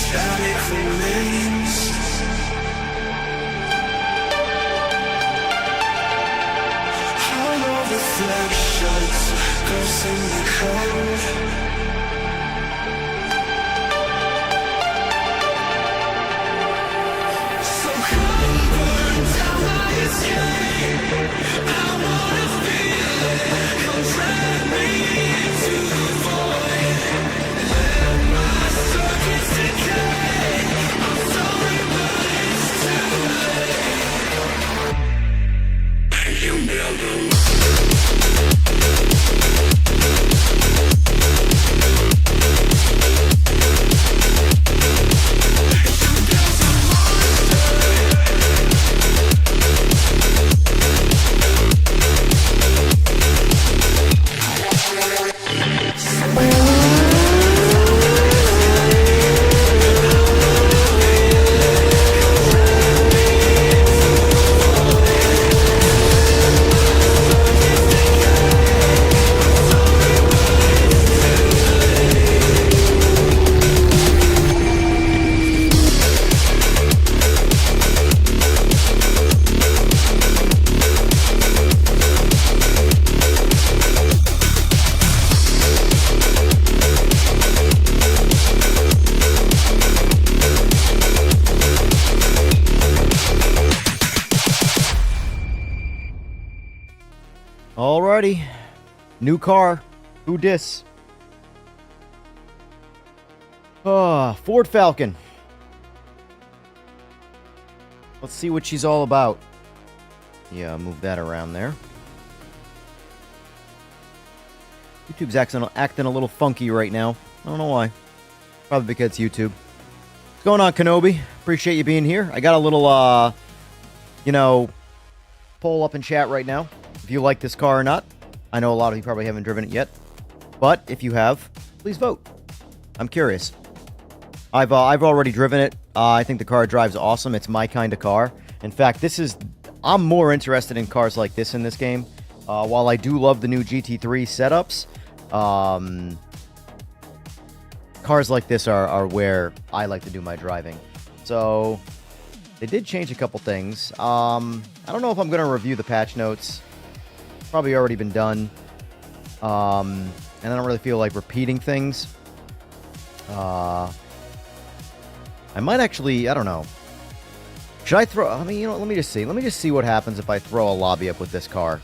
static remains. Hollow reflections, ghosts in the code. So come burn down my escape. I wanna feel it, come drag me into the void. Let my circuits decay. I'm sorry, but it's too late. You never Alrighty, new car, who dis? Ford Falcon. Let's see what she's all about. Yeah, move that around there. YouTube's acting a little funky right now. I don't know why. Probably because it's YouTube. What's going on, Kenobi? Appreciate you being here. I got a little, poll up in chat right now. If you like this car or not. I know a lot of you probably haven't driven it yet, but if you have, please vote. I'm curious. I've already driven it. I think the car drives awesome. It's my kind of car. In fact, I'm more interested in cars like this in this game. While I do love the new GT3 setups, cars like this are where I like to do my driving. So they did change a couple things. I don't know if I'm going to review the patch notes. Probably already been done. And I don't really feel like repeating things. I might actually, I don't know. Should I throw, I mean, let me just see. Let me just see what happens if I throw a lobby up with this car.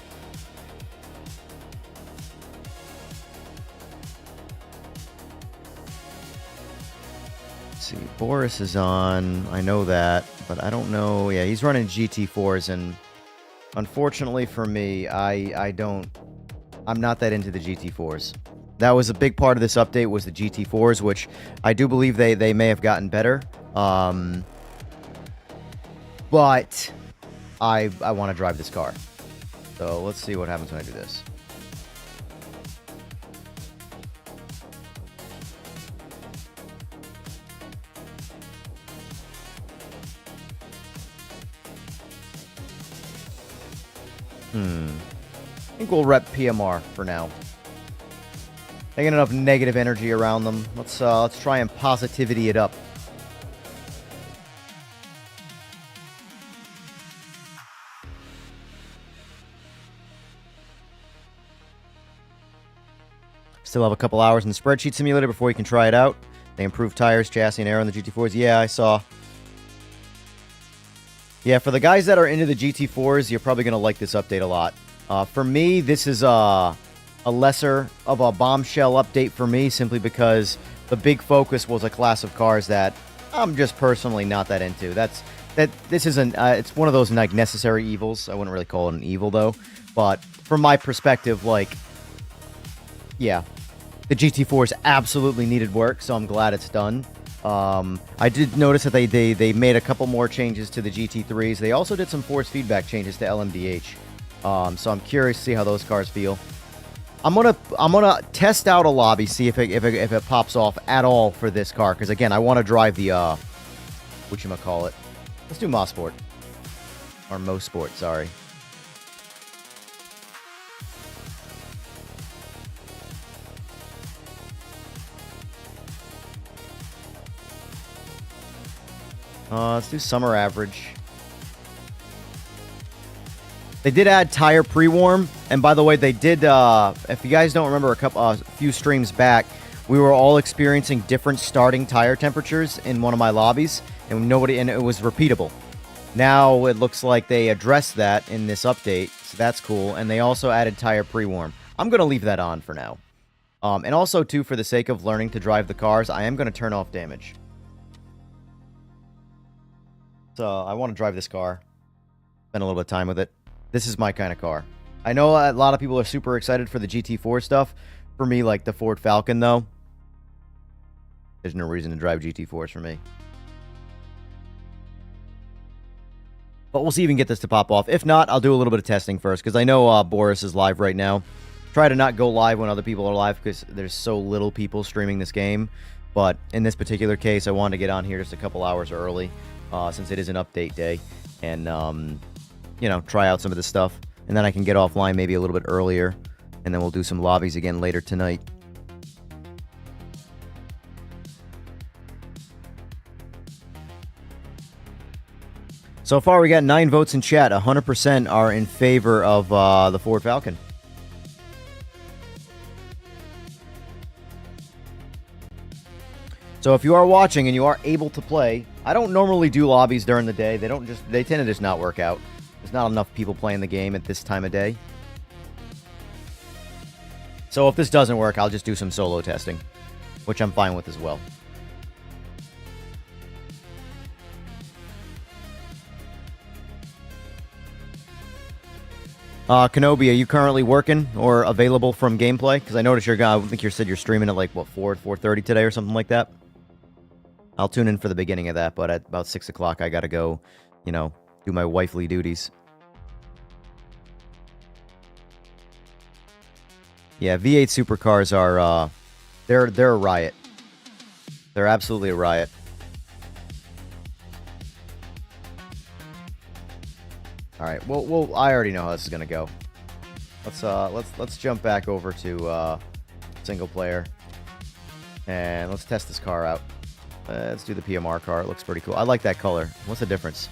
Let's see, Boris is on. I know that, but I don't know. Yeah, he's running GT4s, and unfortunately for me, I'm not that into the GT4s. That was a big part of this update, was the GT4s, which I do believe they may have gotten better. But I want to drive this car. So let's see what happens when I do this. I think we'll rep PMR for now. They get enough negative energy around them. Let's try and positivity it up. Still have a couple hours in the spreadsheet simulator before you can try it out. They improved tires, chassis, and air on the GT4s. Yeah, I saw. Yeah, for the guys that are into the GT4s, you're probably going to like this update a lot. For me, this is a lesser of a bombshell update for me, simply because the big focus was a class of cars that I'm just personally not that into. This isn't. It's one of those like necessary evils. I wouldn't really call it an evil though, but from my perspective, like, yeah, the GT4s absolutely needed work, so I'm glad it's done. I did notice that they made a couple more changes to the GT3s. They also did some force feedback changes to LMDH. So I'm curious to see how those cars feel. I'm gonna test out a lobby, see if it pops off at all for this car, because again, I want to drive the whatchamacallit. Let's do Mosport or Mosport, sorry. Let's do summer average. They did add tire pre-warm, and by the way, they did. If you guys don't remember, a few streams back, we were all experiencing different starting tire temperatures in one of my lobbies, and it was repeatable. Now it looks like they addressed that in this update, so that's cool. And they also added tire pre-warm. I'm gonna leave that on for now. And also too, for the sake of learning to drive the cars, I am gonna turn off damage. So I want to drive this car, spend a little bit of time with it. This is my kind of car. I know a lot of people are super excited for the GT4 stuff. For me, like the Ford Falcon, though, there's no reason to drive GT4s for me. But we'll see if we can get this to pop off. If not, I'll do a little bit of testing first, because I know Boris is live right now. Try to not go live when other people are live, because there's so little people streaming this game. But in this particular case, I wanted to get on here just a couple hours early, since it is an update day. And, you know, try out some of this stuff. And then I can get offline maybe a little bit earlier. And then we'll do some lobbies again later tonight. So far, we got 9 votes in chat. 100% are in favor of the Ford Falcon. So if you are watching and you are able to play, I don't normally do lobbies during the day. They tend to just not work out. There's not enough people playing the game at this time of day. So if this doesn't work, I'll just do some solo testing, which I'm fine with as well. Kenobi, are you currently working or available from gameplay? Because I noticed I think you said you're streaming at like, what, 4:30 today or something like that? I'll tune in for the beginning of that, but at about 6 o'clock, I gotta go, you know, do my wifely duties. Yeah, V8 supercars are, they're a riot. They're absolutely a riot. All right, well, I already know how this is gonna go. Let's jump back over to single player, and let's test this car out. Let's do the PMR car. It looks pretty cool. I like that color. What's the difference?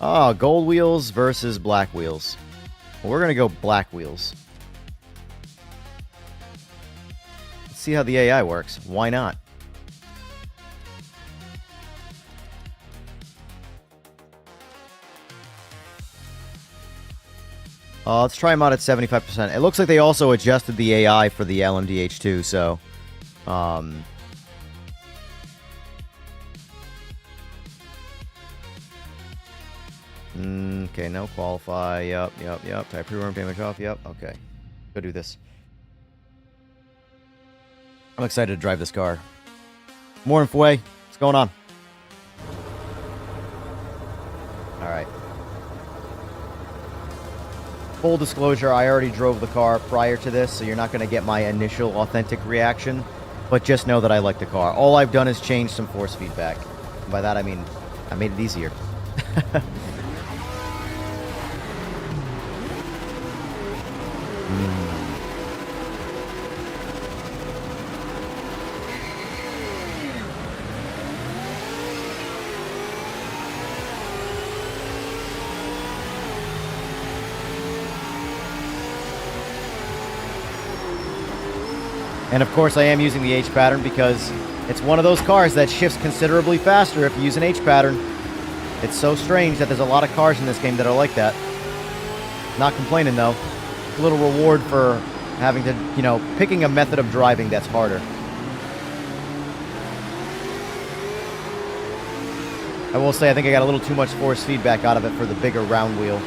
Oh, gold wheels versus black wheels. Well, we're gonna go black wheels. Let's see how the AI works. Why not? Let's try them out at 75%. It looks like they also adjusted the AI for the LMDH2, so... okay, no qualify. Yep. Type pre-warm damage off. Yep, okay. Go do this. I'm excited to drive this car. Morning, Fway. What's going on? Alright. Full disclosure, I already drove the car prior to this, so you're not going to get my initial authentic reaction. But just know that I like the car. All I've done is change some force feedback. And by that, I mean, I made it easier. And of course I am using the H pattern because it's one of those cars that shifts considerably faster if you use an H pattern. It's so strange that there's a lot of cars in this game that are like that. Not complaining though. A little reward for having to, you know, picking a method of driving that's harder. I will say I think I got a little too much force feedback out of it for the bigger round wheel.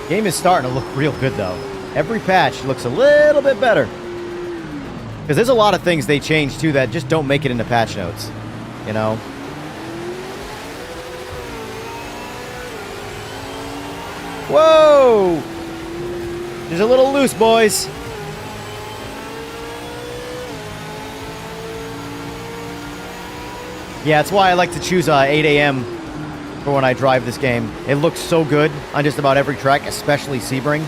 Game is starting to look real good, though. Every patch looks a little bit better. Because there's a lot of things they changed, too, that just don't make it into patch notes. You know? Whoa! There's a little loose, boys. Yeah, that's why I like to choose 8 a.m. for when I drive this game. It looks so good on just about every track, especially Sebring.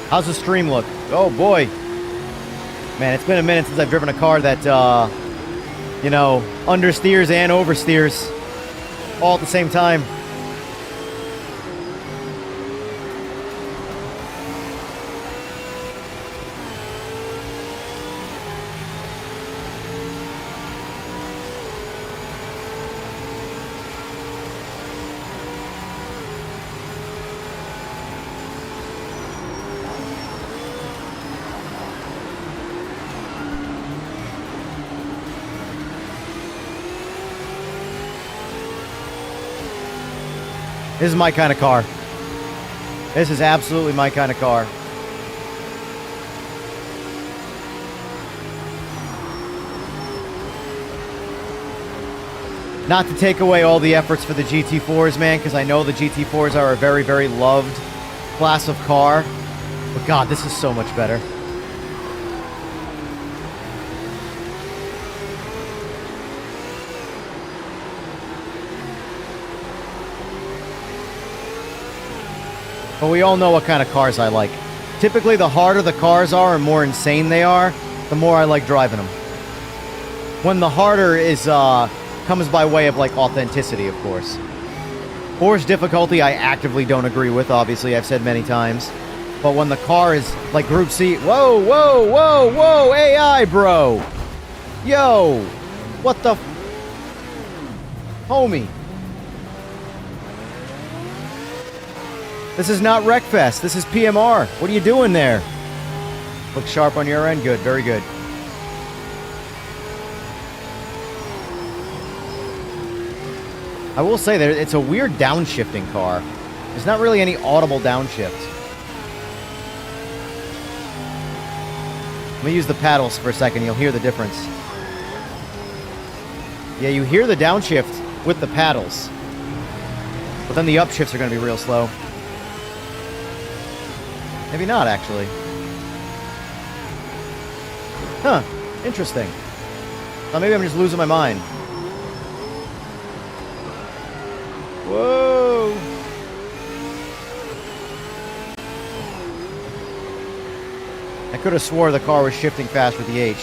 How's the stream look? Oh boy. Man, it's been a minute since I've driven a car that, you know, understeers and oversteers all at the same time. This is my kind of car. This is absolutely my kind of car. Not to take away all the efforts for the GT4s, man, because I know the GT4s are a very, very loved class of car. But God, this is so much better. But we all know what kind of cars I like. Typically, the harder the cars are and more insane they are, the more I like driving them. When the harder is, comes by way of, like, authenticity, of course. Force difficulty, I actively don't agree with, obviously, I've said many times. But when the car is, like, Group C... Whoa, whoa, whoa, whoa, AI, bro! Yo! What the... Homie. This is not Wreckfest. This is PMR. What are you doing there? Looks sharp on your end. Good. Very good. I will say that it's a weird downshifting car. There's not really any audible downshift. Let me use the paddles for a second. You'll hear the difference. Yeah, you hear the downshift with the paddles. But then the upshifts are going to be real slow. Maybe not, actually. Huh. Interesting. Well, maybe I'm just losing my mind. Whoa! I could have swore the car was shifting fast with the H.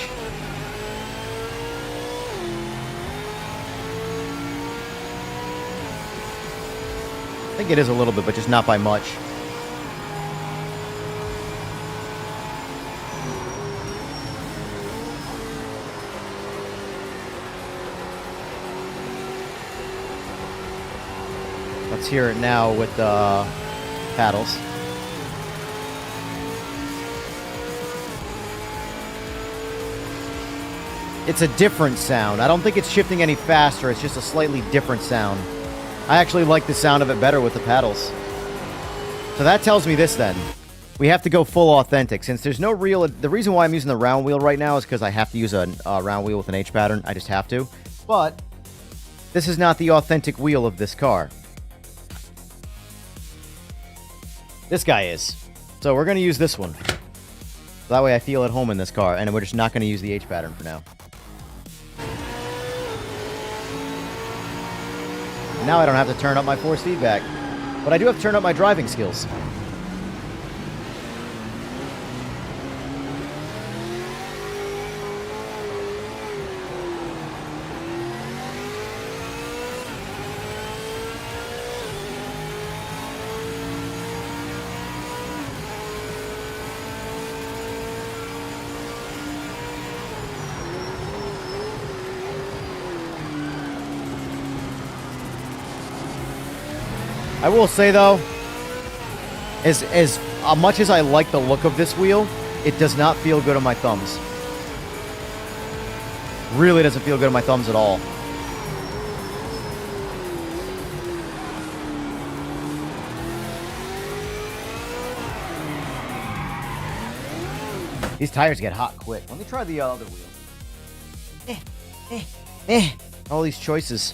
I think it is a little bit, but just not by much. Let's hear it now with the paddles. It's a different sound. I don't think it's shifting any faster. It's just a slightly different sound. I actually like the sound of it better with the paddles. So that tells me this then. We have to go full authentic. Since there's no real... The reason why I'm using the round wheel right now is because I have to use a round wheel with an H pattern. I just have to. But this is not the authentic wheel of this car. This guy is. So we're going to use this one. So that way I feel at home in this car. And we're just not going to use the H pattern for now. Now I don't have to turn up my force feedback. But I do have to turn up my driving skills. I will say, though, as much as I like the look of this wheel, it does not feel good on my thumbs. Really doesn't feel good on my thumbs at all. These tires get hot quick. Let me try the other wheel. All these choices.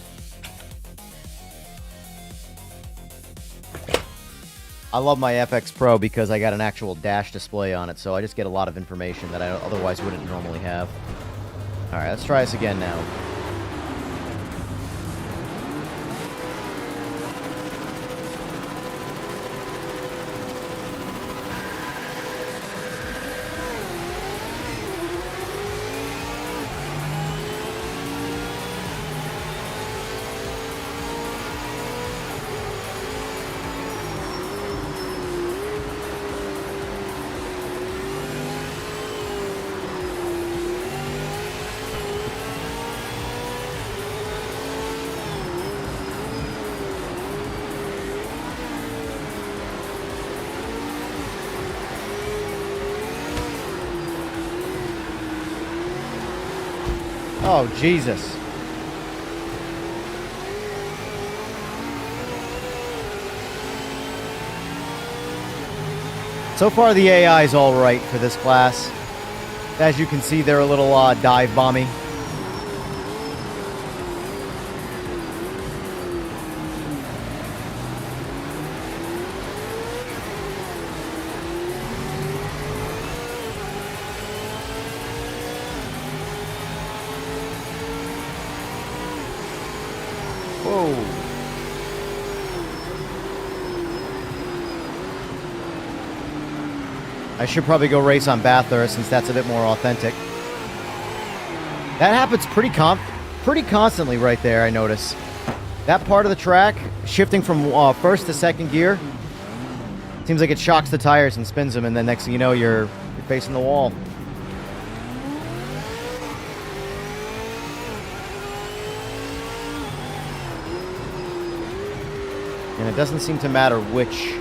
I love my FX Pro because I got an actual dash display on it, so I just get a lot of information that I otherwise wouldn't normally have. Alright, let's try this again now. Oh, Jesus. So far, the AI is all right for this class. As you can see, they're a little dive bomby. Whoa. I should probably go race on Bathurst since that's a bit more authentic. That happens pretty constantly right there, I notice. That part of the track, shifting from first to second gear, seems like it shocks the tires and spins them, and then next thing you know, you're facing the wall. And it doesn't seem to matter which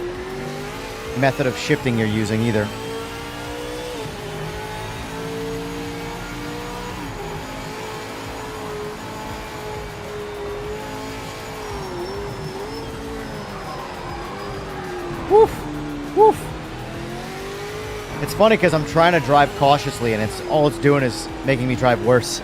method of shifting you're using either. Woof! Woof! It's funny because I'm trying to drive cautiously and all it's doing is making me drive worse.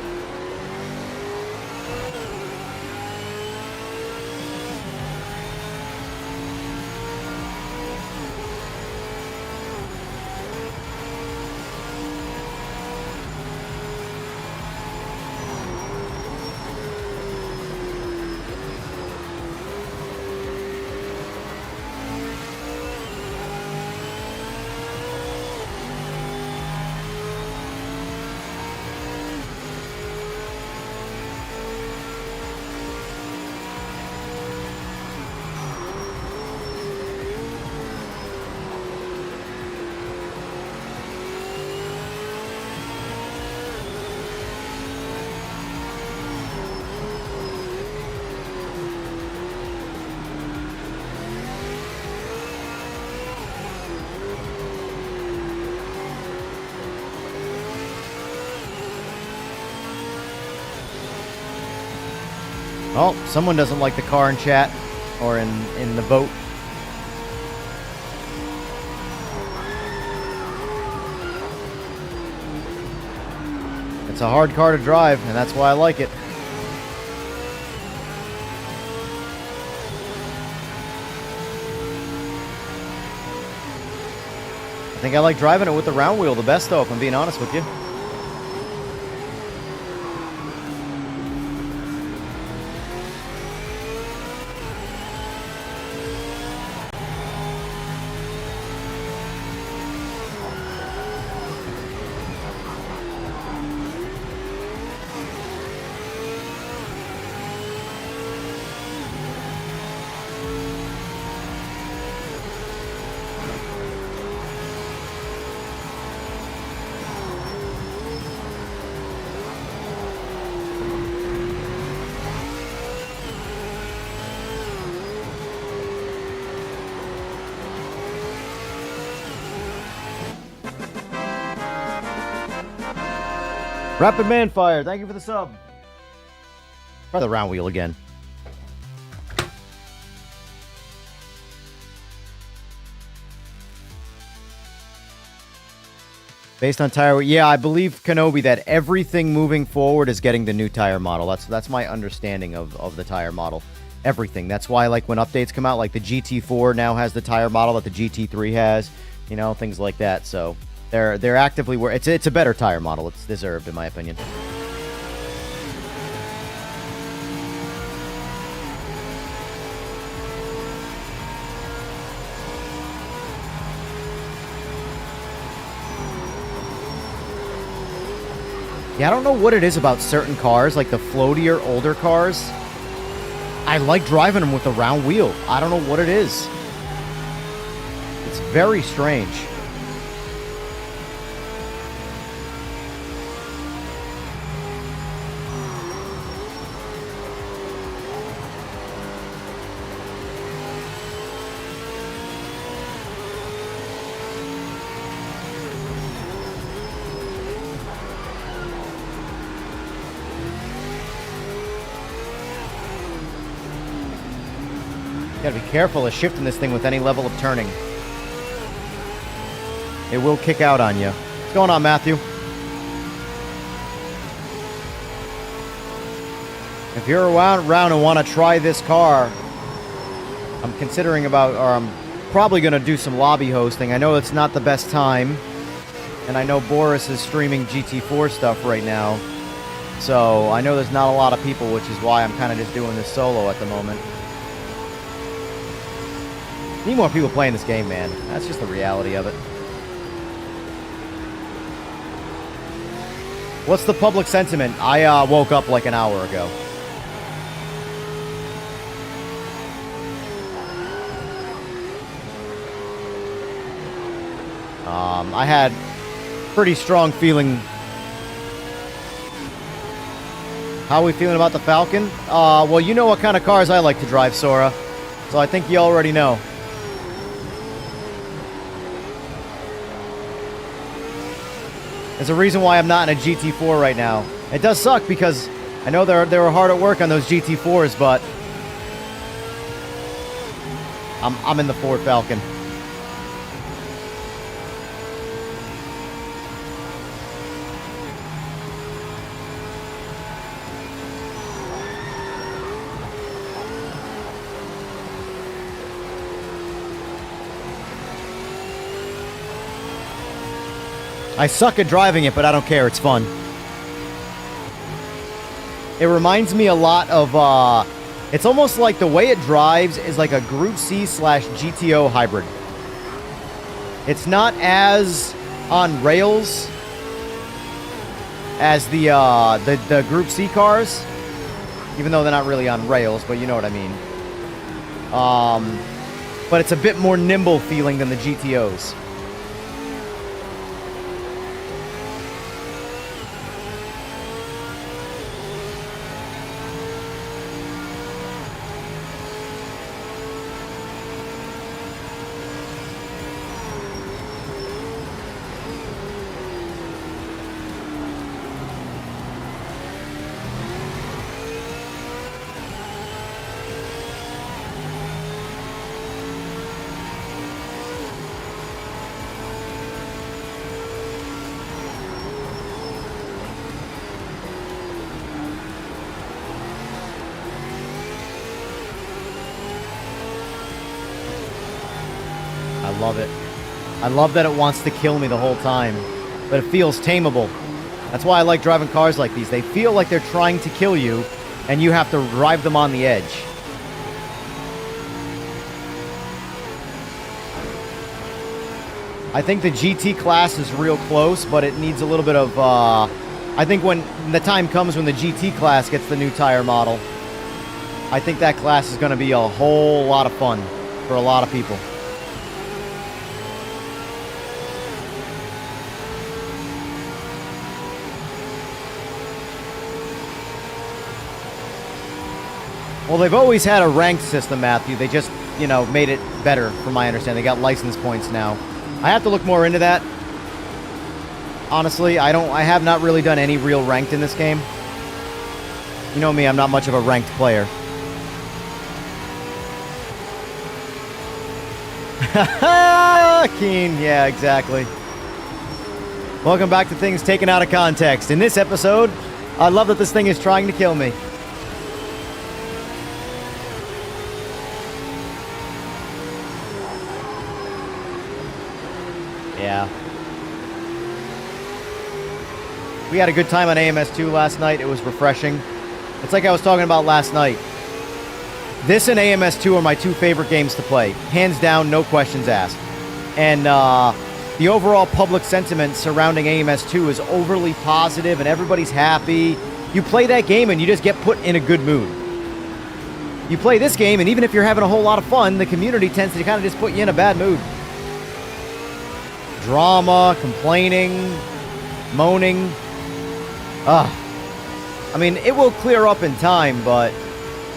Oh, someone doesn't like the car in chat or in the boat. It's a hard car to drive, and that's why I like it. I think I like driving it with the round wheel the best, though, if I'm being honest with you. Rapid Manfire, thank you for the sub. Try the round wheel again. Based on tire, yeah, I believe Kenobi that everything moving forward is getting the new tire model. That's my understanding of the tire model. Everything. That's why, like, when updates come out, like the GT4 now has the tire model that the GT3 has, you know, things like that. So they're actively it's a better tire model. It's deserved, in my opinion. Yeah, I don't know what it is about certain cars, like the floatier, older cars. I like driving them with a round wheel. I don't know what it is. It's very strange. Gotta be careful of shifting this thing with any level of turning. It will kick out on you. What's going on, Matthew? If you're around and want to try this car, I'm considering I'm probably going to do some lobby hosting. I know it's not the best time, and I know Boris is streaming GT4 stuff right now. So I know there's not a lot of people, which is why I'm kind of just doing this solo at the moment. Need more people playing this game, man. That's just the reality of it. What's the public sentiment? I woke up like an hour ago. I had pretty strong feeling. How are we feeling about the Falcon? Well, you know what kind of cars I like to drive, Sora. So I think you already know. There's a reason why I'm not in a GT4 right now. It does suck because I know they were hard at work on those GT4s, but I'm in the Ford Falcon. I suck at driving it, but I don't care. It's fun. It reminds me a lot of, it's almost like the way it drives is like a Group C / GTO hybrid. It's not as on rails as the Group C cars, even though they're not really on rails, but you know what I mean. But it's a bit more nimble feeling than the GTOs. I love it. I love that it wants to kill me the whole time, but it feels tameable. That's why I like driving cars like these. They feel like they're trying to kill you, and you have to drive them on the edge. I think the GT class is real close, but it needs a little bit of, I think when the time comes when the GT class gets the new tire model, I think that class is going to be a whole lot of fun for a lot of people. Well, they've always had a ranked system, Matthew. They just, you know, made it better, from my understanding. They got license points now. I have to look more into that. Honestly, I have not really done any real ranked in this game. You know me, I'm not much of a ranked player. Keen, yeah, exactly. Welcome back to Things Taken Out of Context. In this episode, I love that this thing is trying to kill me. Yeah. We had a good time on AMS2 last night. It was refreshing. It's like I was talking about last night. This and AMS2 are my two favorite games to play. Hands down, no questions asked. And the overall public sentiment surrounding AMS2 is overly positive and everybody's happy. You play that game and you just get put in a good mood. You play this game and even if you're having a whole lot of fun, the community tends to kind of just put you in a bad mood. Drama, complaining, moaning. I mean, it will clear up in time, but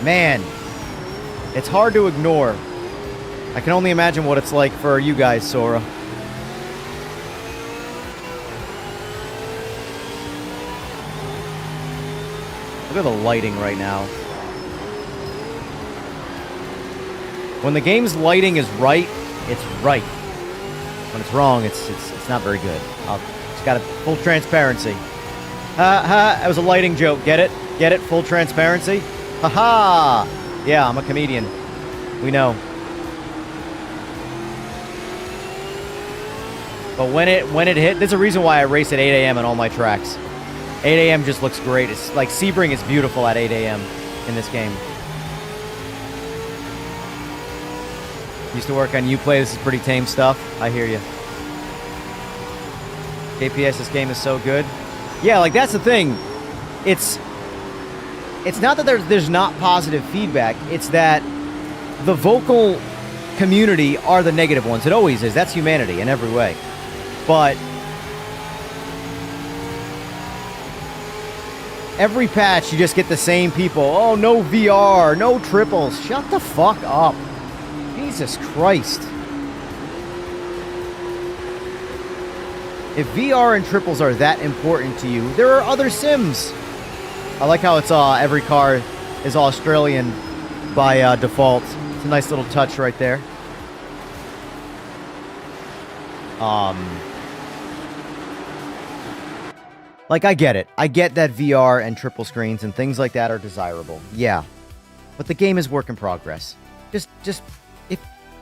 man, it's hard to ignore. I can only imagine what it's like for you guys, Sora. Look at the lighting right now. When the game's lighting is right, it's right. When it's wrong, it's not very good. It's got a full transparency. That was a lighting joke. Get it? Get it? Full transparency? Ha-ha! Yeah, I'm a comedian. We know. But when it hit, there's a reason why I race at 8 a.m. on all my tracks. 8 a.m. just looks great. It's like Sebring is beautiful at 8 a.m. in this game. Used to work on Uplay. This is pretty tame stuff. I hear you. KPS, this game is so good. Yeah, like that's the thing. It's not that there's not positive feedback. It's that the vocal community are the negative ones. It always is. That's humanity in every way. But every patch, you just get the same people. Oh, no VR, no triples. Shut the fuck up. Jesus Christ. If VR and triples are that important to you, there are other sims. I like how it's every car is Australian by default. It's a nice little touch right there. Like, I get it. I get that VR and triple screens and things like that are desirable. Yeah. But the game is work in progress.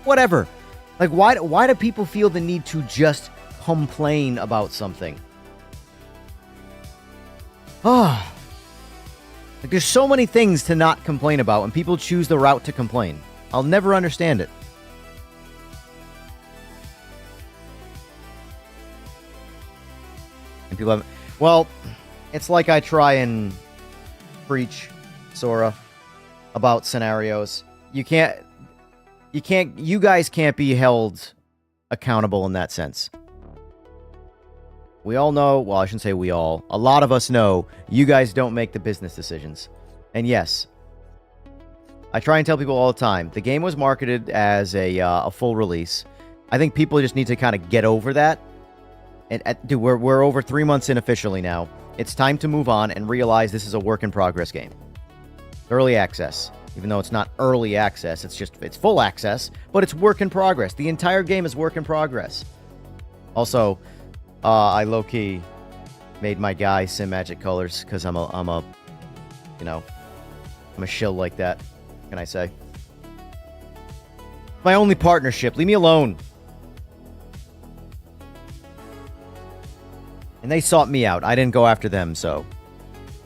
Whatever. Like, why do people feel the need to just complain about something? Like, there's so many things to not complain about, and people choose the route to complain. I'll never understand it. And people have... Well, it's like I try and preach, Sora, about scenarios. You guys can't be held accountable in that sense. We all know, well, I shouldn't say we all, a lot of us know you guys don't make the business decisions. And yes, I try and tell people all the time, the game was marketed as a full release. I think people just need to kind of get over that. And dude, we're over 3 months in officially now. It's time to move on and realize this is a work in progress game. Early access. Even though it's not early access, it's full access, but it's work in progress. The entire game is work in progress. Also, I low-key made my guy Simagic colors because I'm a shill like that. What can I say? My only partnership. Leave me alone. And they sought me out. I didn't go after them, so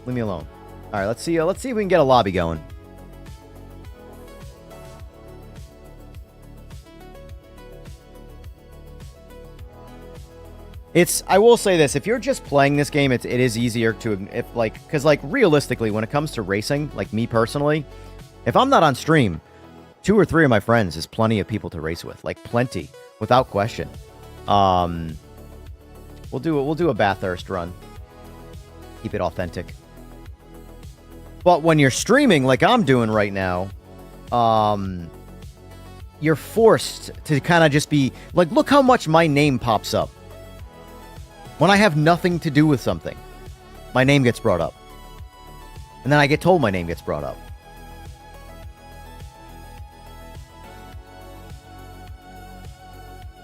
leave me alone. All right, let's see if we can get a lobby going. I will say this, if you're just playing this game, it is easier to, because realistically, when it comes to racing, like me personally, if I'm not on stream, 2 or 3 of my friends is plenty of people to race with, like plenty, without question. We'll do a Bathurst run. Keep it authentic. But when you're streaming, like I'm doing right now, you're forced to kind of just be, like, look how much my name pops up. When I have nothing to do with something, my name gets brought up. And then I get told my name gets brought up.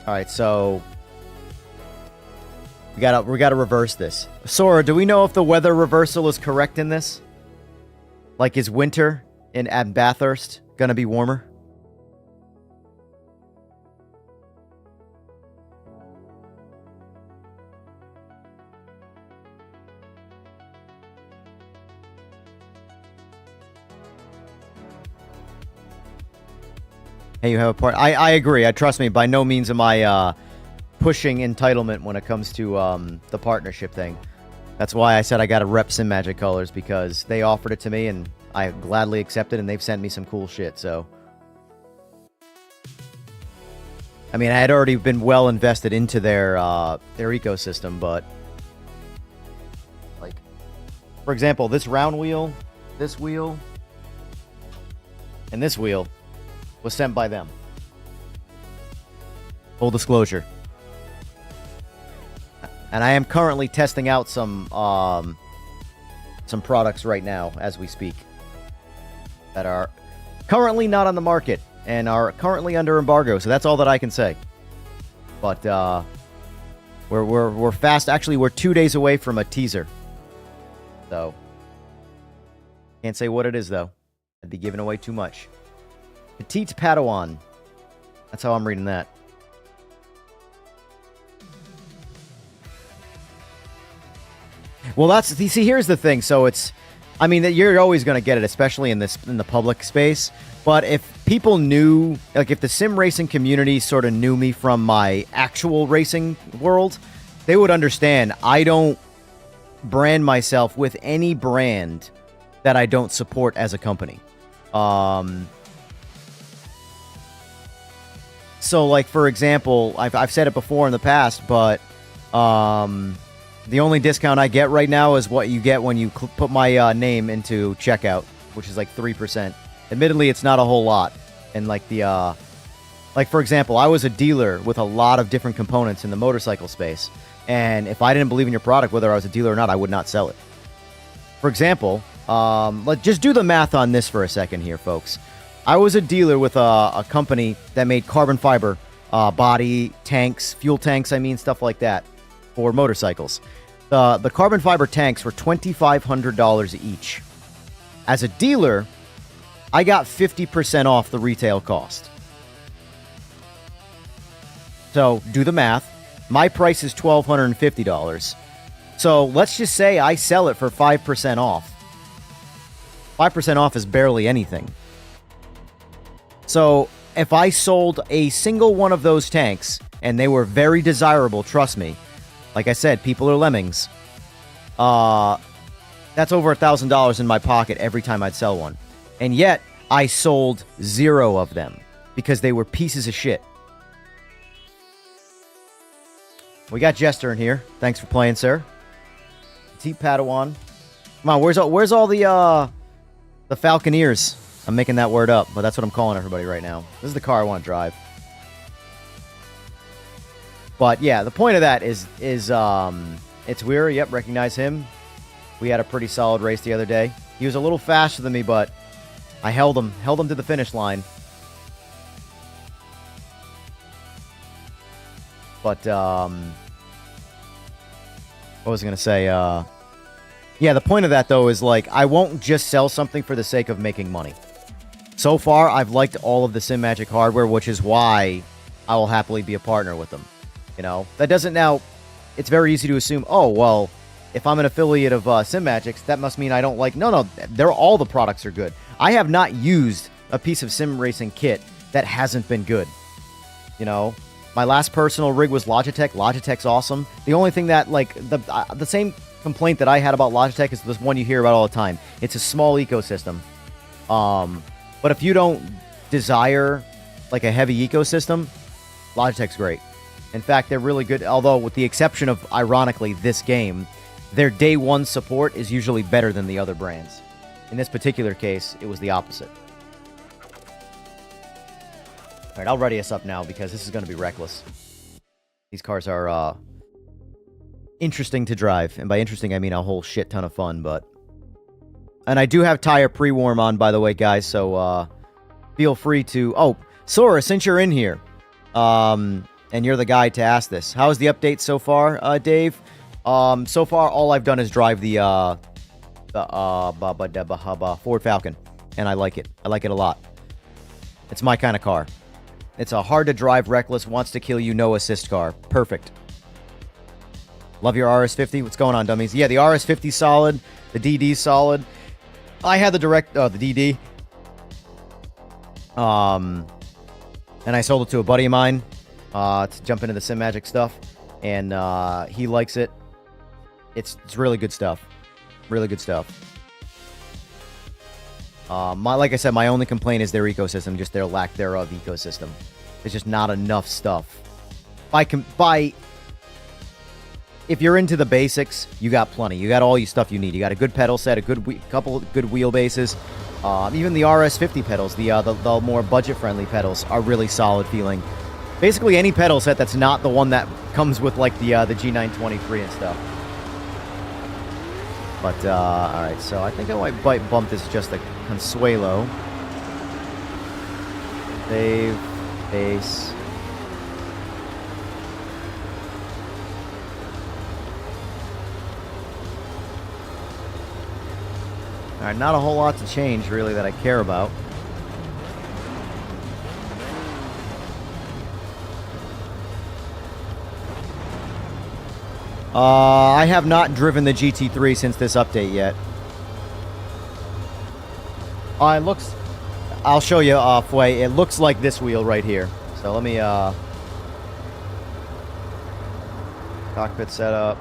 Alright, so... We gotta reverse this. Sora, do we know if the weather reversal is correct in this? Like, is winter in Bathurst gonna be warmer? Hey, you have a part. I agree. Trust me. By no means am I pushing entitlement when it comes to the partnership thing. That's why I said I got to rep Simagic colors, because they offered it to me and I gladly accepted, and they've sent me some cool shit. So, I mean, I had already been well invested into their ecosystem, but like, for example, this round wheel, this wheel, and this wheel was sent by them. Full disclosure. And I am currently testing out some products right now as we speak that are currently not on the market and are currently under embargo. So that's all that I can say. But we're fast. Actually, we're 2 days away from a teaser. So can't say what it is though. I'd be giving away too much. Petite Padawan. That's how I'm reading that. Well, see, here's the thing. So it's, I mean, that you're always going to get it, especially in the public space. But if people knew, like, if the sim racing community sort of knew me from my actual racing world, they would understand I don't brand myself with any brand that I don't support as a company. So, like, for example, I've said it before in the past, but the only discount I get right now is what you get when you put my name into checkout, which is like 3%. Admittedly, it's not a whole lot. And like like, for example, I was a dealer with a lot of different components in the motorcycle space. And if I didn't believe in your product, whether I was a dealer or not, I would not sell it. For example, let's just do the math on this for a second here, folks. I was a dealer with a company that made carbon fiber body tanks, fuel tanks, I mean, stuff like that for motorcycles. The carbon fiber tanks were $2,500 each. As a dealer, I got 50% off the retail cost. So do the math. My price is $1,250. So let's just say I sell it for 5% off. 5% off is barely anything. So if I sold a single one of those tanks, and they were very desirable, trust me, like I said, people are lemmings, that's over $1,000 in my pocket every time I'd sell one. And yet, I sold 0 of them because they were pieces of shit. We got Jester in here. Thanks for playing, sir. Petite Padawan. Come on, where's all the Falconeers? I'm making that word up, but that's what I'm calling everybody right now. This is the car I want to drive. But yeah, the point of that is it's Weir. Yep, recognize him. We had a pretty solid race the other day. He was a little faster than me, but I held him to the finish line. But what was I gonna say? Yeah, the point of that though is, like, I won't just sell something for the sake of making money. So far, I've liked all of the Simagic hardware, which is why I will happily be a partner with them. You know, that doesn't now. It's very easy to assume, oh well, if I'm an affiliate of Simagic's, that must mean I don't like. No, all the products are good. I have not used a piece of sim racing kit that hasn't been good. You know, my last personal rig was Logitech. Logitech's awesome. The only thing that, like, the same complaint that I had about Logitech is this one you hear about all the time. It's a small ecosystem. But if you don't desire like a heavy ecosystem, Logitech's great. In fact, they're really good. Although, with the exception of, ironically, this game, their day one support is usually better than the other brands. In this particular case, it was the opposite. All right, I'll ready us up now because this is going to be reckless. These cars are interesting to drive. And by interesting, I mean a whole shit ton of fun, but... And I do have tire pre-warm on, by the way, guys, so feel free to... Oh, Sora, since you're in here, and you're the guy to ask this. How is the update so far, Dave? So far, all I've done is drive the Ford Falcon, and I like it. I like it a lot. It's my kind of car. It's a hard-to-drive, reckless, wants-to-kill-you, no-assist car. Perfect. Love your RS50. What's going on, dummies? Yeah, the RS50's solid. The DD's solid. I had the DD. And I sold it to a buddy of mine to jump into the Simagic stuff, and he likes it. It's really good stuff. Really good stuff. Like I said, my only complaint is their ecosystem, just their lack thereof ecosystem. There's just not enough stuff. If you're into the basics, you got plenty. You got all your stuff you need. You got a good pedal set, a couple of good wheelbases. Even the RS50 pedals, the more budget-friendly pedals, are really solid feeling. Basically, any pedal set that's not the one that comes with like the G923 and stuff. But all right, so I think I might bump this just a Consuelo. Save, base. All right, not a whole lot to change, really, that I care about. I have not driven the GT3 since this update yet. It looks... I'll show you, Fway. It looks like this wheel right here. So let me, cockpit setup.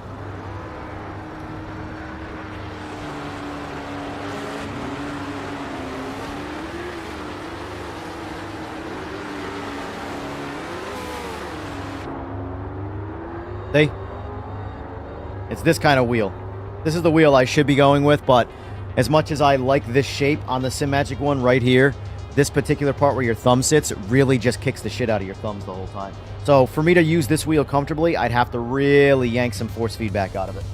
See? It's this kind of wheel. This is the wheel I should be going with, but as much as I like this shape on the Simagic one right here, this particular part where your thumb sits really just kicks the shit out of your thumbs the whole time. So for me to use this wheel comfortably, I'd have to really yank some force feedback out of it.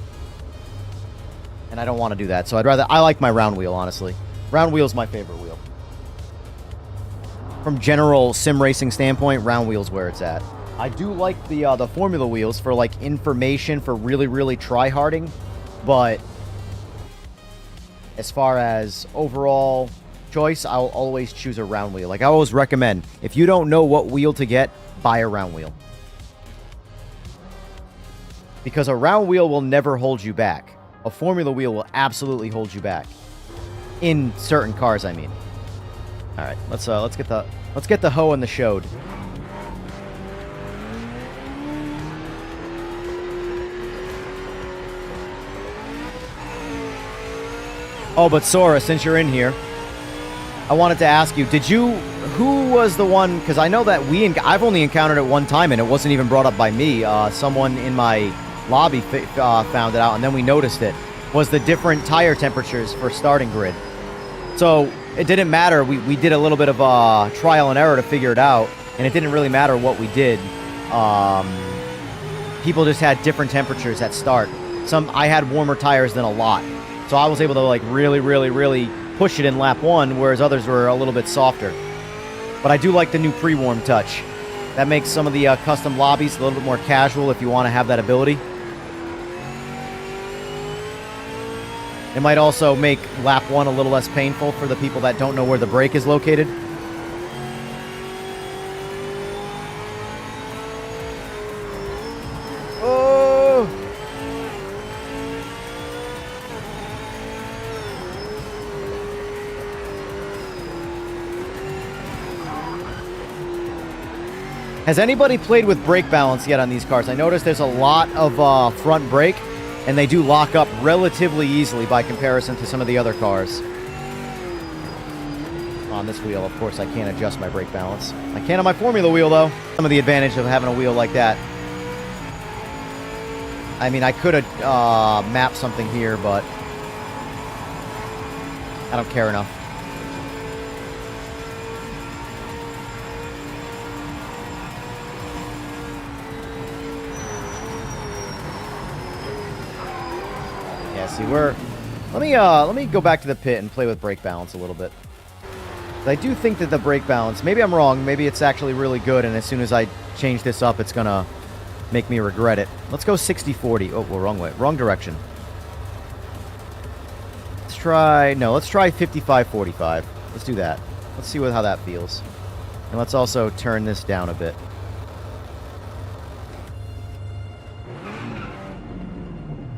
And I don't want to do that, so I like my round wheel, honestly. Round wheel's my favorite wheel. From general sim racing standpoint, round wheel's where it's at. I do like the Formula wheels for like information, for really try-harding, but as far as overall choice, I'll always choose a round wheel. Like I always recommend, if you don't know what wheel to get, buy a round wheel. Because a round wheel will never hold you back. A Formula wheel will absolutely hold you back. In certain cars, I mean. All right, let's get the hoe in the showed. Oh, but Sora, since you're in here, I wanted to ask you, who was the one, because I know that I've only encountered it one time, and it wasn't even brought up by me. Someone in my lobby found it out, and then we noticed it, was the different tire temperatures for starting grid. So it didn't matter. We did a little bit of trial and error to figure it out, and it didn't really matter what we did. People just had different temperatures at start. I had warmer tires than a lot. So I was able to like really push it in lap 1, whereas others were a little bit softer. But I do like the new pre-warm touch. That makes some of the custom lobbies a little bit more casual if you want to have that ability. It might also make lap 1 a little less painful for the people that don't know where the brake is located. Has anybody played with brake balance yet on these cars? I noticed there's a lot of front brake, and they do lock up relatively easily by comparison to some of the other cars. On this wheel, of course, I can't adjust my brake balance. I can on my Formula wheel, though. Some of the advantage of having a wheel like that. I mean, I could have mapped something here, but I don't care enough. See, let me go back to the pit and play with brake balance a little bit. I do think that the brake balance, maybe I'm wrong, maybe it's actually really good, and as soon as I change this up, it's going to make me regret it. Let's go 60-40. Oh, well, wrong way. Wrong direction. Let's try 55-45. Let's do that. Let's see how that feels. And let's also turn this down a bit.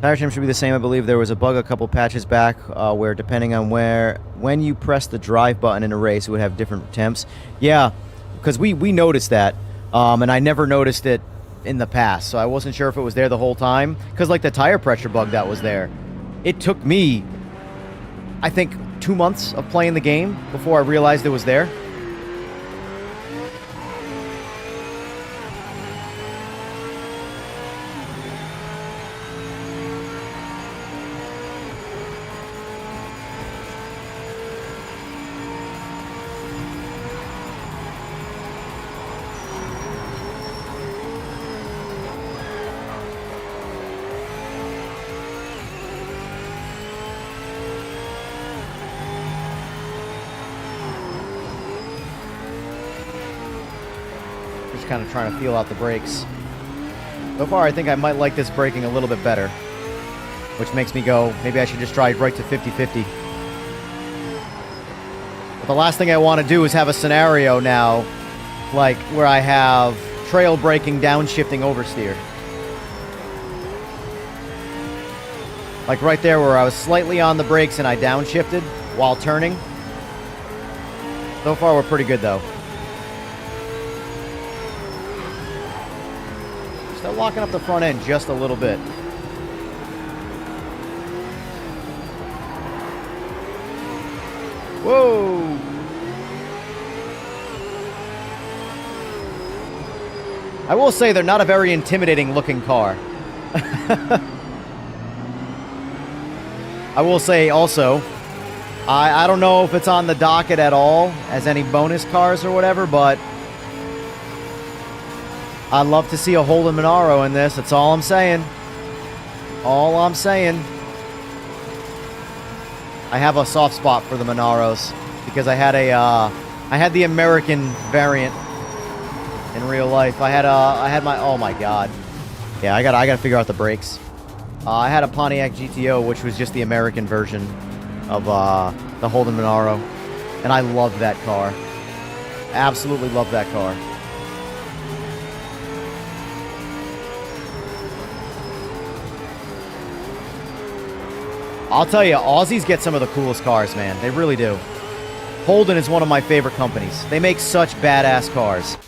Tire trim should be the same. I believe there was a bug a couple patches back where depending on when you press the drive button in a race, it would have different temps. Yeah, because we noticed that, and I never noticed it in the past, so I wasn't sure if it was there the whole time. Because like the tire pressure bug that was there, it took me, I think, 2 months of playing the game before I realized it was there. Kind of trying to feel out the brakes. So far, I think I might like this braking a little bit better, which makes me go, maybe I should just try right to 50-50. But the last thing I want to do is have a scenario now, like, where I have trail braking, downshifting, oversteer. Like right there where I was slightly on the brakes and I downshifted while turning. So far, we're pretty good, though. Still locking up the front end just a little bit. Whoa! I will say they're not a very intimidating looking car. I will say also, I don't know if it's on the docket at all as any bonus cars or whatever, but I'd love to see a Holden Monaro in this. That's all I'm saying. All I'm saying. I have a soft spot for the Monaros because I had the American variant in real life. I had my, oh my god. Yeah, I gotta figure out the brakes. I had a Pontiac GTO, which was just the American version of the Holden Monaro, and I loved that car. Absolutely loved that car. I'll tell you, Aussies get some of the coolest cars, man. They really do. Holden is one of my favorite companies. They make such badass cars.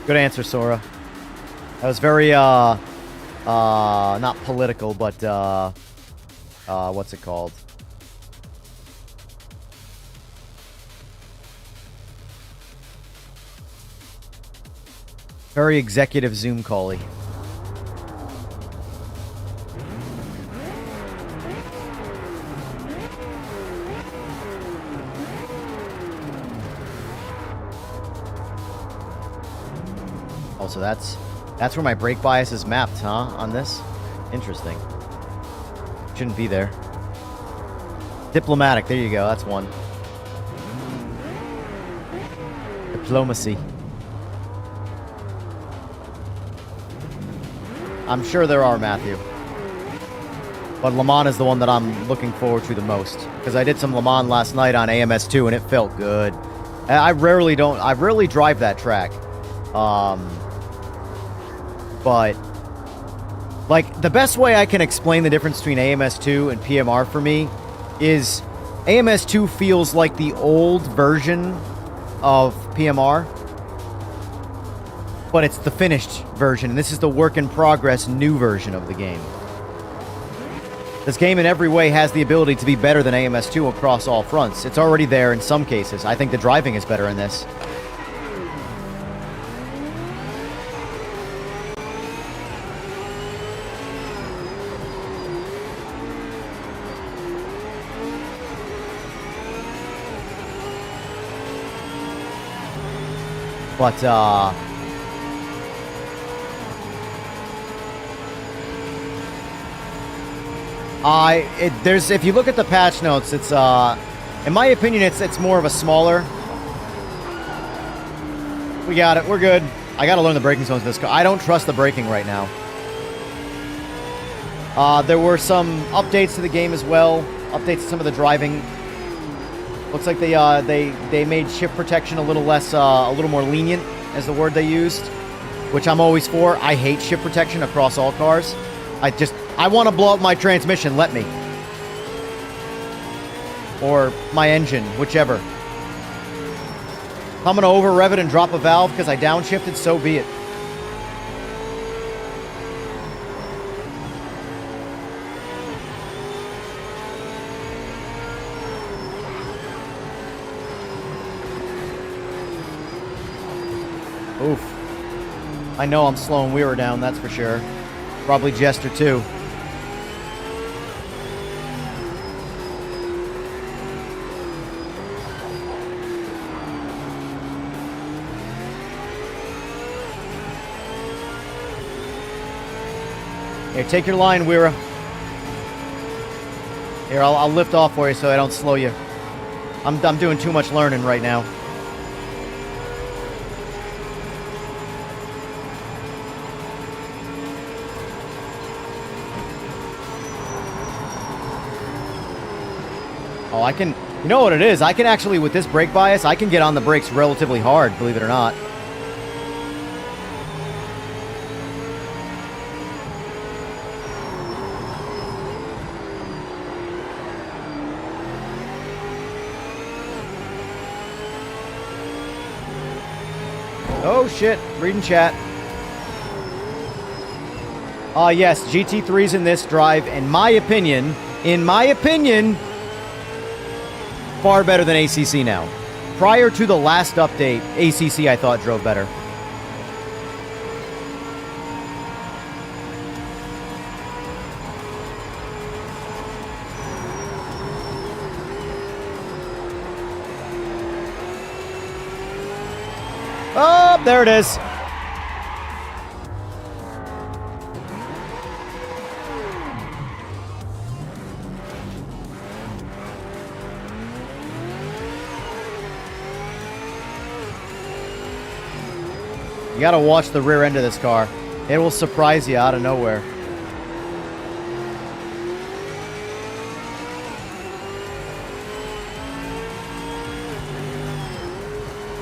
Good answer, Sora. That was very, not political, but, what's it called? Very executive Zoom call-y. So that's where my brake bias is mapped, huh? On this? Interesting. Shouldn't be there. Diplomatic, there you go, that's one. Diplomacy. I'm sure there are, Matthew. But Le Mans is the one that I'm looking forward to the most. Because I did some Le Mans last night on AMS2 and it felt good. I rarely drive that track. But, like, the best way I can explain the difference between AMS2 and PMR for me is AMS2 feels like the old version of PMR, but it's the finished version, and this is the work-in-progress new version of the game. This game in every way has the ability to be better than AMS2 across all fronts. It's already there in some cases. I think the driving is better in this. But, if you look at the patch notes, it's, in my opinion, it's more of a smaller. We got it. We're good. I got to learn the braking zones of this car. I don't trust the braking right now. There were some updates to the game as well. Updates to some of the driving. Looks like they made shift protection a little less, a little more lenient, as the word they used, which I'm always for. I hate shift protection across all cars. I want to blow up my transmission. Let me. Or my engine, whichever. If I'm going to over-rev it and drop a valve because I downshifted, so be it. Oof. I know I'm slowing Weaver down, that's for sure. Probably Jester, too. Here, take your line, Weira. Here, I'll lift off for you so I don't slow you. I'm doing too much learning right now. Oh, I can... You know what it is? I can actually, with this brake bias, I can get on the brakes relatively hard, believe it or not. Oh, shit. Reading chat. Yes, GT3's in this drive, in my opinion, far better than ACC now. Prior to the last update, ACC I thought drove better. Oh, there it is. You gotta watch the rear end of this car. It will surprise you out of nowhere.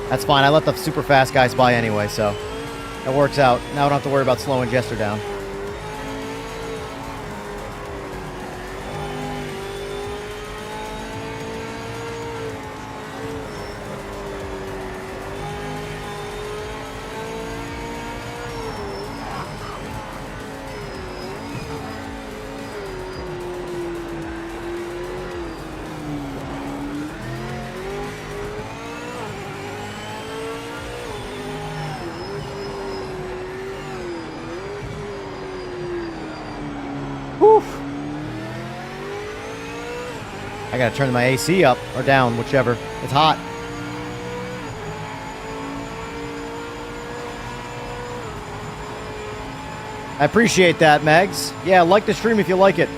That's fine. I let the super fast guys by anyway, so that works out. Now I don't have to worry about slowing Jester down. I gotta turn my AC up or down, whichever. It's hot. I appreciate that, Megs. Yeah, like the stream if you like it.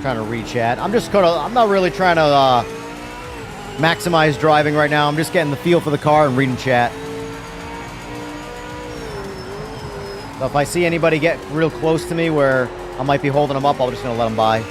Trying to reach at. I'm not really trying to maximize driving right now. I'm just getting the feel for the car and reading chat. So if I see anybody get real close to me where I might be holding them up, I'm just going to let them by.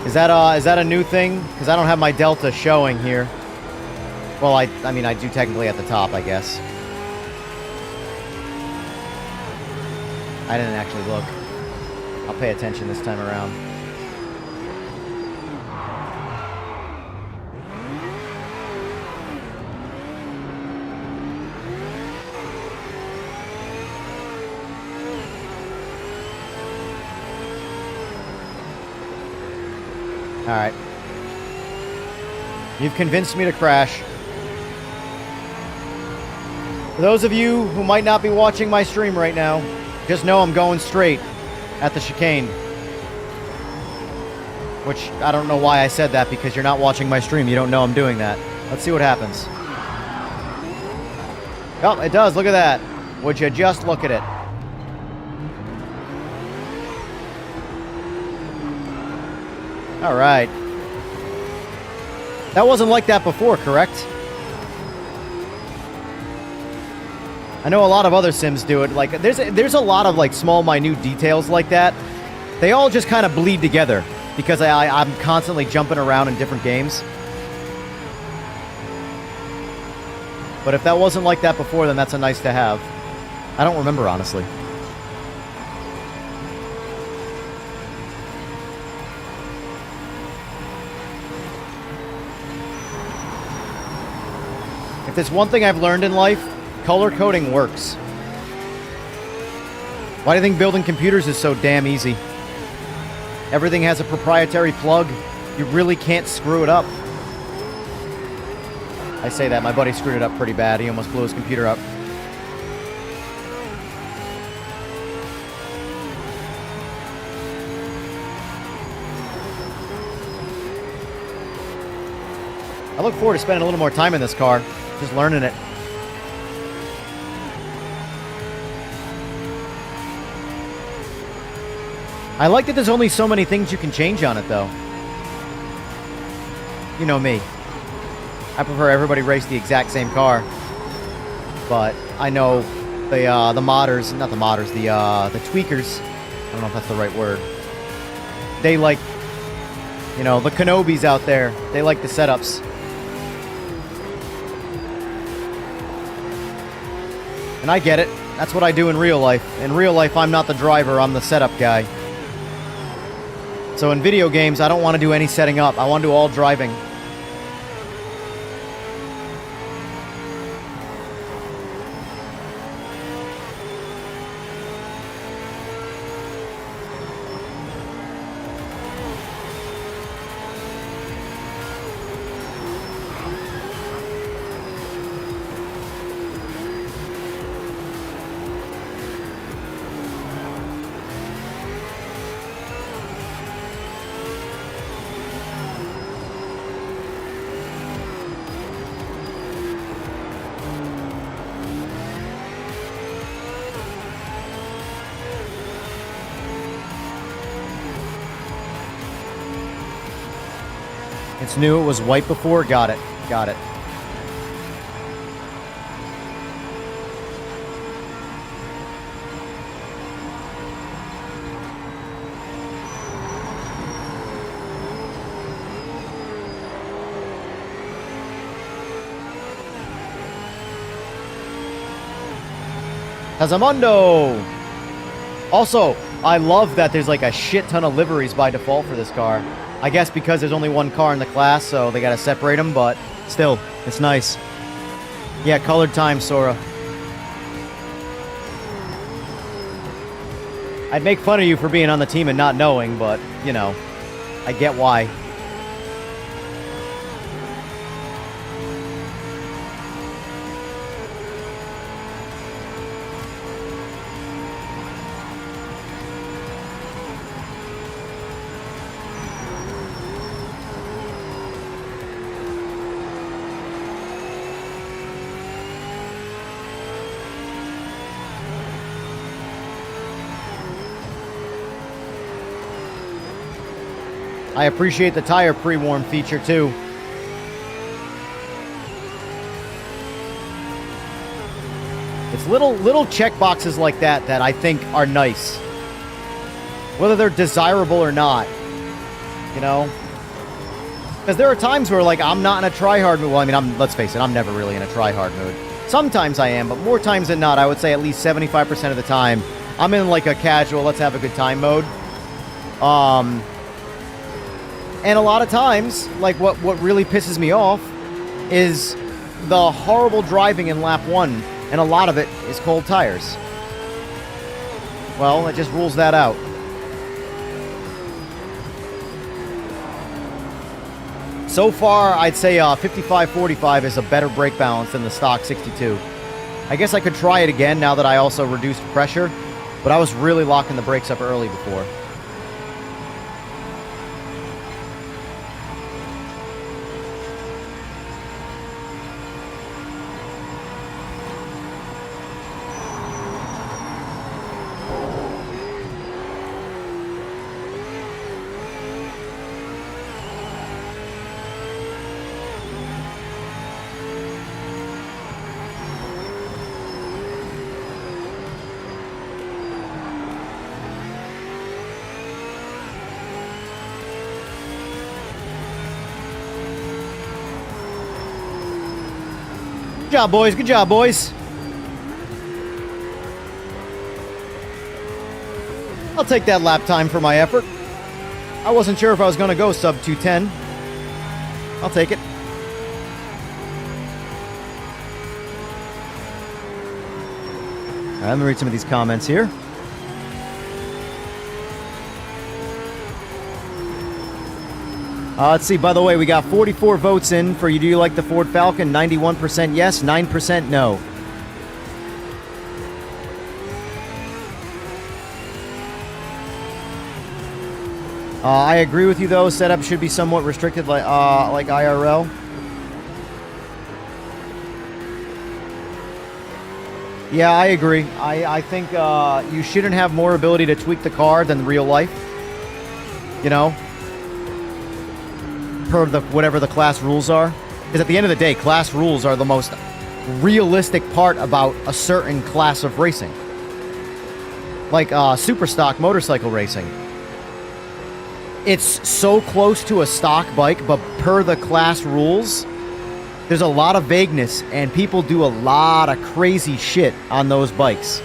Is that a new thing? Because I don't have my Delta showing here. Well, I mean, I do technically at the top, I guess. I didn't actually look. I'll pay attention this time around. Alright. You've convinced me to crash. For those of you who might not be watching my stream right now, just know I'm going straight at the chicane. Which, I don't know why I said that, because you're not watching my stream. You don't know I'm doing that. Let's see what happens. Oh, it does. Look at that. Would you just look at it? All right. That wasn't like that before, correct? I know a lot of other sims do it. Like, there's a lot of like small, minute details like that. They all just kind of bleed together because I'm constantly jumping around in different games. But if that wasn't like that before, then that's a nice to have. I don't remember, honestly. If there's one thing I've learned in life, color coding works. Why do you think building computers is so damn easy? Everything has a proprietary plug. You really can't screw it up. I say that, my buddy screwed it up pretty bad. He almost blew his computer up. I look forward to spending a little more time in this car, just learning it. I like that there's only so many things you can change on it, though. You know me. I prefer everybody race the exact same car. But I know the modders, not the modders, the tweakers, I don't know if that's the right word. They like, you know, the Kenobis out there, they like the setups. And I get it. That's what I do in real life. In real life, I'm not the driver, I'm the setup guy. So in video games, I don't want to do any setting up. I want to do all driving. It's new, it was white before. Got it. Got it. Tazamundo! Also, I love that there's like a shit ton of liveries by default for this car. I guess because there's only one car in the class, so they gotta separate them, but still, it's nice. Yeah, colored time, Sora. I'd make fun of you for being on the team and not knowing, but, you know, I get why. I appreciate the tire pre-warm feature, too. It's little check boxes like that that I think are nice. Whether they're desirable or not. You know? Because there are times where, like, I'm not in a try-hard mood. Well, I mean, let's face it, I'm never really in a try-hard mood. Sometimes I am, but more times than not, I would say at least 75% of the time, I'm in, like, a casual, let's have a good time mode. And a lot of times, like, what really pisses me off is the horrible driving in lap 1, and a lot of it is cold tires. Well, it just rules that out. So far, I'd say 55-45 is a better brake balance than the stock 62. I guess I could try it again now that I also reduced pressure, but I was really locking the brakes up early before. Good job, boys. Good job, boys. I'll take that lap time for my effort. I wasn't sure if I was going to go sub 210. I'll take it. All right, let me read some of these comments here. Let's see. By the way, we got 44 votes in for you. Do you like the Ford Falcon? 91% yes, 9% no. I agree with you, though. Setup should be somewhat restricted, like IRL. Yeah, I agree. I think you shouldn't have more ability to tweak the car than real life. You know? Per the whatever the class rules are. Because at the end of the day, class rules are the most realistic part about a certain class of racing. Like super stock motorcycle racing. It's so close to a stock bike, but per the class rules, there's a lot of vagueness, and people do a lot of crazy shit on those bikes.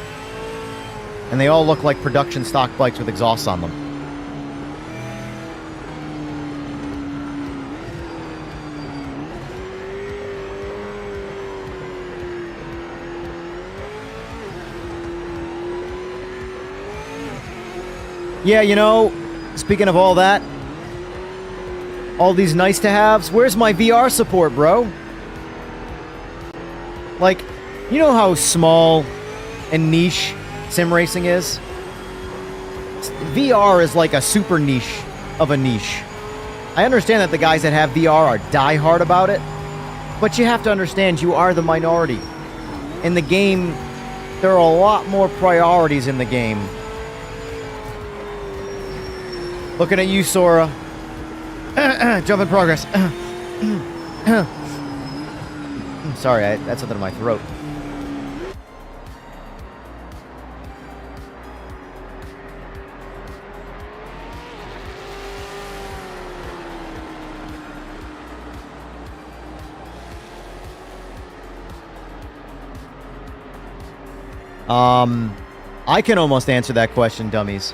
And they all look like production stock bikes with exhausts on them. Yeah, you know, speaking of all that, all these nice-to-haves, where's my VR support, bro? Like, you know how small and niche sim racing is? VR is like a super niche of a niche. I understand that the guys that have VR are diehard about it, but you have to understand you are the minority. In the game, there are a lot more priorities in the game. Looking at you, Sora. Jump in progress. Sorry, I had something in my throat. I can almost answer that question, dummies.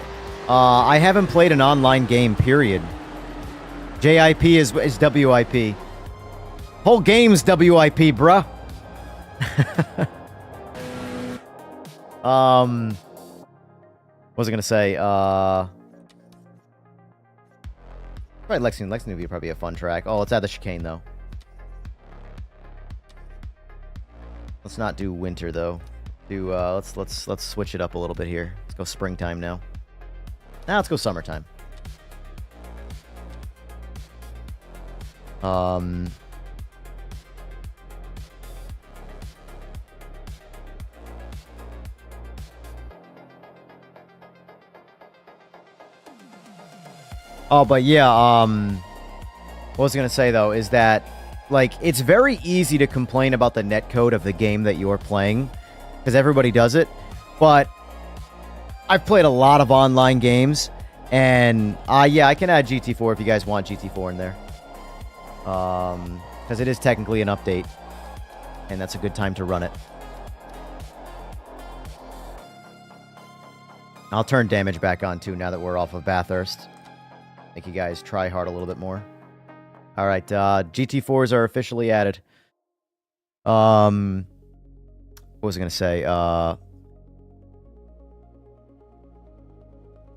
I haven't played an online game, period. JIP is WIP. Whole game's WIP, bruh. What was I gonna say? Probably Lexington. Lexington would be probably a fun track. Oh, let's add the chicane, though. Let's not do winter, though. Let's switch it up a little bit here. Let's go springtime now. Now let's go summertime. Oh, but yeah, what I was gonna say though is that, like, it's very easy to complain about the netcode of the game that you're playing, because everybody does it, but I've played a lot of online games, and yeah, I can add GT4 if you guys want GT4 in there. Because it is technically an update, and that's a good time to run it. I'll turn damage back on, too, now that we're off of Bathurst. Make you guys try hard a little bit more. Alright, GT4s are officially added. What was I going to say?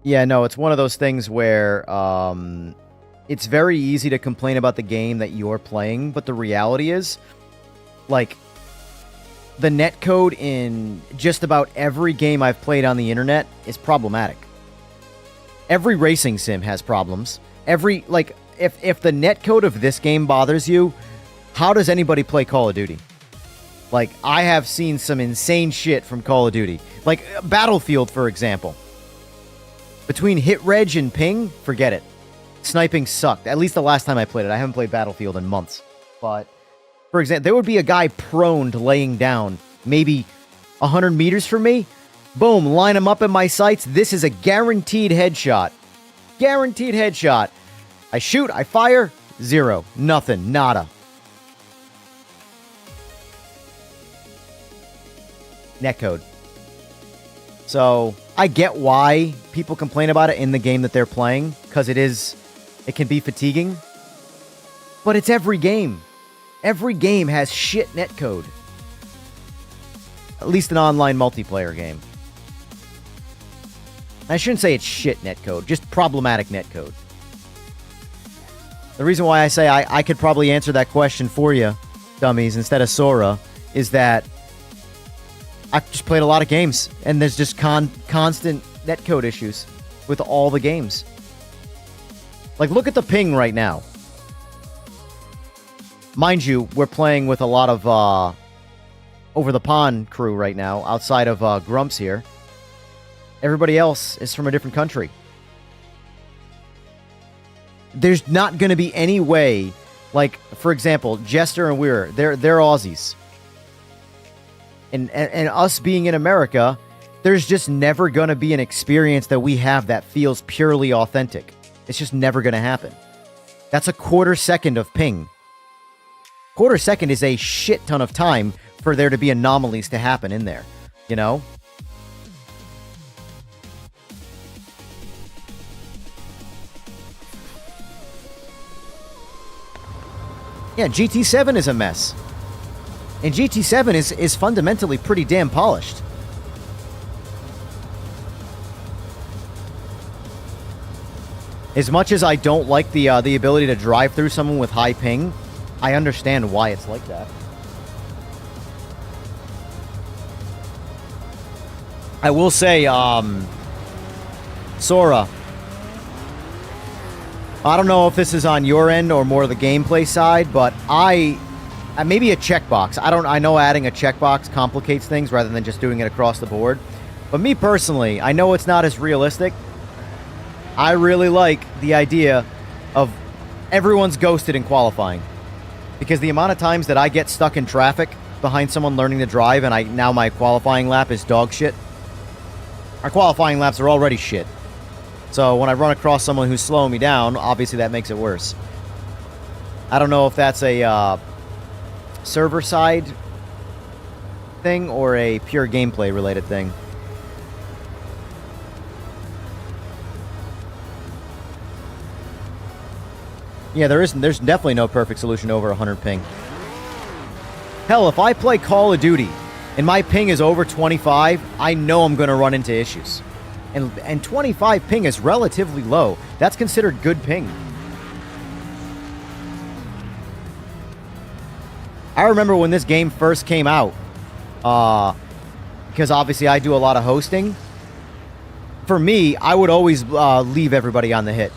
Yeah, no, it's one of those things where, it's very easy to complain about the game that you're playing, but the reality is, like, the netcode in just about every game I've played on the internet is problematic. Every racing sim has problems. Every, like, if the netcode of this game bothers you, how does anybody play Call of Duty? Like, I have seen some insane shit from Call of Duty. Like, Battlefield, for example. Between hit reg and ping, forget it. Sniping sucked. At least the last time I played it. I haven't played Battlefield in months. But, for example, there would be a guy prone to laying down maybe 100 meters from me. Boom, line him up in my sights. This is a guaranteed headshot. Guaranteed headshot. I shoot, I fire, zero. Nothing, nada. Netcode. So, I get why people complain about it in the game that they're playing, because it can be fatiguing. But it's every game. Every game has shit netcode. At least an online multiplayer game. I shouldn't say it's shit netcode, just problematic netcode. The reason why I say I could probably answer that question for you, dummies, instead of Sora, is that I've just played a lot of games, and there's just constant netcode issues with all the games. Like, look at the ping right now. Mind you, we're playing with a lot of over-the-pond crew right now, outside of Grumps here. Everybody else is from a different country. There's not going to be any way, like, for example, Jester and Weir, they're Aussies. And us being in America, there's just never going to be an experience that we have that feels purely authentic. It's just never going to happen. That's a quarter second of ping. Quarter second is a shit ton of time for there to be anomalies to happen in there, you know? Yeah, GT7 is a mess. And GT7 is fundamentally pretty damn polished. As much as I don't like the ability to drive through someone with high ping, I understand why it's like that. I will say, Sora, I don't know if this is on your end or more the gameplay side, but maybe a checkbox. I know adding a checkbox complicates things rather than just doing it across the board. But me personally, I know it's not as realistic. I really like the idea of everyone's ghosted in qualifying. Because the amount of times that I get stuck in traffic behind someone learning to drive and now my qualifying lap is dog shit. Our qualifying laps are already shit. So when I run across someone who's slowing me down, obviously that makes it worse. I don't know if that's a server side thing or a pure gameplay related thing. Yeah, there's definitely no perfect solution over 100 ping. Hell, if I play Call of Duty and my ping is over 25, I know I'm going to run into issues. And 25 ping is relatively low. That's considered good ping. I remember when this game first came out, because obviously I do a lot of hosting. For me, I would always leave everybody on the hit.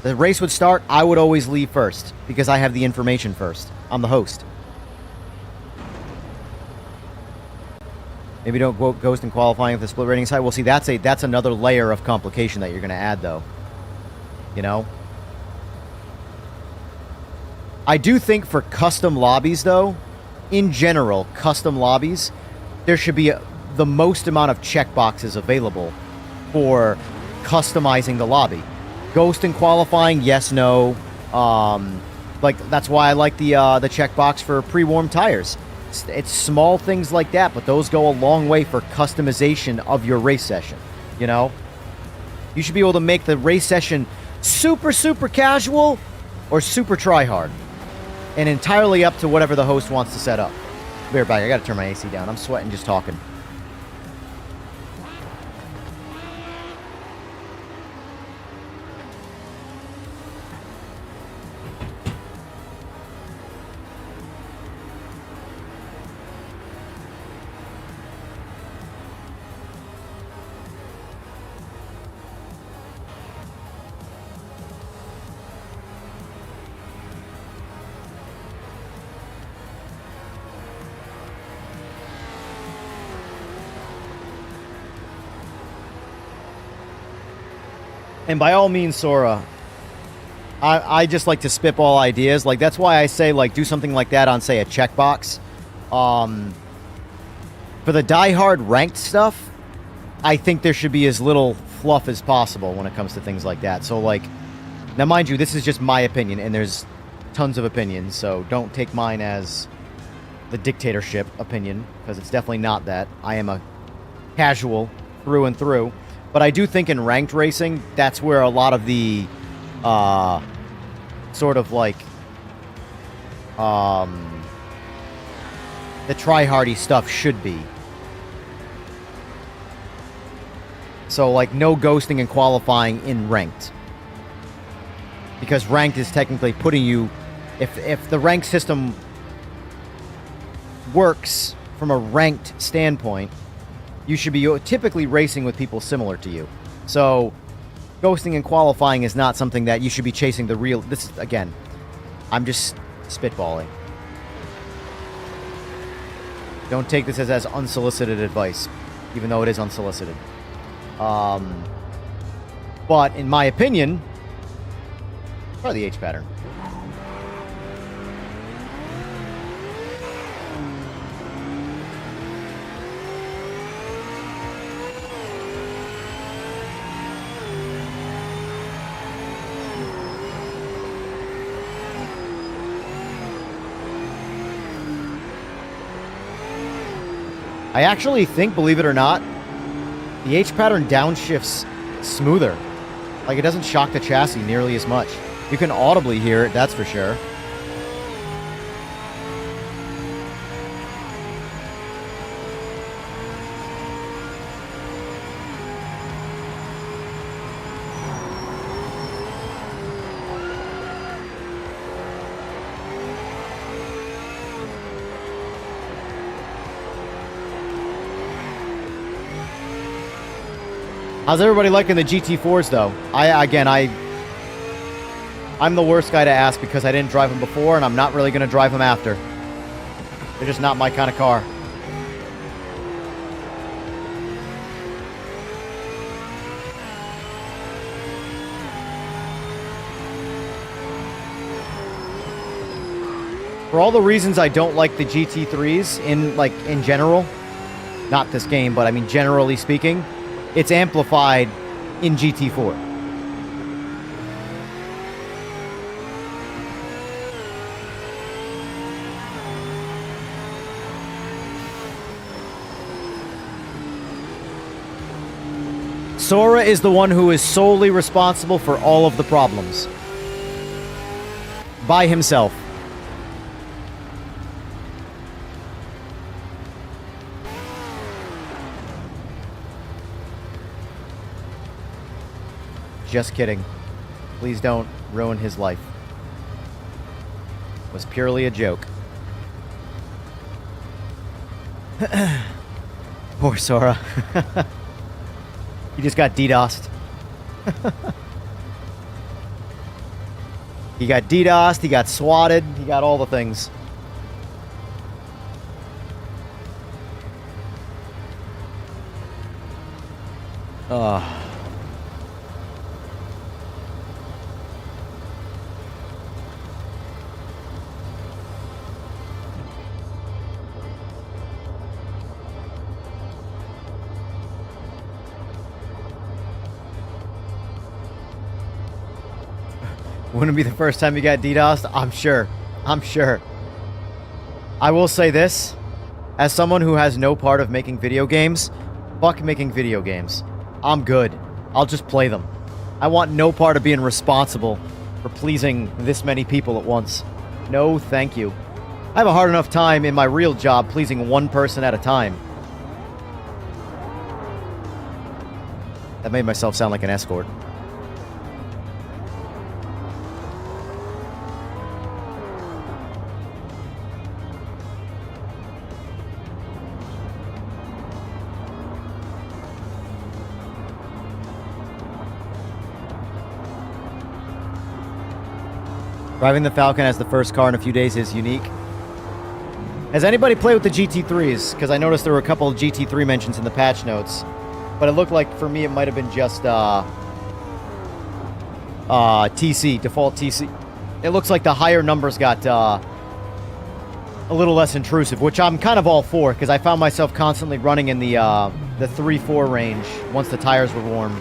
The race would start, I would always leave first, because I have the information first. I'm the host. Maybe don't ghost in qualifying if the split rating side. Well, see, that's another layer of complication that you're going to add, though. You know? I do think for custom lobbies, though, in general, custom lobbies, there should be the most amount of checkboxes available for customizing the lobby. Ghost in qualifying, yes, no. Like, that's why I like the checkbox for pre-warm tires. It's small things like that, but those go a long way for customization of your race session, you know? You should be able to make the race session super, super casual or super try-hard. And entirely up to whatever the host wants to set up. Be right back. I gotta turn my AC down. I'm sweating just talking. And by all means, Sora, I just like to spitball ideas. Like, that's why I say, like, do something like that on, say, a checkbox. For the die-hard ranked stuff, I think there should be as little fluff as possible when it comes to things like that. So, like, now, mind you, this is just my opinion, and there's tons of opinions, so don't take mine as the dictatorship opinion, because it's definitely not that. I am a casual through and through. But I do think in ranked racing, that's where a lot of the sort of like the try-hardy stuff should be. So, like, no ghosting and qualifying in ranked. Because ranked is technically putting you... If the rank system works from a ranked standpoint, you should be typically racing with people similar to you. So, ghosting and qualifying is not something that you should be chasing the real... This is, again, I'm just spitballing. Don't take this as unsolicited advice, even though it is unsolicited. But, in my opinion, try the H pattern. I actually think, believe it or not, the H pattern downshifts smoother. Like, it doesn't shock the chassis nearly as much. You can audibly hear it, that's for sure. How's everybody liking the GT4s, though? I'm the worst guy to ask because I didn't drive them before, and I'm not really going to drive them after. They're just not my kind of car. For all the reasons I don't like the GT3s in general, not this game, but I mean generally speaking, it's amplified in GT4. Sora is the one who is solely responsible for all of the problems. By himself. Just kidding. Please don't ruin his life. It was purely a joke. Poor Sora. He just got DDoSed. He got DDoSed, he got swatted, he got all the things. Wouldn't be the first time you got DDoSed? I'm sure. I'm sure. I will say this. As someone who has no part of making video games, fuck making video games. I'm good. I'll just play them. I want no part of being responsible for pleasing this many people at once. No, thank you. I have a hard enough time in my real job pleasing one person at a time. That made myself sound like an escort. Driving the Falcon as the first car in a few days is unique. Has anybody played with the GT3s? Because I noticed there were a couple of GT3 mentions in the patch notes. But it looked like, for me, it might have been just TC, default TC. It looks like the higher numbers got a little less intrusive, which I'm kind of all for, because I found myself constantly running in the 3-4 range once the tires were warm.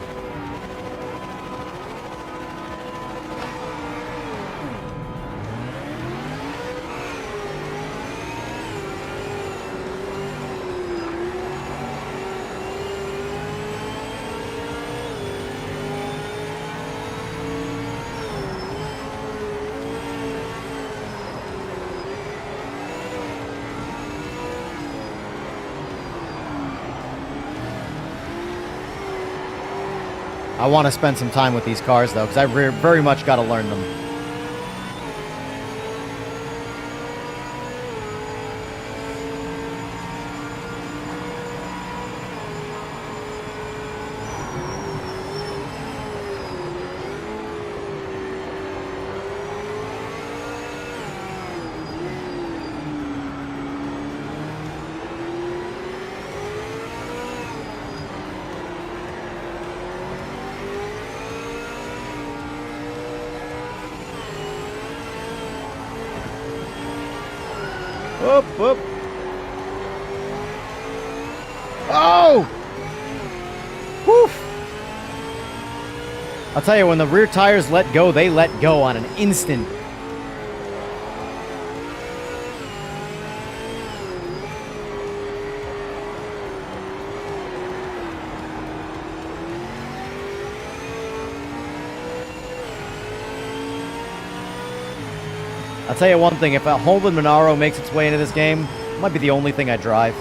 I want to spend some time with these cars, though, because I very much got to learn them. Whoop, whoop. Oh! Woof! I'll tell you, when the rear tires let go, they let go on an instant. I'll tell you one thing, if a Holden Monaro makes its way into this game, it might be the only thing I drive.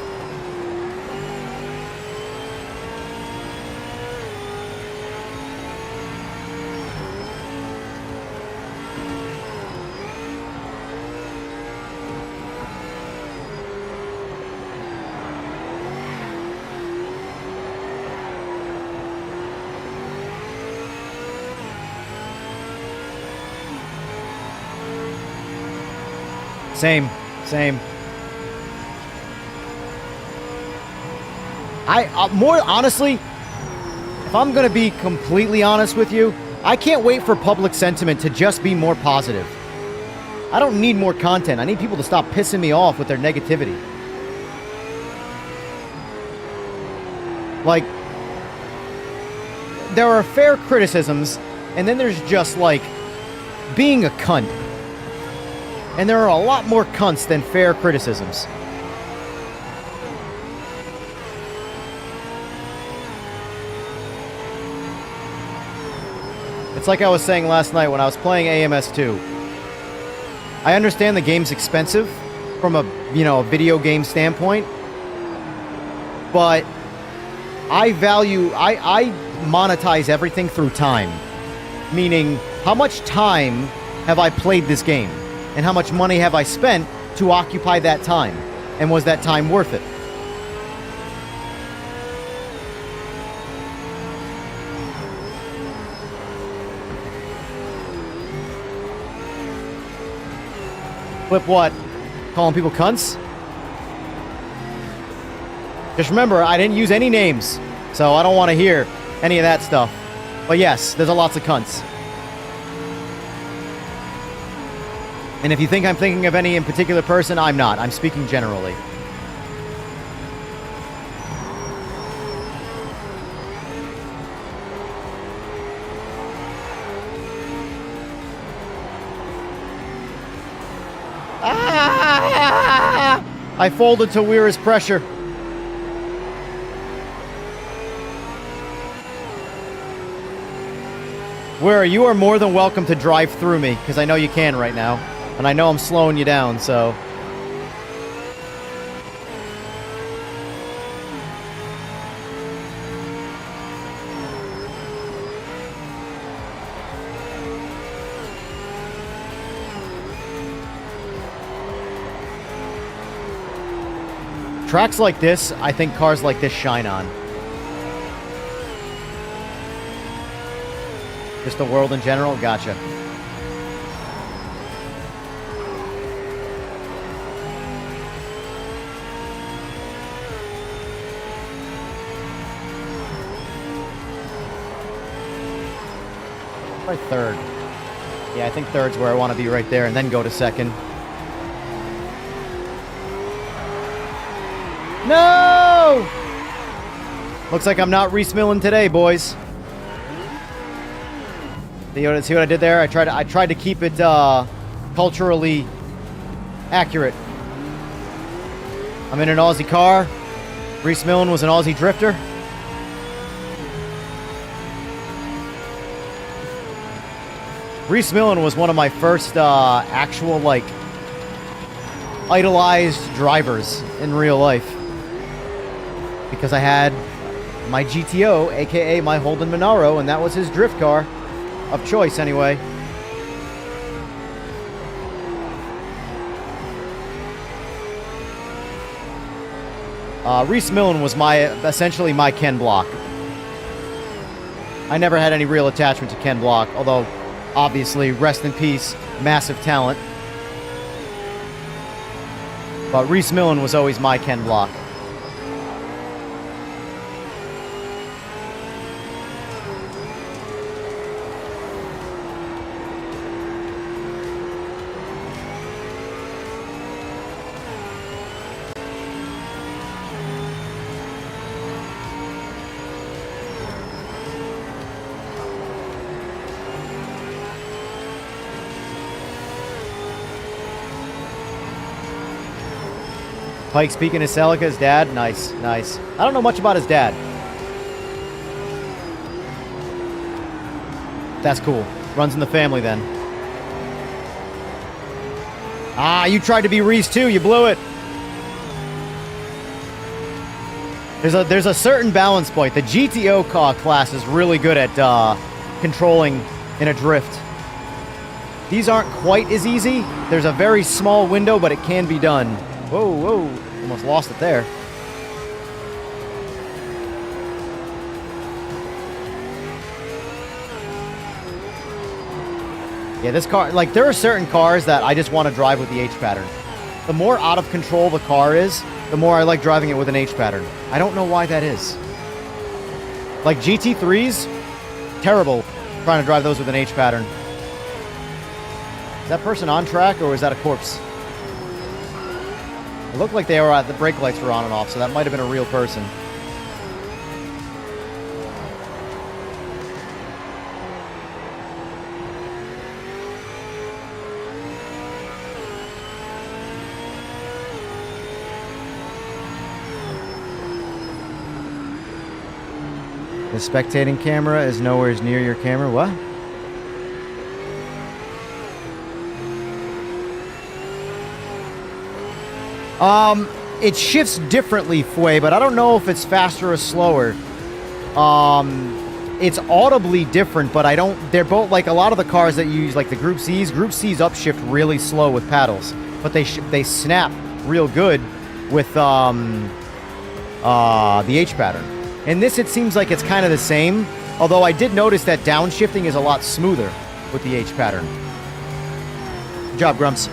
Same. More honestly, if I'm going to be completely honest with you, I can't wait for public sentiment to just be more positive. I don't need more content. I need people to stop pissing me off with their negativity. Like, there are fair criticisms, and then there's just, like, being a cunt. And there are a lot more cunts than fair criticisms. It's like I was saying last night when I was playing AMS2. I understand the game's expensive from a video game standpoint, but I monetize everything through time. Meaning, how much time have I played this game? And how much money have I spent to occupy that time? And was that time worth it? Flip what? Calling people cunts? Just remember, I didn't use any names, so I don't want to hear any of that stuff. But yes, there's lots of cunts. And if you think I'm thinking of any in particular person, I'm not. I'm speaking generally. Ah! I folded to Weir's pressure. Weir, you are more than welcome to drive through me, because I know you can right now. And I know I'm slowing you down, so... Tracks like this, I think cars like this shine on. Just the world in general? Gotcha. Probably third. Yeah, I think third's where I want to be right there, and then go to second. No! Looks like I'm not Reese Millen today, boys. See what I did there? I tried to keep it culturally accurate. I'm in an Aussie car. Reese Millen was an Aussie drifter. Reese Millen was one of my first actual, like, idolized drivers in real life. Because I had my GTO, aka my Holden Monaro, and that was his drift car of choice anyway. Reese Millen was essentially my Ken Block. I never had any real attachment to Ken Block, although obviously, rest in peace, massive talent. But Reese Millen was always my Ken Block. Pike speaking to Celica's dad. Nice, nice. I don't know much about his dad. That's cool. Runs in the family then. Ah, you tried to be Reese too. You blew it. There's a certain balance point. The GTO class is really good at controlling in a drift. These aren't quite as easy. There's a very small window, but it can be done. Whoa, whoa. Almost lost it there. Yeah, this car, like, there are certain cars that I just want to drive with the H pattern. The more out of control the car is, the more I like driving it with an H pattern. I don't know why that is. Like, GT3s, terrible trying to drive those with an H pattern. Is that person on track, or was that a corpse? It looked like the brake lights were on and off, so that might have been a real person. The spectating camera is nowhere near your camera. What? It shifts differently, Fway, but I don't know if it's faster or slower. It's audibly different, but they're both, like, a lot of the cars that you use, like the Group C's upshift really slow with paddles, but they snap real good with, the H pattern. In this, it seems like it's kind of the same, although I did notice that downshifting is a lot smoother with the H pattern. Good job, Grumps.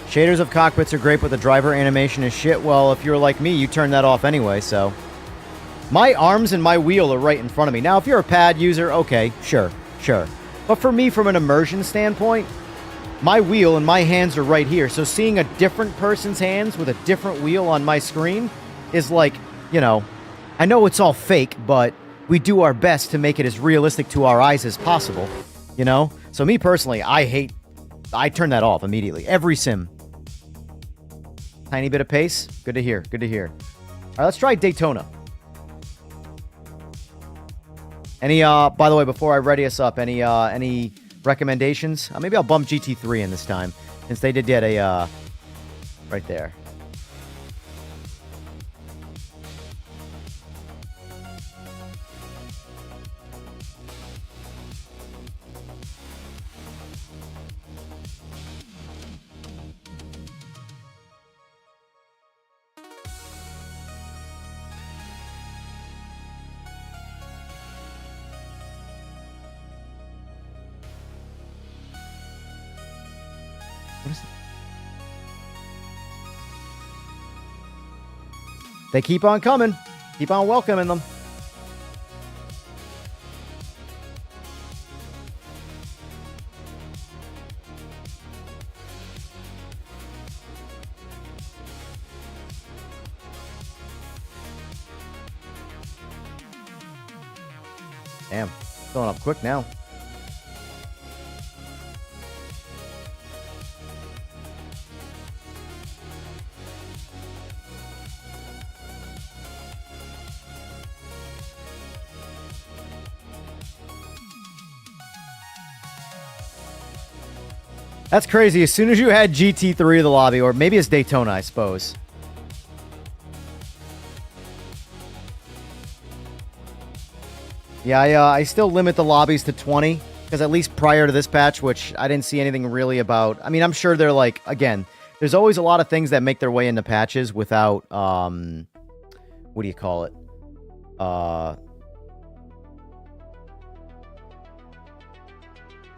Shaders of cockpits are great, but the driver animation is shit. Well, if you're like me, you turn that off anyway, so. My arms and my wheel are right in front of me. Now, if you're a pad user, okay, sure. But for me, from an immersion standpoint, my wheel and my hands are right here. So seeing a different person's hands with a different wheel on my screen is like, you know, I know it's all fake, but we do our best to make it as realistic to our eyes as possible, you know? So me personally, I turn that off immediately. Every sim. Tiny bit of pace. Good to hear. Good to hear. All right, let's try Daytona. Any, by the way, before I ready us up, any recommendations? Maybe I'll bump GT3 in this time, since they did get a, right there. What is that? They keep on coming. Keep on welcoming them. Damn, filling up quick now. That's crazy. As soon as you had GT3 in the lobby, or maybe it's Daytona, I suppose. Yeah, I still limit the lobbies to 20, because at least prior to this patch, which I didn't see anything really about. I mean, I'm sure they're like, again, there's always a lot of things that make their way into patches without, what do you call it?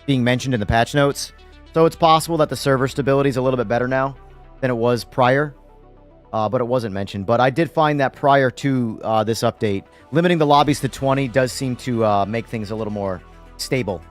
Being mentioned in the patch notes. So it's possible that the server stability is a little bit better now than it was prior, but it wasn't mentioned. But I did find that prior to this update, limiting the lobbies to 20 does seem to make things a little more stable.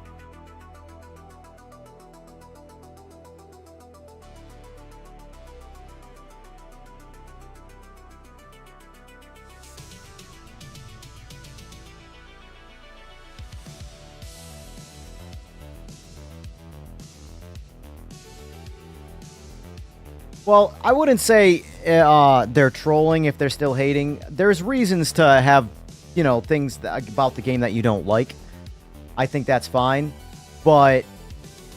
Well, I wouldn't say they're trolling if they're still hating. There's reasons to have, you know, things about the game that you don't like. I think that's fine. But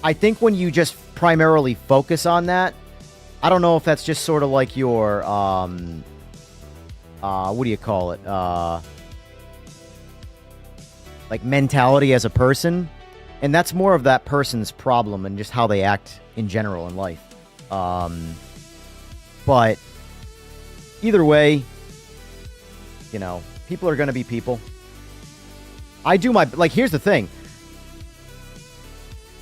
I think when you just primarily focus on that, I don't know if that's just sort of like your, what do you call it? Like mentality as a person. And that's more of that person's problem and just how they act in general in life. But either way, you know, people are going to be people. I do my, like, here's the thing.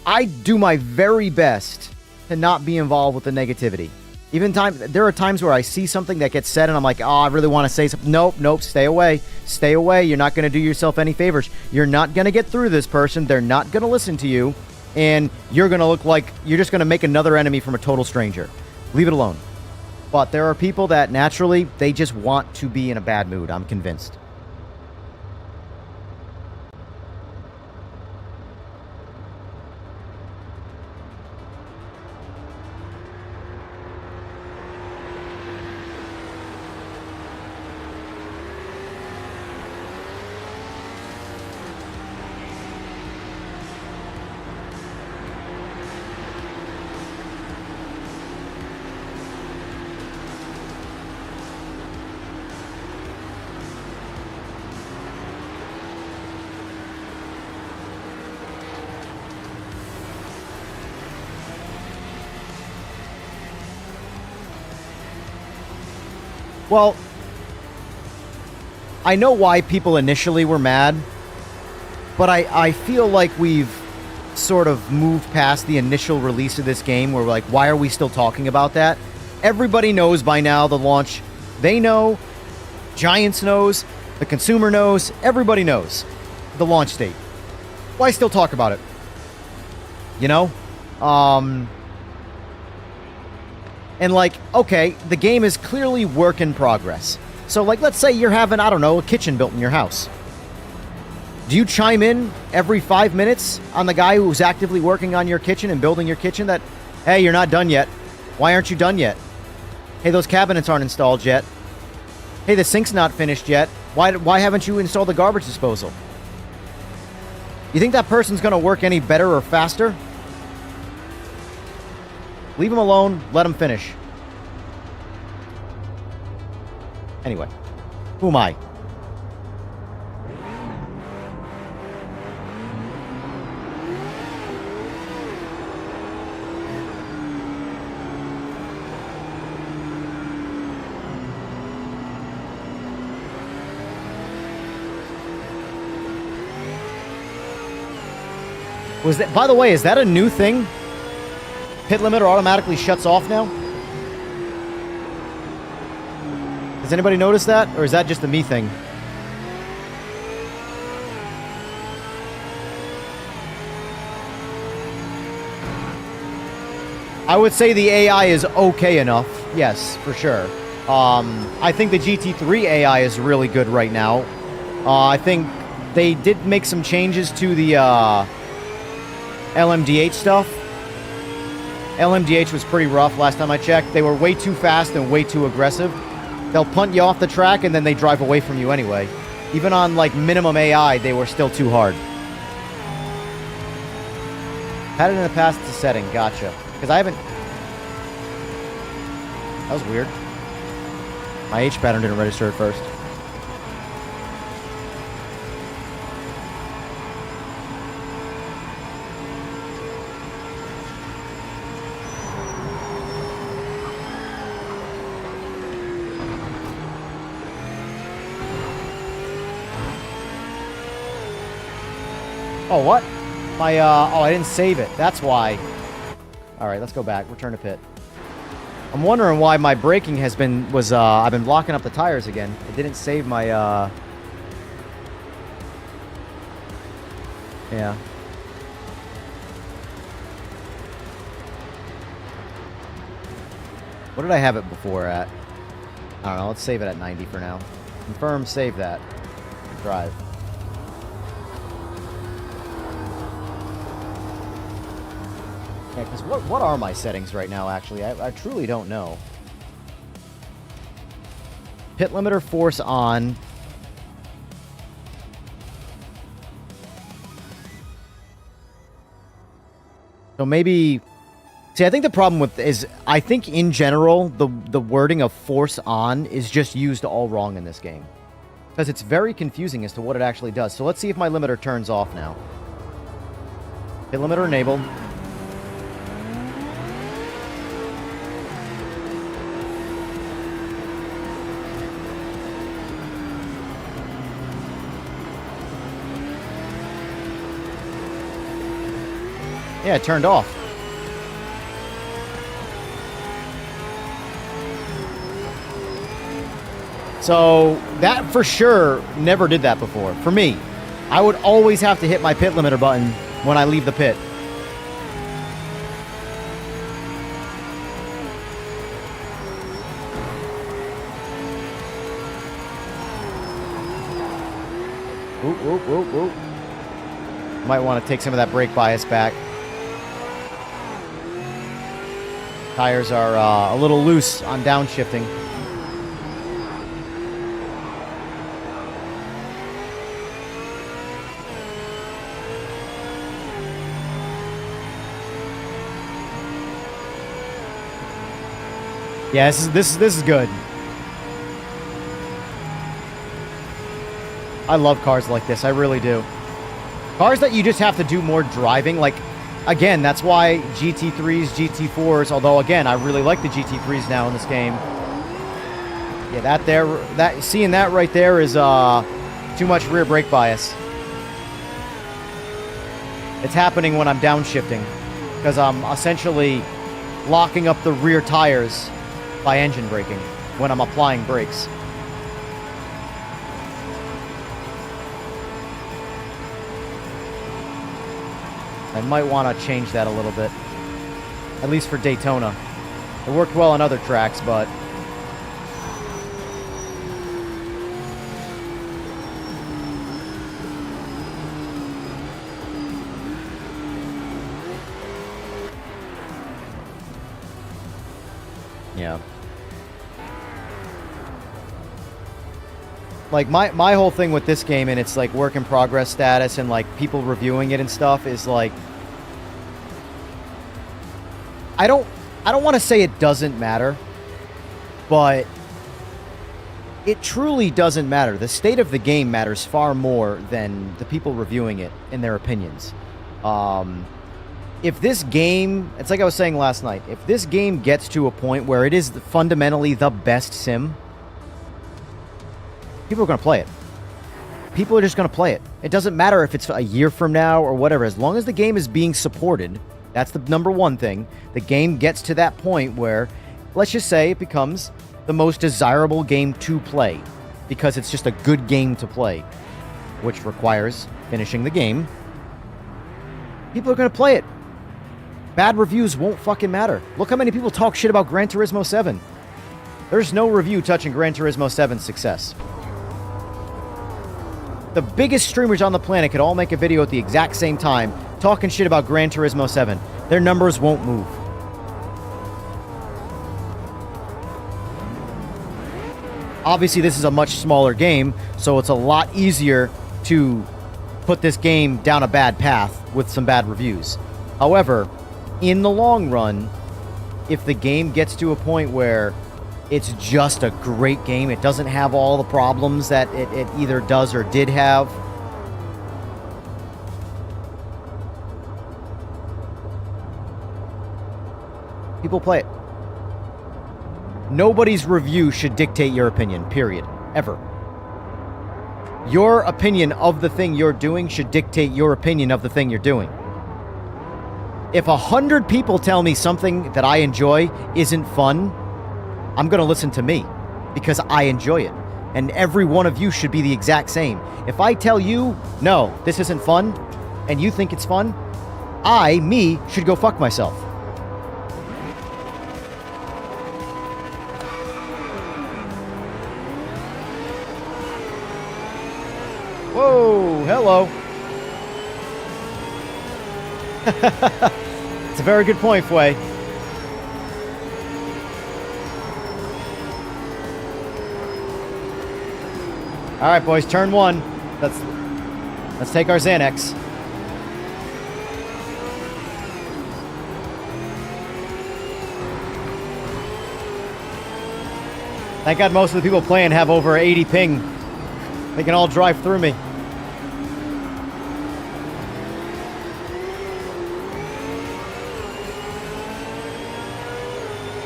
I do my very best to not be involved with the negativity. There are times where I see something that gets said and I'm like, oh, I really want to say something. Nope, stay away. Stay away. You're not going to do yourself any favors. You're not going to get through this person. They're not going to listen to you. And you're going to look like you're just going to make another enemy from a total stranger. Leave it alone. But there are people that naturally, they just want to be in a bad mood. I'm convinced. Well, I know why people initially were mad, but I feel like we've sort of moved past the initial release of this game where we're like, why are we still talking about that? Everybody knows by now the launch. They know. Giants knows. The consumer knows. Everybody knows the launch date. Why still talk about it? You know? And like, okay, the game is clearly work in progress. So like, let's say you're having, I don't know, a kitchen built in your house. Do you chime in every 5 minutes on the guy who's actively working on your kitchen and building your kitchen that, hey, you're not done yet. Why aren't you done yet? Hey, those cabinets aren't installed yet. Hey, the sink's not finished yet. Why haven't you installed the garbage disposal? You think that person's going to work any better or faster? Leave him alone. Let him finish. Anyway, who am I? Was that, by the way, is that a new thing? Pit limiter automatically shuts off now? Does anybody notice that? Or is that just a me thing? I would say the AI is okay enough. Yes, for sure. I think the GT3 AI is really good right now. I think they did make some changes to the LMDH stuff. LMDH was pretty rough last time I checked. They were way too fast and way too aggressive. They'll punt you off the track and then they drive away from you anyway. Even on like minimum AI, they were still too hard. Had it in the past, it's a setting. Gotcha. Because I haven't... That was weird. My H pattern didn't register at first. Oh, what? My, oh, I didn't save it. That's why. Alright, let's go back. Return to pit. I'm wondering why my braking has been, I've been locking up the tires again. It didn't save my, yeah. What did I have it before at? I don't know, let's save it at 90 for now. Confirm, save that. Drive. Yeah, because what are my settings right now, actually? I truly don't know. Pit limiter force on. So maybe... See, I think the problem with is... I think, in general, the wording of force on is just used all wrong in this game. Because it's very confusing as to what it actually does. So let's see if my limiter turns off now. Pit limiter enabled. Yeah, it turned off. So, that for sure never did that before. For me, I would always have to hit my pit limiter button when I leave the pit. Whoop, whoop, whoop, whoop. Might want to take some of that brake bias back. Tires are a little loose on downshifting. Yeah, this is good. I love cars like this. I really do. Cars that you just have to do more driving, like. Again, that's why GT3s, GT4s, although, again, I really like the GT3s now in this game. Yeah, seeing that right there is too much rear brake bias. It's happening when I'm downshifting, because I'm essentially locking up the rear tires by engine braking when I'm applying brakes. I might want to change that a little bit. At least for Daytona. It worked well on other tracks, but... Yeah. Like, my whole thing with this game, and it's like work in progress status and like people reviewing it and stuff, is like... I don't want to say it doesn't matter, but it truly doesn't matter. The state of the game matters far more than the people reviewing it and their opinions. If this game, it's like I was saying last night, if this game gets to a point where it is fundamentally the best sim, people are going to play it. People are just going to play it. It doesn't matter if it's a year from now or whatever. As long as the game is being supported, that's the number one thing. The game gets to that point where, let's just say it becomes the most desirable game to play because it's just a good game to play, which requires finishing the game, people are going to play it. Bad reviews won't fucking matter. Look how many people talk shit about Gran Turismo 7. There's no review touching Gran Turismo 7's success. The biggest streamers on the planet could all make a video at the exact same time talking shit about Gran Turismo 7. Their numbers won't move. Obviously, this is a much smaller game, so it's a lot easier to put this game down a bad path with some bad reviews. However, in the long run, if the game gets to a point where it's just a great game, it doesn't have all the problems that it either does or did have, people play it. Nobody's review should dictate your opinion, period. Ever. Your opinion of the thing you're doing should dictate your opinion of the thing you're doing. If 100 people tell me something that I enjoy isn't fun, I'm going to listen to me because I enjoy it. And every one of you should be the exact same. If I tell you, no, this isn't fun, and you think it's fun, me, should go fuck myself. Whoa, hello. It's a very good point, Fway. All right, boys, turn one. Let's take our Xanax. Thank God most of the people playing have over 80 ping. They can all drive through me.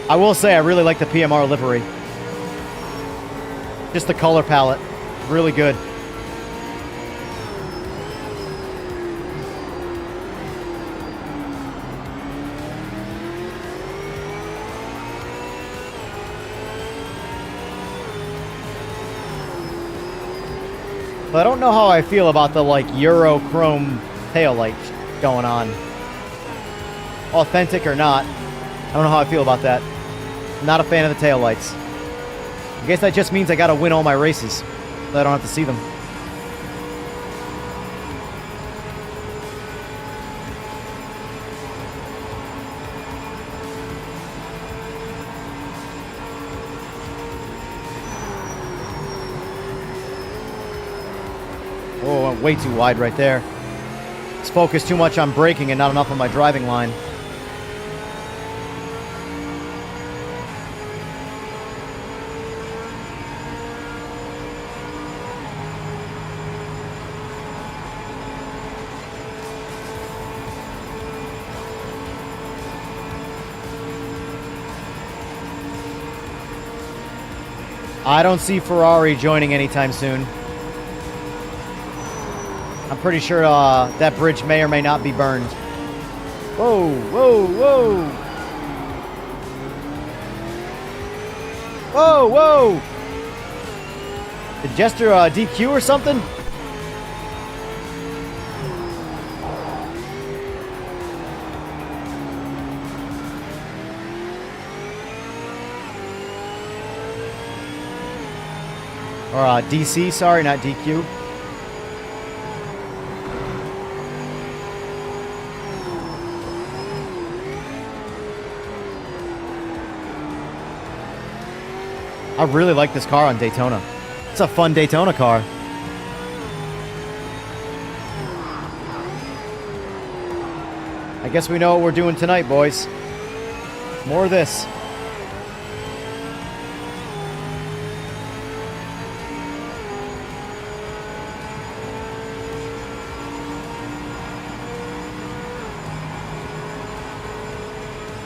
I will say I really like the PMR livery. Just the color palette. Really good. But I don't know how I feel about the, like, Euro chrome taillight going on. Authentic or not, I don't know how I feel about that. Not a fan of the taillights. I guess that just means I gotta win all my races, so I don't have to see them. Oh, I went way too wide right there. It's focused too much on braking and not enough on my driving line. I don't see Ferrari joining anytime soon. I'm pretty sure that bridge may or may not be burned. Whoa, whoa, whoa. Whoa, whoa. Did Jester DQ or something? Or DC, sorry, not DQ. I really like this car on Daytona. It's a fun Daytona car. I guess we know what we're doing tonight, boys. More of this.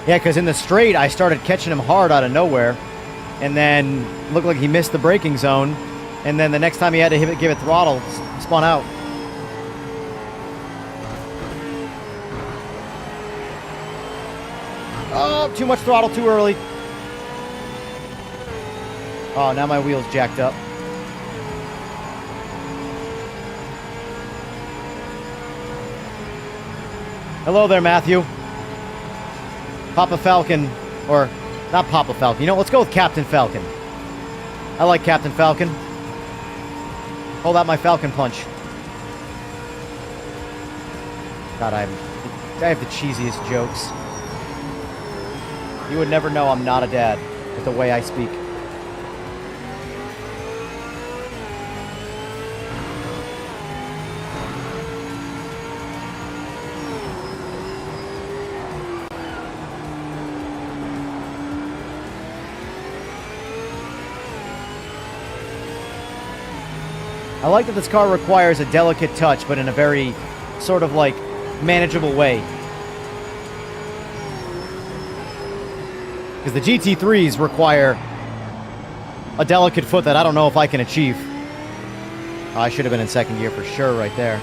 Yeah, because in the straight, I started catching him hard out of nowhere. And then looked like he missed the braking zone. And then the next time he had to give it throttle, spun out. Oh, too much throttle too early. Oh, now my wheel's jacked up. Hello there, Matthew. Papa Falcon, or not Papa Falcon. You know, let's go with Captain Falcon. I like Captain Falcon. Hold out my Falcon punch. God, I have the cheesiest jokes. You would never know I'm not a dad with the way I speak. I like that this car requires a delicate touch, but in a very sort of like manageable way. Because the GT3s require a delicate foot that I don't know if I can achieve. I should have been in second gear for sure right there.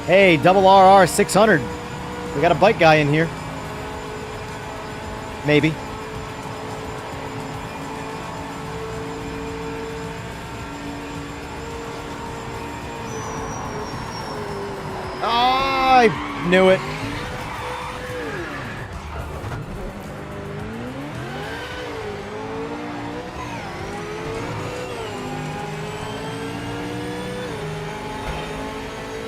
Hey, double RR 600. We got a bike guy in here. Maybe. Oh, I knew it.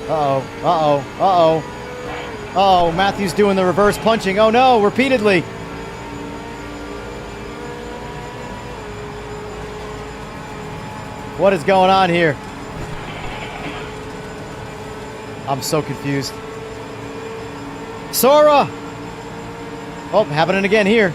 Uh-oh, uh-oh, uh-oh. Uh-oh, Matthew's doing the reverse punching. Oh no, repeatedly. What is going on here? I'm so confused. Sora! Oh, happening again here.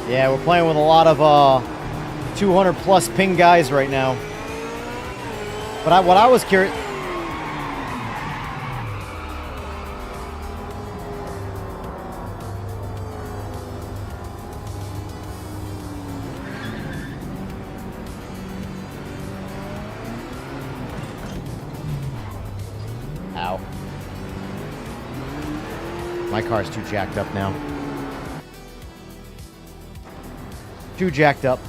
Yeah, we're playing with a lot of 200 plus ping guys right now. But what I was curious... Ow. My car's too jacked up now. Too jacked up.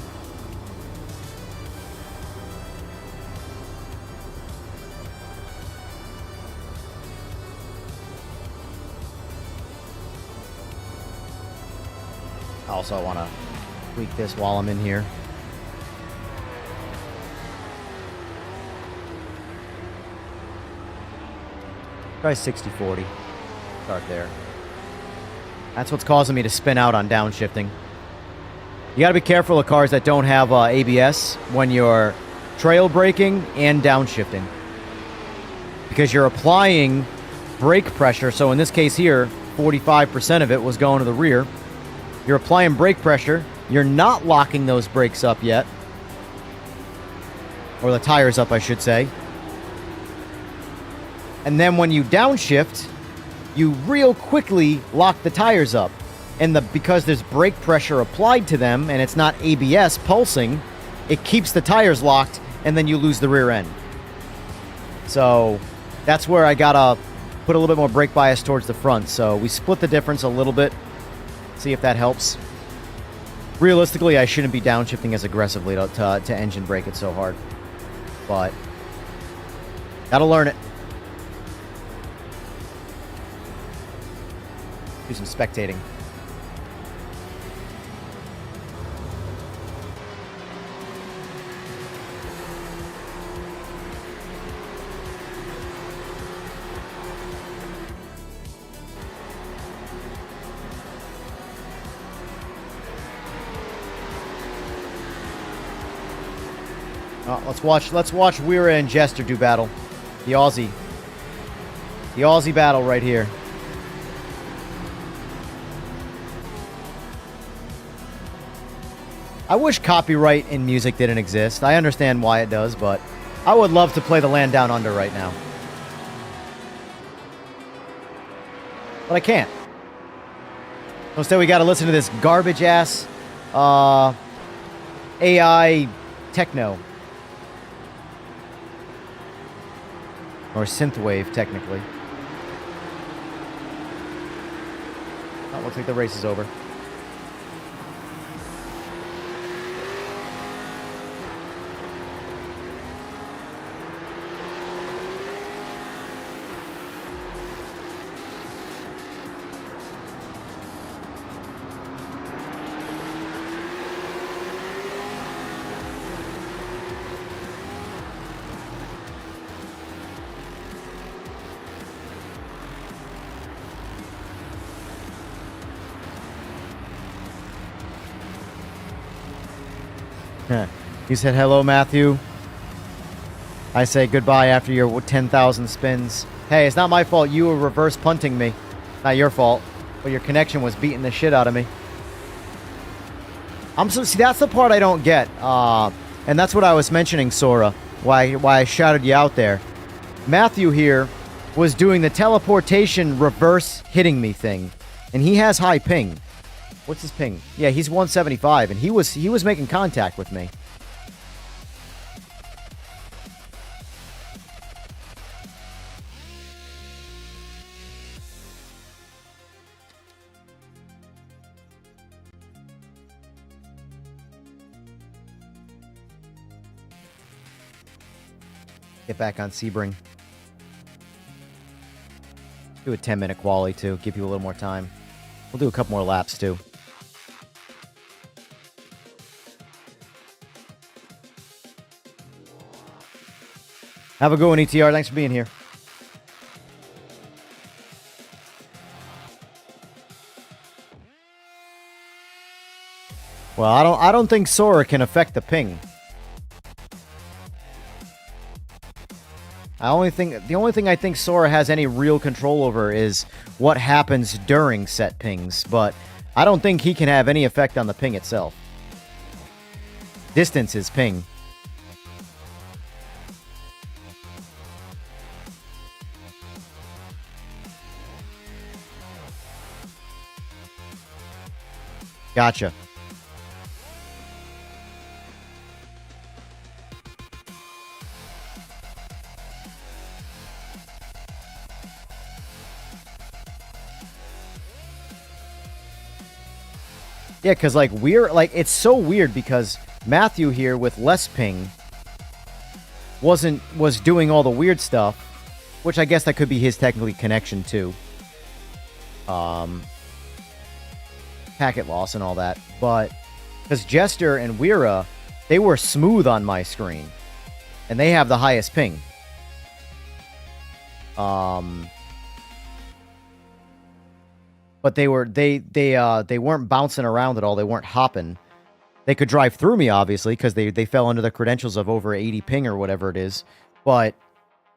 Also, I want to tweak this while I'm in here. Try 60-40. Start there. That's what's causing me to spin out on downshifting. You gotta be careful of cars that don't have ABS when you're trail braking and downshifting. Because you're applying brake pressure, so in this case here, 45% of it was going to the rear. You're applying brake pressure, you're not locking those brakes up yet. Or the tires up, I should say. And then when you downshift, you real quickly lock the tires up. And because there's brake pressure applied to them and it's not ABS pulsing, it keeps the tires locked and then you lose the rear end. So that's where I gotta put a little bit more brake bias towards the front. So we split the difference a little bit. See if that helps. Realistically, I shouldn't be downshifting as aggressively to engine brake it so hard. But gotta learn it. Do some spectating. Let's watch Weira and Jester do battle. The Aussie battle right here. I wish copyright in music didn't exist. I understand why it does, but I would love to play The Land Down Under right now. But I can't. Instead, we gotta listen to this garbage-ass AI techno. Or synthwave, technically. Oh, looks like the race is over. You said hello, Matthew. I say goodbye after your 10,000 spins. Hey, it's not my fault you were reverse punting me. Not your fault. But your connection was beating the shit out of me. See, that's the part I don't get. And that's what I was mentioning, Sora. Why I shouted you out there. Matthew here was doing the teleportation reverse hitting me thing. And he has high ping. What's his ping? Yeah, he's 175, and he was making contact with me. Get back on Sebring. Do a 10-minute quali too. Give you a little more time. We'll do a couple more laps too. Have a good one, ETR. Thanks for being here. Well, I don't think Sora can affect the ping. The only thing I think Sora has any real control over is what happens during set pings, but I don't think he can have any effect on the ping itself. Distance is ping. Gotcha. Yeah, because, like, it's so weird because Matthew here with less ping was doing all the weird stuff, which I guess that could be his technically connection too. Packet loss and all that, but because Jester and Weira, they were smooth on my screen, and they have the highest ping. But they weren't bouncing around at all. They weren't hopping. They could drive through me, obviously, because they fell under the credentials of over 80 ping or whatever it is. But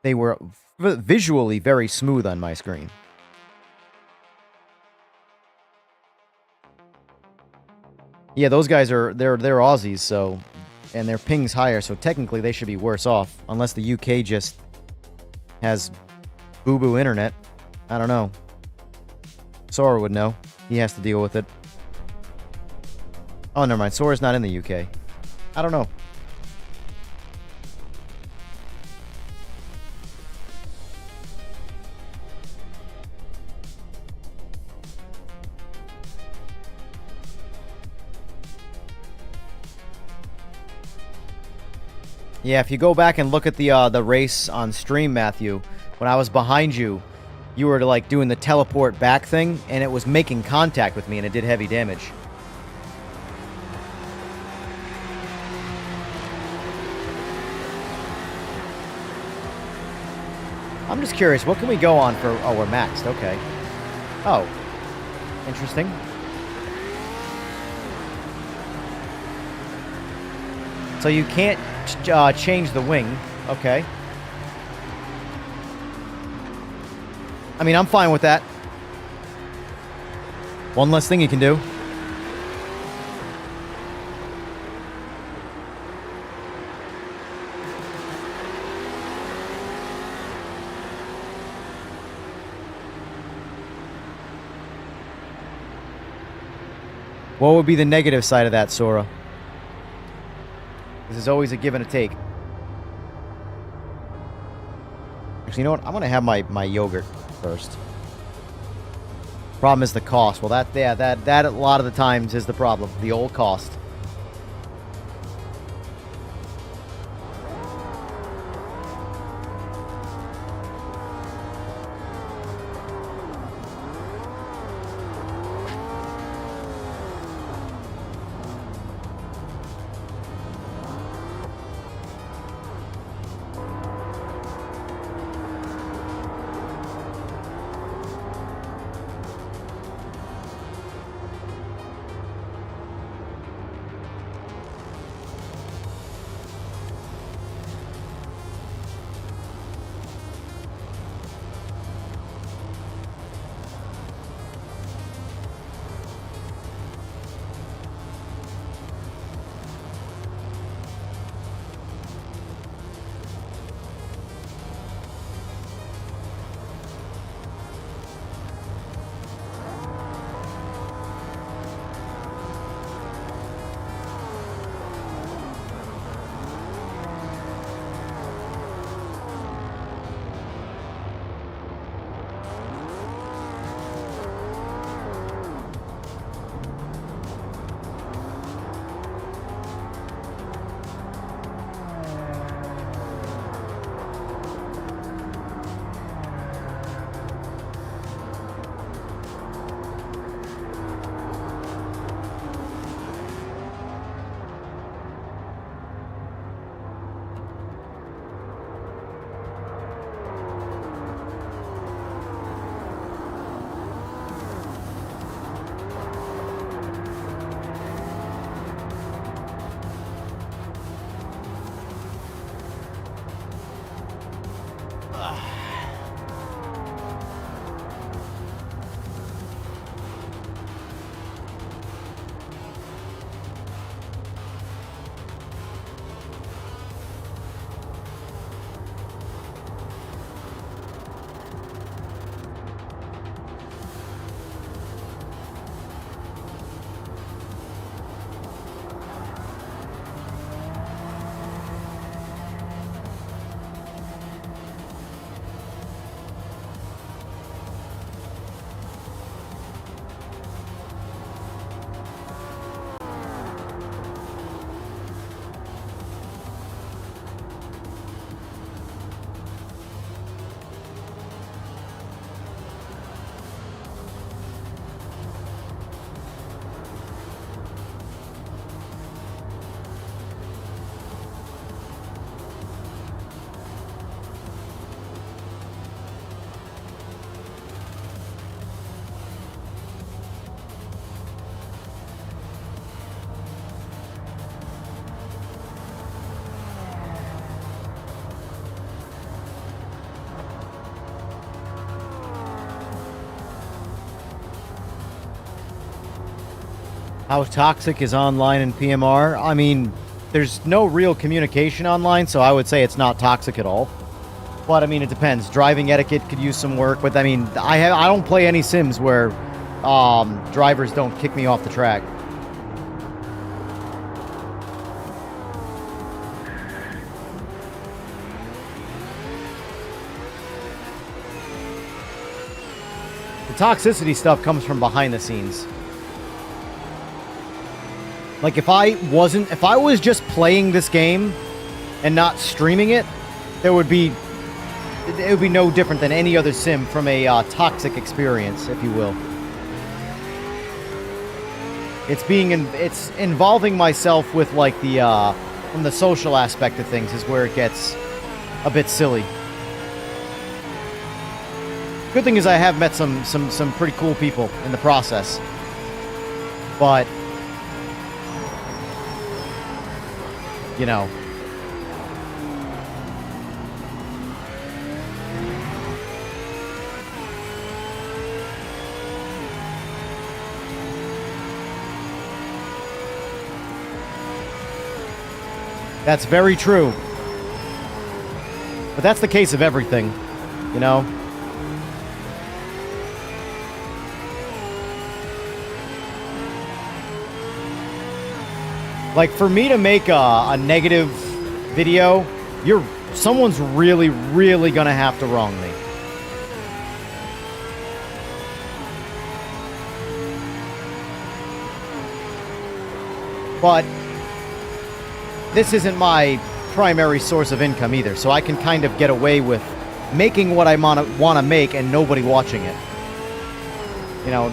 they were visually very smooth on my screen. Yeah, those guys they're Aussies, so, and their ping's higher, so technically they should be worse off, unless the UK just has boo-boo internet. I don't know. Sora would know. He has to deal with it. Oh, never mind. Sora's not in the UK. I don't know. Yeah, if you go back and look at the race on stream, Matthew, when I was behind you, you were like doing the teleport back thing, and it was making contact with me, and it did heavy damage. I'm just curious, what can we go on for... Oh, we're maxed, okay. Oh. Interesting. So you can't change the wing. Okay. I mean, I'm fine with that. One less thing you can do. What would be the negative side of that, Sora? This is always a give and a take. Actually, you know what? I'm gonna have my yogurt first. Problem is the cost. Well, that a lot of the times is the problem. The old cost. How toxic is online in PMR? I mean, there's no real communication online, so I would say it's not toxic at all. But I mean, it depends. Driving etiquette could use some work, but I mean, I don't play any sims where drivers don't kick me off the track. The toxicity stuff comes from behind the scenes. Like, if I was just playing this game and not streaming it, it would be no different than any other sim from a toxic experience, if you will. It's involving myself with, like, from the social aspect of things is where it gets a bit silly. Good thing is I have met some pretty cool people in the process. But you know. That's very true. But that's the case of everything, you know? Like, for me to make a negative video, someone's really, really gonna have to wrong me. But this isn't my primary source of income either, so I can kind of get away with making what I want to make and nobody watching it. You know,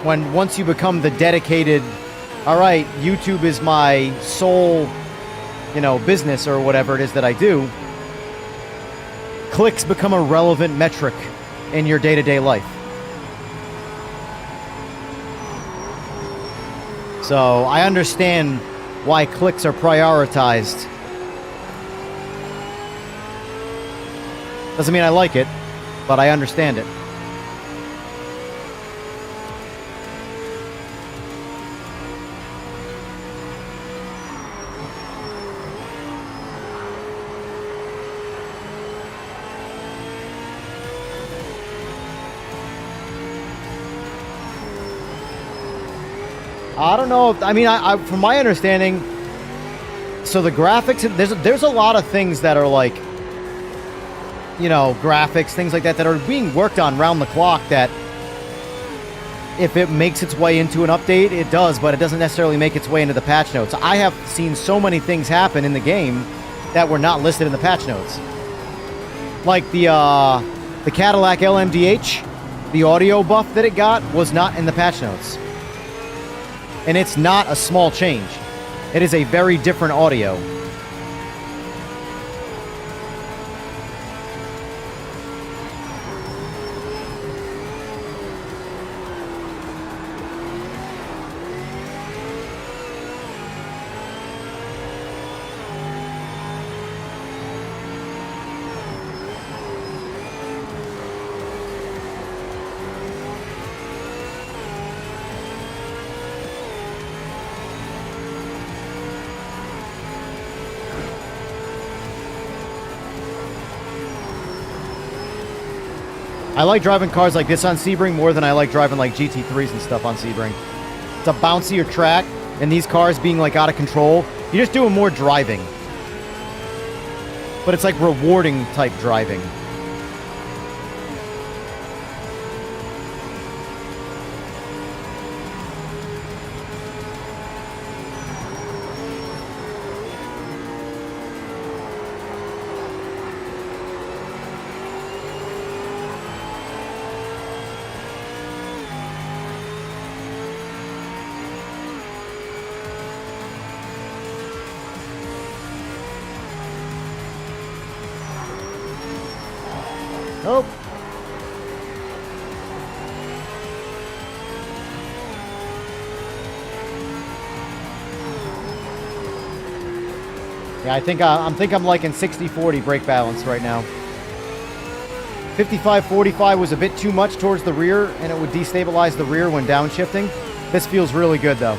once you become the dedicated, all right, YouTube is my sole, you know, business or whatever it is that I do, clicks become a relevant metric in your day-to-day life. So I understand why clicks are prioritized. Doesn't mean I like it, but I understand it. I don't know. I mean, from my understanding, so the graphics, there's a lot of things that are like, you know, graphics, things like that are being worked on round the clock that if it makes its way into an update, it does, but it doesn't necessarily make its way into the patch notes. I have seen so many things happen in the game that were not listed in the patch notes. Like the Cadillac LMDH, the audio buff that it got was not in the patch notes. And it's not a small change. It is a very different audio. I like driving cars like this on Sebring more than I like driving like GT3s and stuff on Sebring. It's a bouncier track, and these cars being like out of control, you're just doing more driving. But it's like rewarding type driving. Nope. Yeah, I think I'm like in 60-40 brake balance right now. 55-45 was a bit too much towards the rear, and it would destabilize the rear when downshifting. This feels really good though.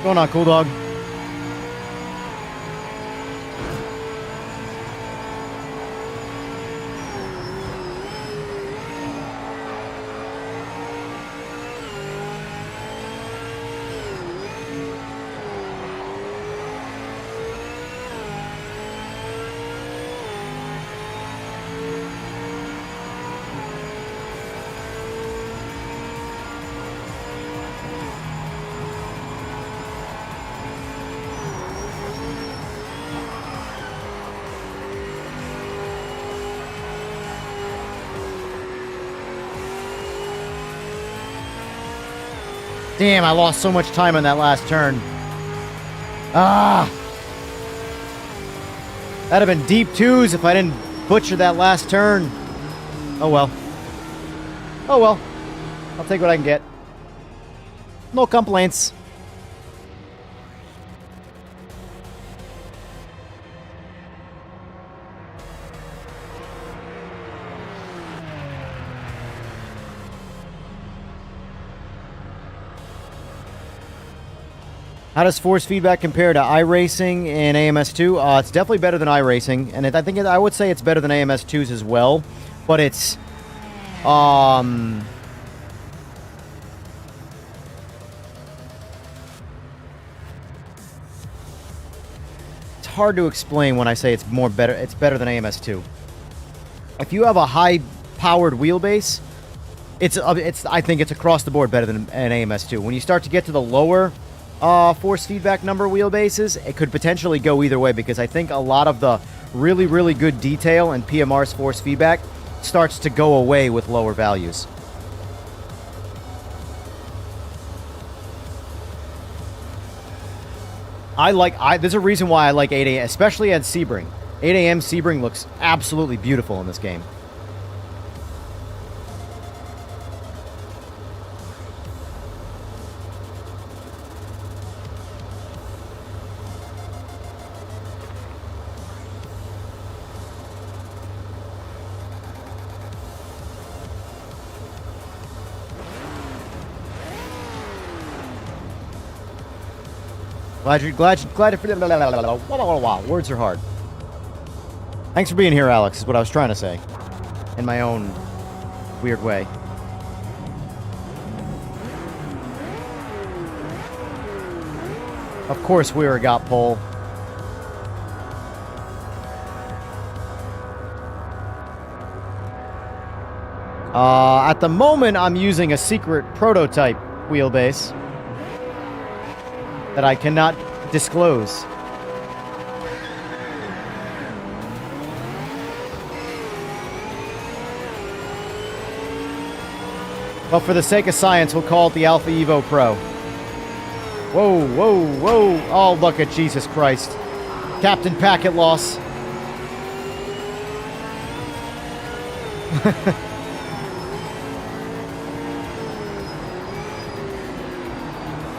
What's going on, cool dog? Damn, I lost so much time on that last turn. Ah! That'd have been deep twos if I didn't butcher that last turn. Oh well. Oh well. I'll take what I can get. No complaints. How does force feedback compare to iRacing and AMS2? It's definitely better than iRacing, and I would say it's better than AMS2's as well, but it's it's hard to explain when I say it's better. It's better than AMS2. If you have a high-powered wheelbase, I think it's across the board better than an AMS2. When you start to get to the lower force feedback number wheelbases, it could potentially go either way, because I think a lot of the really, really good detail and PMR's force feedback starts to go away with lower values. There's a reason why I like 8AM, especially at Sebring. 8AM Sebring looks absolutely beautiful in this game. Words are hard. Thanks for being here, Alex, is what I was trying to say. In my own weird way. Of course, Weir got pole. At the moment, I'm using a secret prototype wheelbase that I cannot disclose. But for the sake of science, we'll call it the Alpha EVO Pro. Whoa, whoa, whoa. Oh, look at Jesus Christ. Captain Packet loss.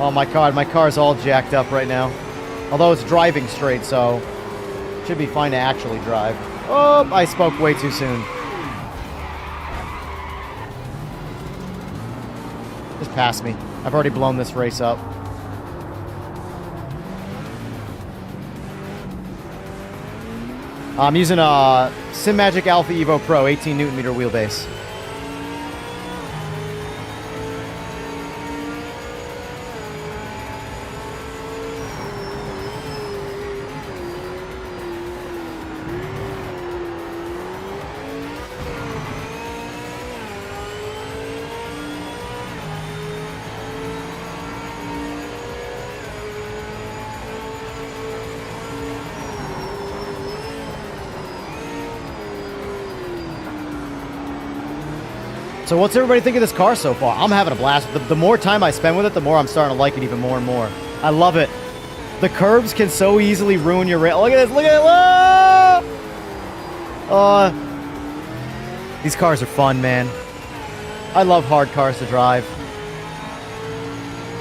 Oh my god, my car's all jacked up right now. Although it's driving straight, so it should be fine to actually drive. Oh, I spoke way too soon. Just pass me. I've already blown this race up. I'm using a Simagic Alpha EVO Pro 18 Newton meter wheelbase. So what's everybody think of this car so far? I'm having a blast. The more time I spend with it, the more I'm starting to like it even more and more. I love it. The curbs can so easily ruin your rail. Look at this. Look at it. These cars are fun, man. I love hard cars to drive.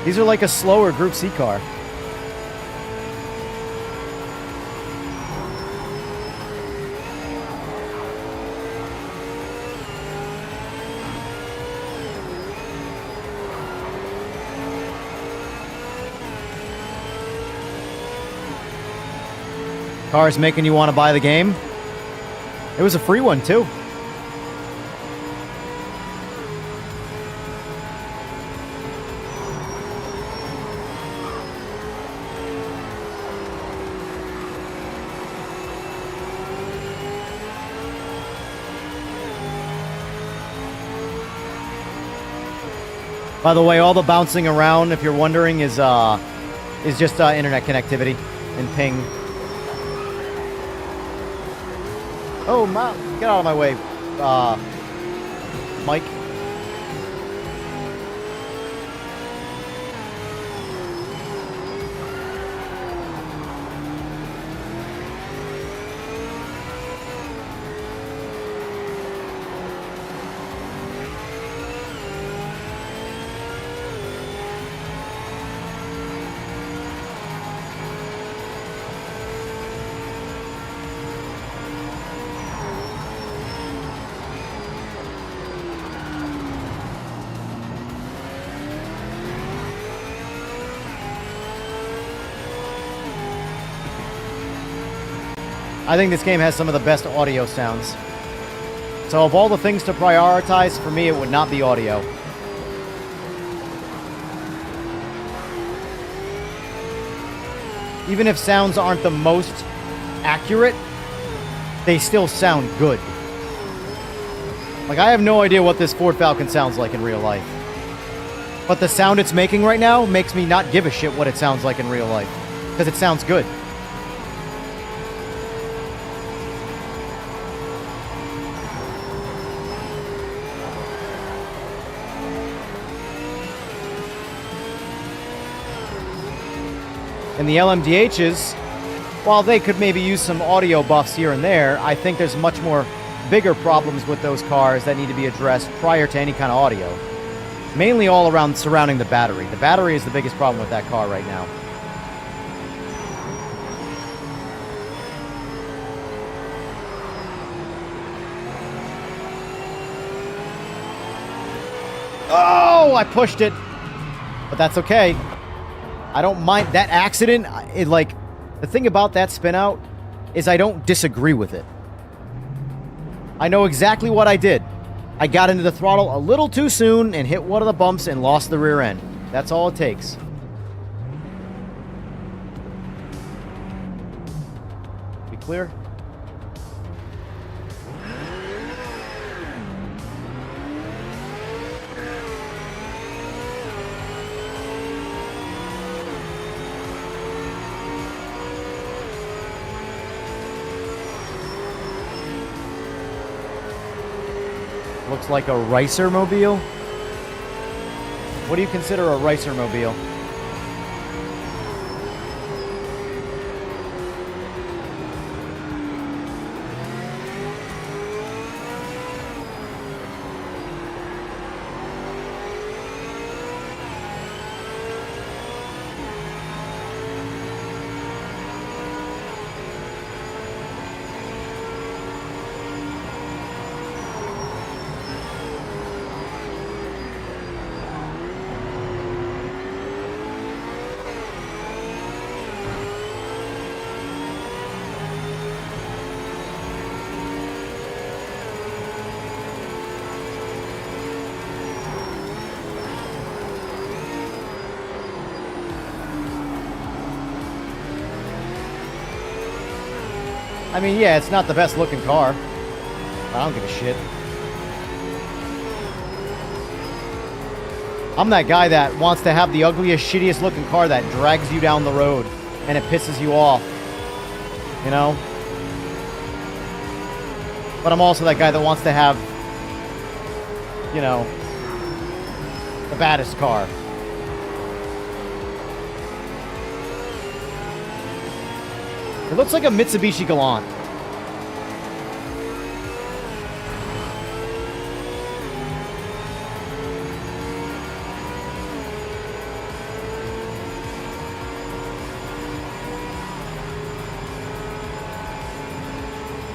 These are like a slower Group C car. Cars making you want to buy the game. It was a free one, too. By the way, all the bouncing around, if you're wondering, is just internet connectivity and ping. Oh, get out of my way, Mike. I think this game has some of the best audio sounds. So of all the things to prioritize, for me, it would not be audio. Even if sounds aren't the most accurate, they still sound good. Like, I have no idea what this Ford Falcon sounds like in real life. But the sound it's making right now makes me not give a shit what it sounds like in real life. Because it sounds good. And the LMDHs, while they could maybe use some audio buffs here and there, I think there's much more bigger problems with those cars that need to be addressed prior to any kind of audio. Mainly all around surrounding the battery. The battery is the biggest problem with that car right now. Oh, I pushed it. But that's okay. I don't mind that accident. The thing about that spin out is I don't disagree with it. I know exactly what I did. I got into the throttle a little too soon and hit one of the bumps and lost the rear end. That's all it takes. Be clear? Looks like a racer mobile. What do you consider a racer mobile? I mean, yeah, it's not the best looking car. I don't give a shit. I'm that guy that wants to have the ugliest, shittiest looking car that drags you down the road and it pisses you off. You know? But I'm also that guy that wants to have, you know, the baddest car. It looks like a Mitsubishi Galant.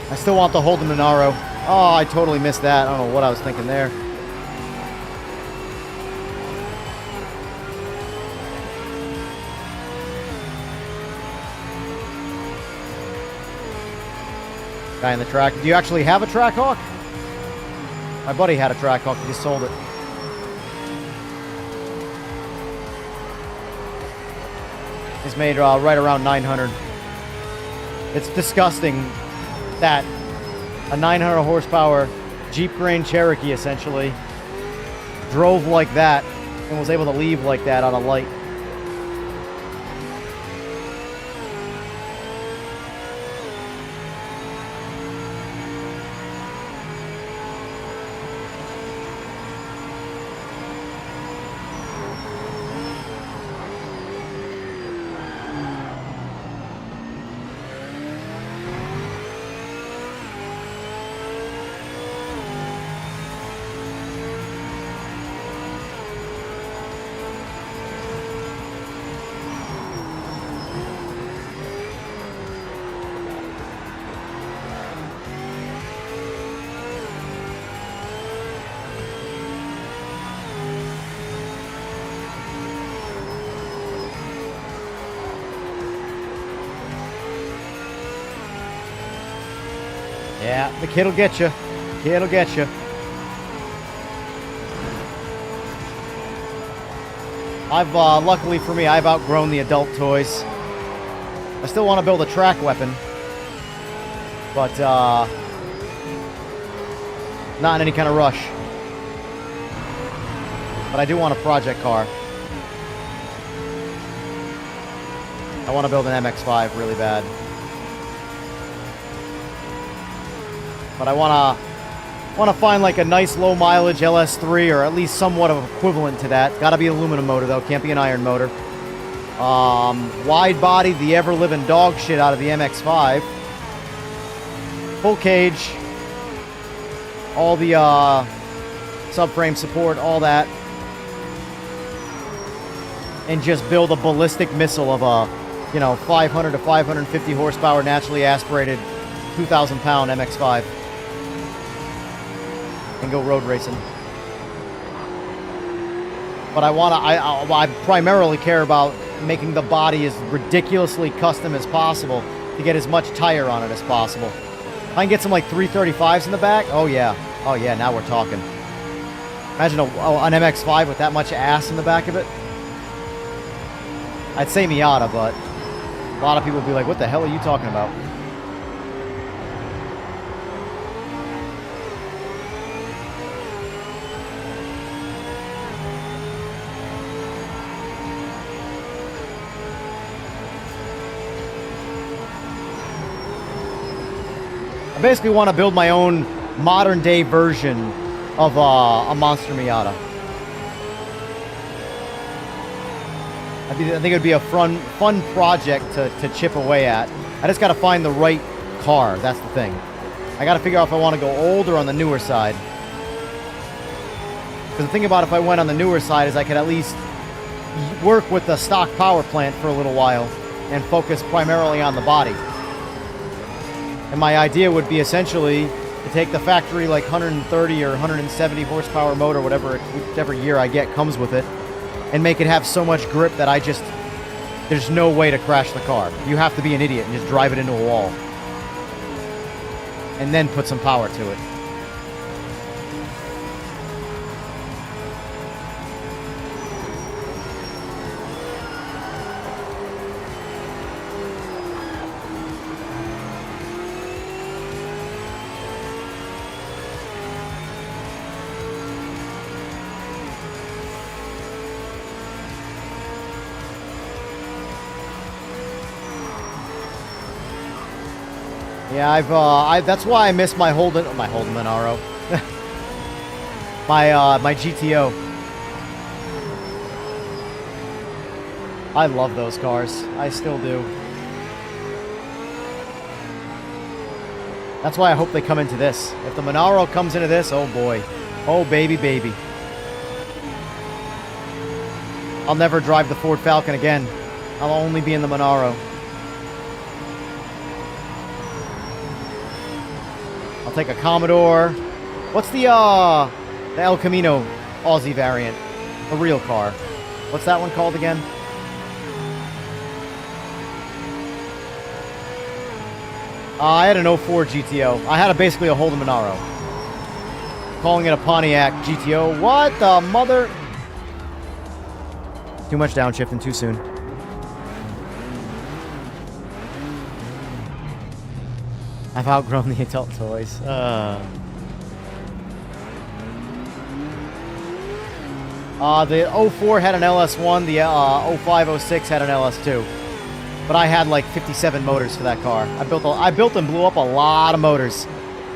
I still want the Holden Monaro. Oh, I totally missed that. I don't know what I was thinking there. Guy in the track. Do you actually have a Trackhawk? My buddy had a Trackhawk. He just sold it. He's made right around 900. It's disgusting that a 900 horsepower Jeep Grand Cherokee essentially drove like that and was able to leave like that on a light. Yeah, the kid'll get you. Kid'll get you. Luckily for me, I've outgrown the adult toys. I still want to build a track weapon, but not in any kind of rush. But I do want a project car. I want to build an MX-5 really bad. But I want to find like a nice low mileage LS3 or at least somewhat of equivalent to that. Got to be an aluminum motor though, can't be an iron motor. Wide body, the ever living dog shit out of the MX-5. Full cage. All the subframe support, all that. And just build a ballistic missile of a, 500 to 550 horsepower naturally aspirated 2,000 pound MX-5. And go road racing. But I primarily care about making the body as ridiculously custom as possible to get as much tire on it as possible. I can get some like 335s in the back. Oh yeah, now we're talking. Imagine an MX-5 with that much ass in the back of it. I'd say Miata, but a lot of people would be like, what the hell are you talking about? I basically want to build my own modern day version of a monster Miata. I think it would be a fun project to chip away at. I just got to find the right car. That's the thing. I got to figure out if I want to go old or on the newer side. Because the thing about if I went on the newer side is I could at least work with the stock power plant for a little while and focus primarily on the body. And my idea would be essentially to take the factory like 130 or 170 horsepower motor, whichever year I get comes with it, and make it have so much grip that there's no way to crash the car. You have to be an idiot and just drive it into a wall. And then put some power to it. Yeah, that's why I miss my Holden Monaro. my GTO. I love those cars. I still do. That's why I hope they come into this. If the Monaro comes into this, oh boy. Oh baby, baby. I'll never drive the Ford Falcon again. I'll only be in the Monaro. I'll take a Commodore. What's the El Camino Aussie variant? A real car. What's that one called again? I had an 04 GTO. I had basically a Holden Monaro. Calling it a Pontiac GTO. What the mother? Too much downshifting too soon. I've outgrown the adult toys. The 04 had an LS1, the 05, 06 had an LS2. But I had like 57 motors for that car. I built and blew up a lot of motors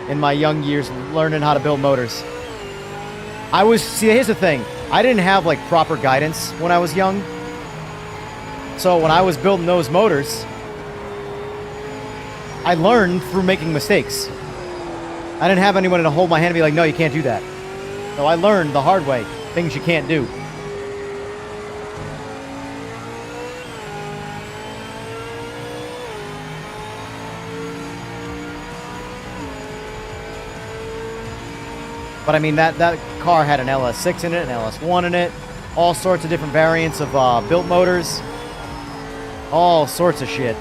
in my young years learning how to build motors. See, here's the thing. I didn't have like proper guidance when I was young. So when I was building those motors, I learned through making mistakes. I didn't have anyone to hold my hand and be like, no, you can't do that. So I learned the hard way, things you can't do. But I mean, that car had an LS6 in it, an LS1 in it, all sorts of different variants of built motors, all sorts of shit.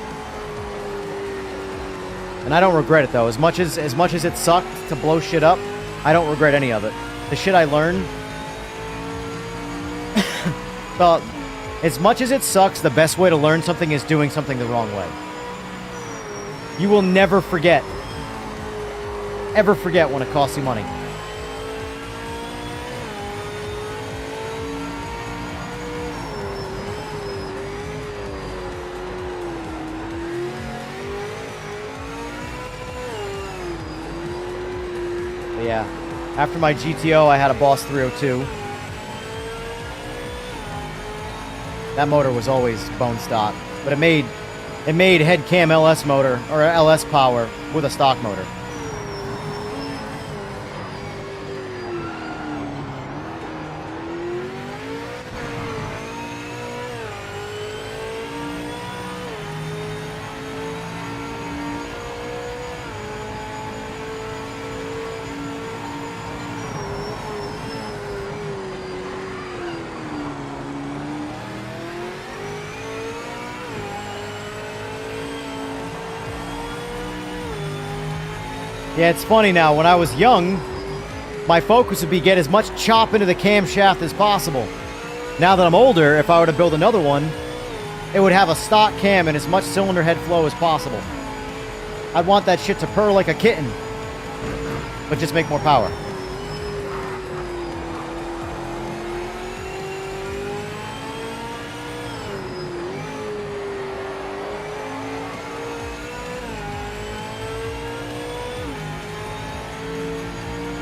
And And I don't regret it, though. As much as it sucked to blow shit up, I don't regret any of it. The shit I learned... well, as much as it sucks, the best way to learn something is doing something the wrong way. You will never forget. Ever forget when it costs you money. But yeah. After my GTO, I had a Boss 302. That motor was always bone stock, but it made head cam LS motor or LS power with a stock motor. Yeah, it's funny now. When I was young, my focus would be get as much chop into the camshaft as possible. Now that I'm older, if I were to build another one, it would have a stock cam and as much cylinder head flow as possible. I'd want that shit to purr like a kitten, but just make more power.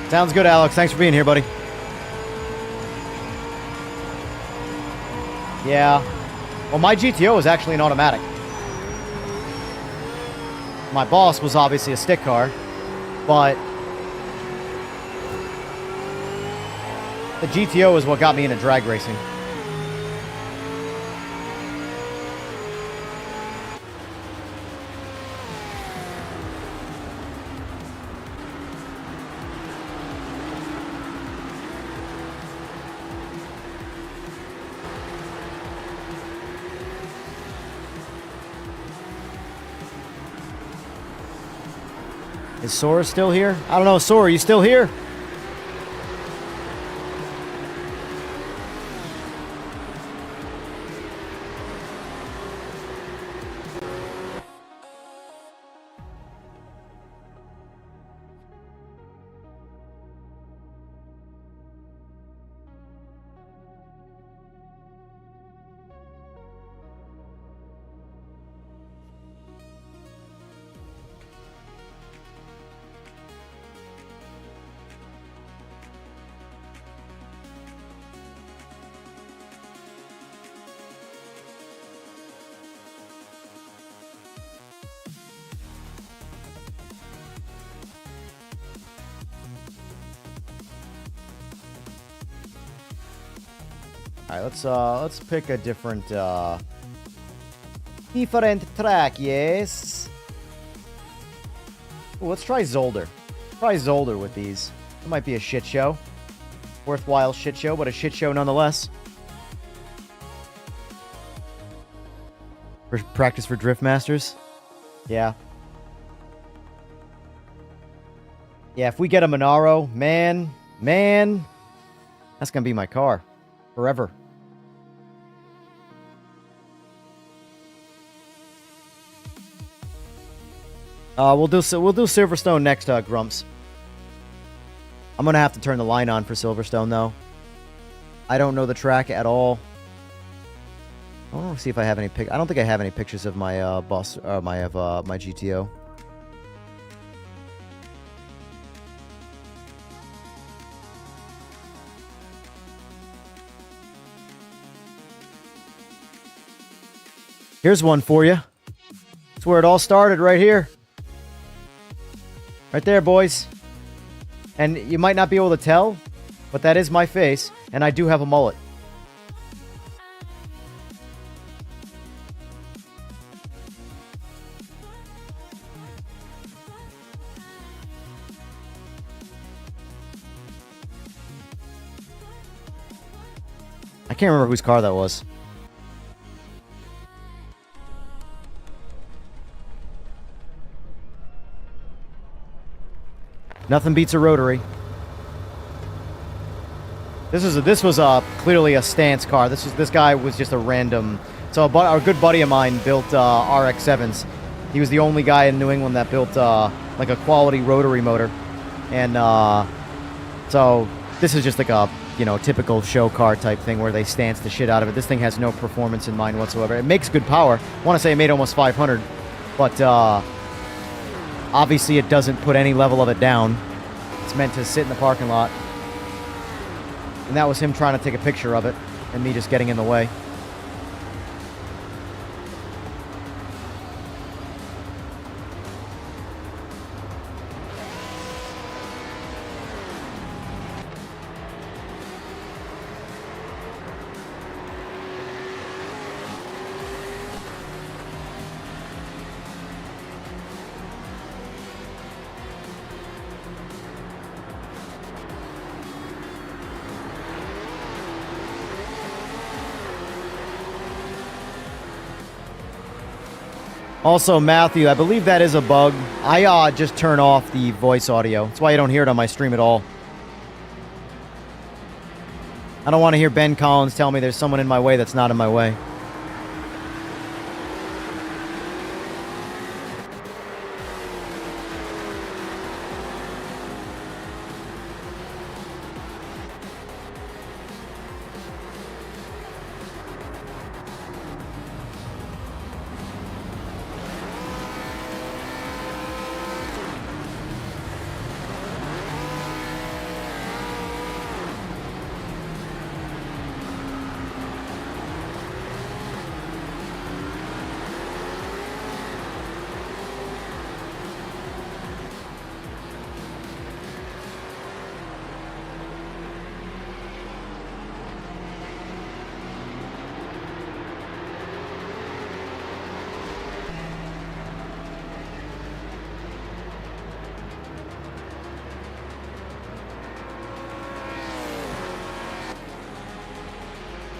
Sounds good, Alex. Thanks for being here, buddy. Yeah. Well, my GTO is actually an automatic. My Boss was obviously a stick car, but the GTO is what got me into drag racing. Is Sora still here? I don't know. Sora, are you still here? All right, let's pick a different track, yes. Ooh, let's try Zolder. Try Zolder with these. It might be a shit show. Worthwhile shit show, but a shit show nonetheless. For practice for Drift Masters? Yeah. Yeah, if we get a Monaro, man, that's gonna be my car. Forever. We'll do Silverstone next, Grumps. I'm gonna have to turn the line on for Silverstone though. I don't know the track at all. I want to see if I have any I don't think I have any pictures of my bus or my GTO. Here's one for you. That's where it all started, right here. Right there, boys. And you might not be able to tell, but that is my face, and I do have a mullet. I can't remember whose car that was. Nothing beats a rotary. This was clearly a stance car. This guy was just a random. So a good buddy of mine built RX-7s. He was the only guy in New England that built like a quality rotary motor, and so this is just like a typical show car type thing where they stance the shit out of it. This thing has no performance in mind whatsoever. It makes good power. I want to say it made almost 500, but obviously it doesn't put any level of it down. It's meant to sit in the parking lot. And that was him trying to take a picture of it, and me just getting in the way. Also, Matthew, I believe that is a bug. I just turn off the voice audio. That's why you don't hear it on my stream at all. I don't want to hear Ben Collins tell me there's someone in my way that's not in my way.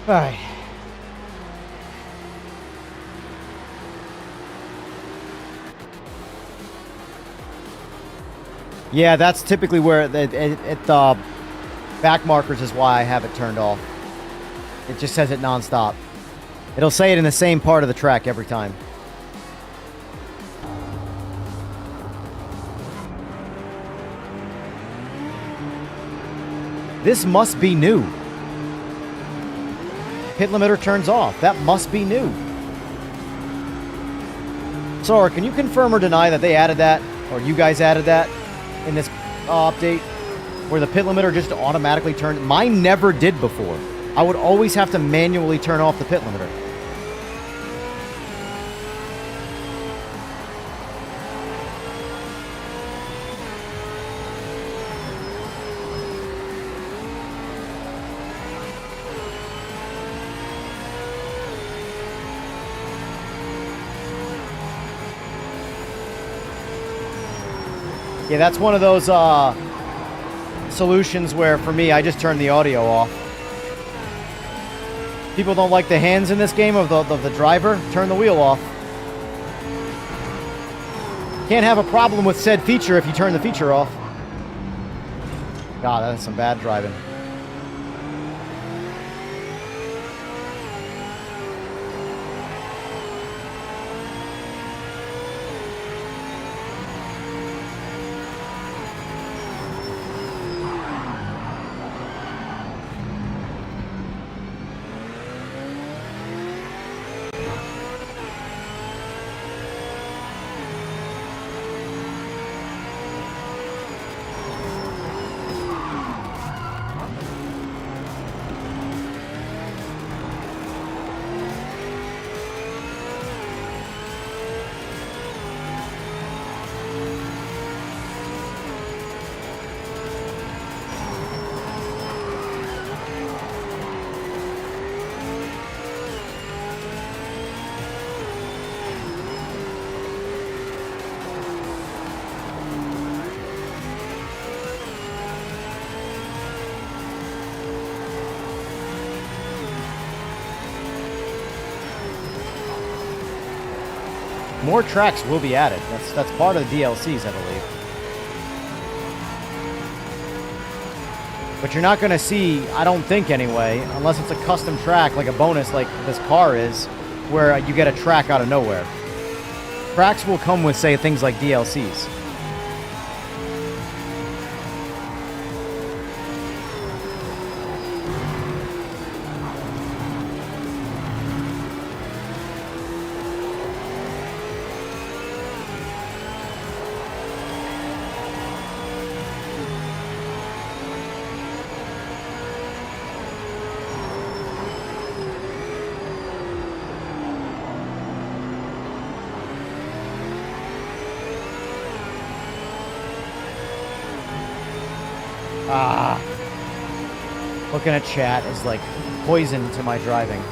All right. Yeah, that's typically where the back markers is why I have it turned off. It just says it nonstop. It'll say it in the same part of the track every time. This must be new. Pit limiter turns off. That must be new. Sora, can you confirm or deny that they added that, or you guys added that in this update, where the pit limiter just automatically turned? Mine never did before. I would always have to manually turn off the pit limiter. Yeah, that's one of those solutions where, for me, I just turn the audio off. People don't like the hands in this game of the driver. Turn the wheel off. Can't have a problem with said feature if you turn the feature off. God, that's some bad driving. More tracks will be added. That's part of the DLCs, I believe. But you're not going to see, I don't think anyway, unless it's a custom track like a bonus like this car is, where you get a track out of nowhere. Tracks will come with, say, things like DLCs. Looking at chat is like poison to my driving.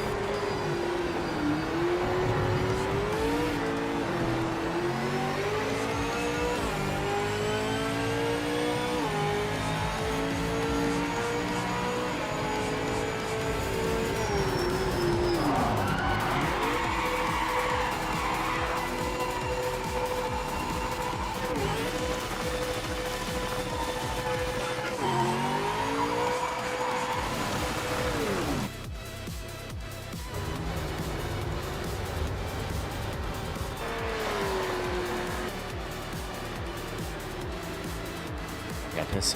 Got this.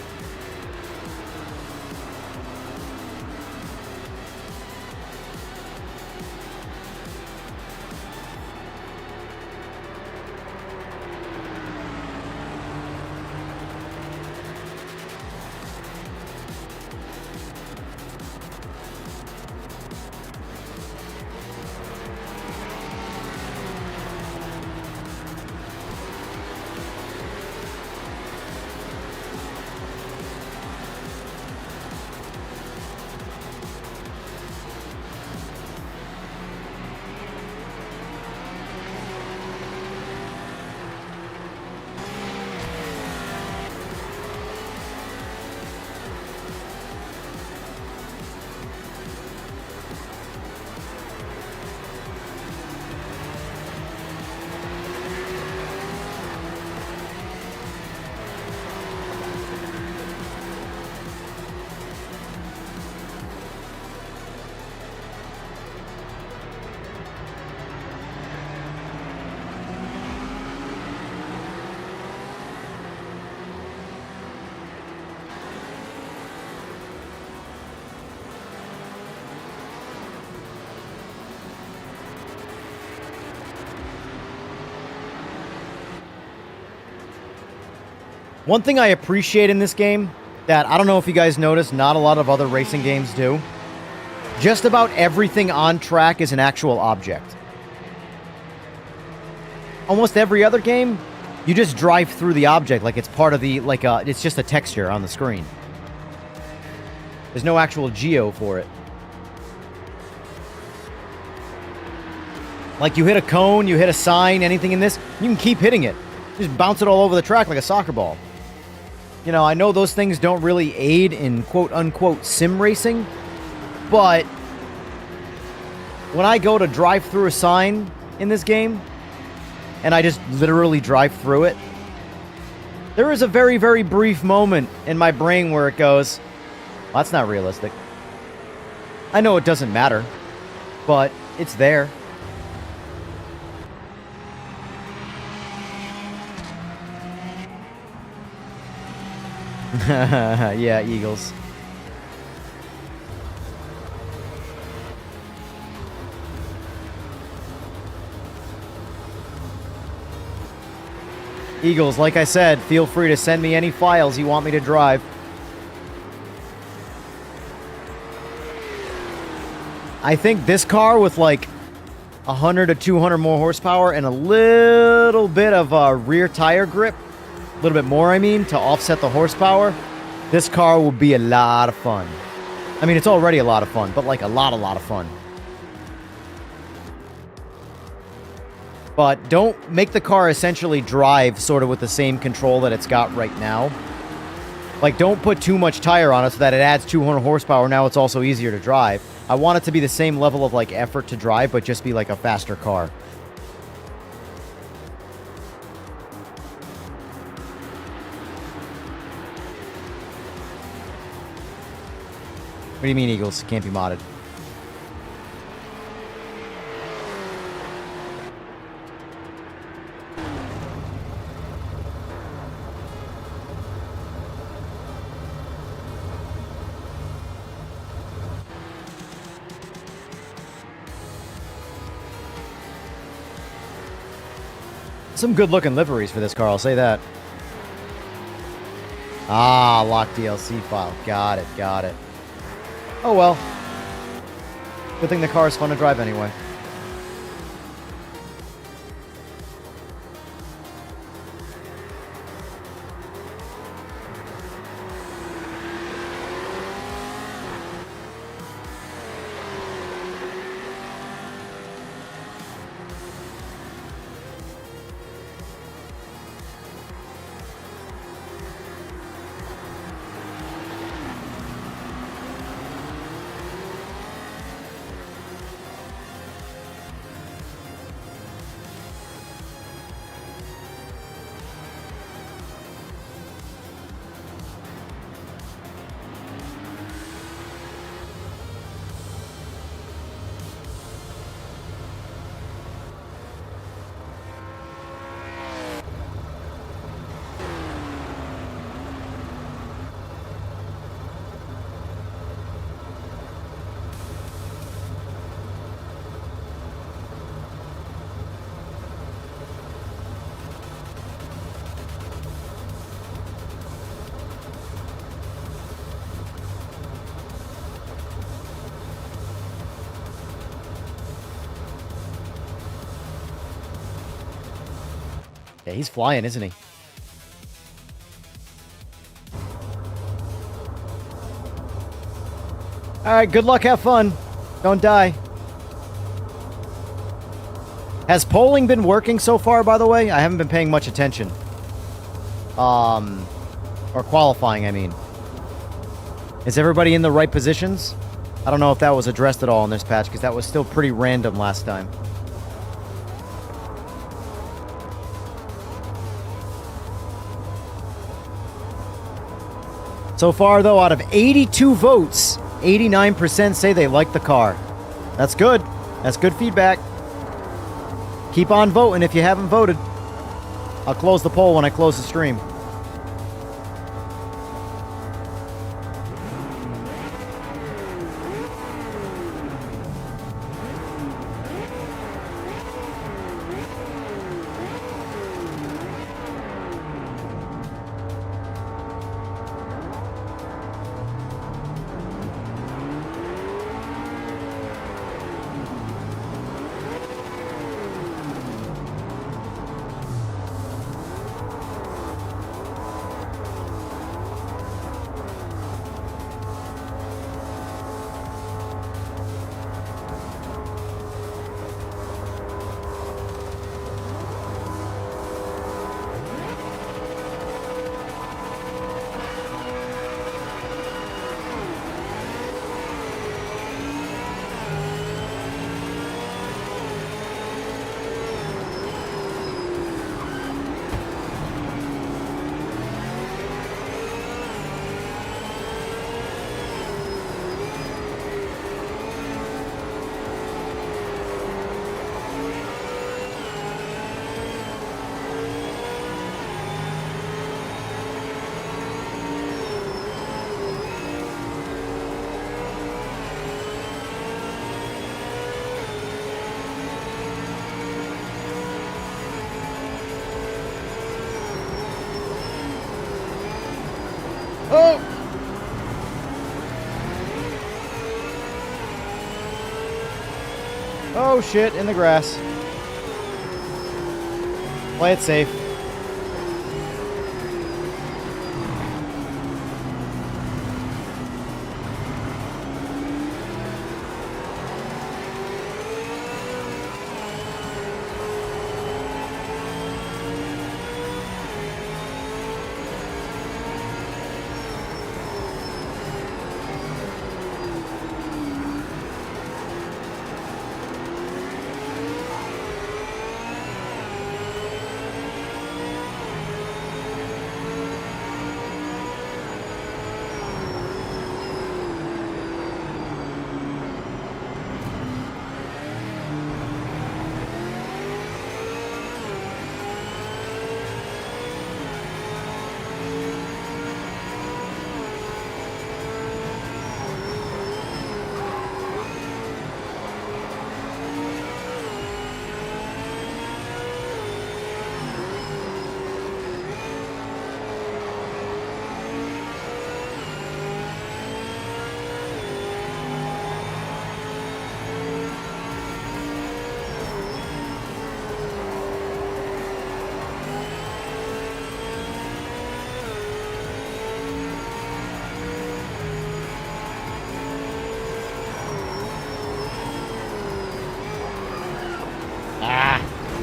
One thing I appreciate in this game that I don't know if you guys noticed, not a lot of other racing games do. Just about everything on track is an actual object. Almost every other game, you just drive through the object like it's part of the, it's just a texture on the screen. There's no actual geo for it. Like you hit a cone, you hit a sign, anything in this, you can keep hitting it. Just bounce it all over the track like a soccer ball. You know, I know those things don't really aid in quote-unquote sim racing, but when I go to drive through a sign in this game, and I just literally drive through it, there is a very, very brief moment in my brain where it goes, well, that's not realistic. I know it doesn't matter, but it's there. Yeah, Eagles. Eagles, like I said, feel free to send me any files you want me to drive. I think this car with like 100 to 200 more horsepower and a little bit of rear tire grip, a little bit more, I mean, to offset the horsepower, this car will be a lot of fun. I mean, it's already a lot of fun, but like a lot of fun. But don't make the car essentially drive sort of with the same control that it's got right now. Like, don't put too much tire on it so that it adds 200 horsepower. Now it's also easier to drive. I want it to be the same level of, like, effort to drive, but just be, like, a faster car. do you mean Eagles? Can't be modded. Some good looking liveries for this car, I'll say that. Ah, lock DLC file. Got it, got it. Oh well. Good thing the car is fun to drive anyway. Yeah, he's flying, isn't he? Alright, good luck, have fun. Don't die. Has polling been working so far, by the way? I haven't been paying much attention. Or qualifying, I mean. Is everybody in the right positions? I don't know if that was addressed at all in this patch, because that was still pretty random last time. So far, though, out of 82 votes, 89% say they like the car. That's good. That's good feedback. Keep on voting if you haven't voted. I'll close the poll when I close the stream. Oh! Oh shit, in the grass. Play it safe.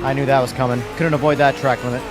I knew that was coming. Couldn't avoid that track limit.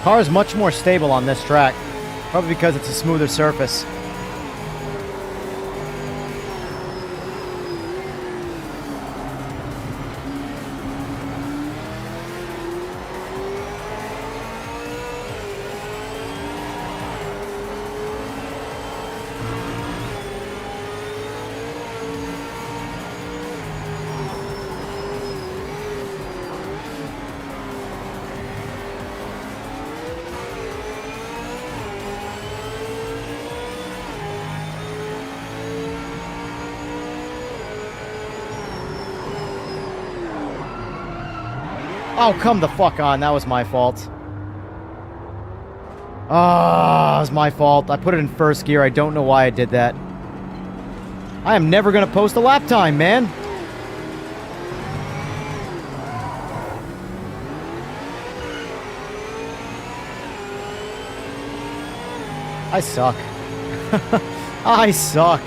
Car is much more stable on this track, probably because it's a smoother surface. Oh, come the fuck on. That was my fault. Ah, it was my fault. I put it in first gear. I don't know why I did that. I am never going to post a lap time, man. I suck. I suck.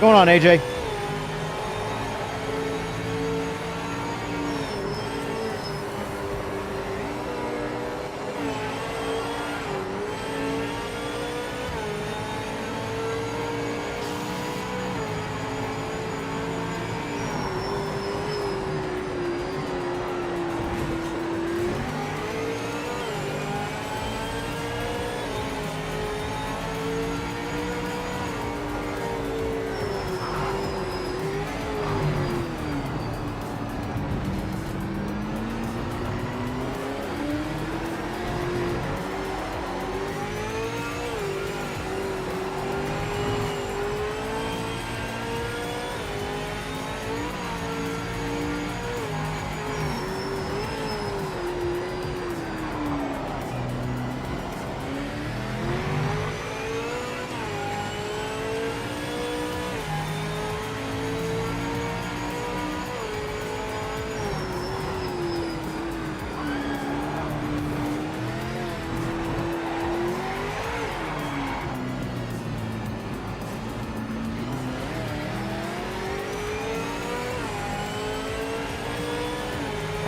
Going on, AJ?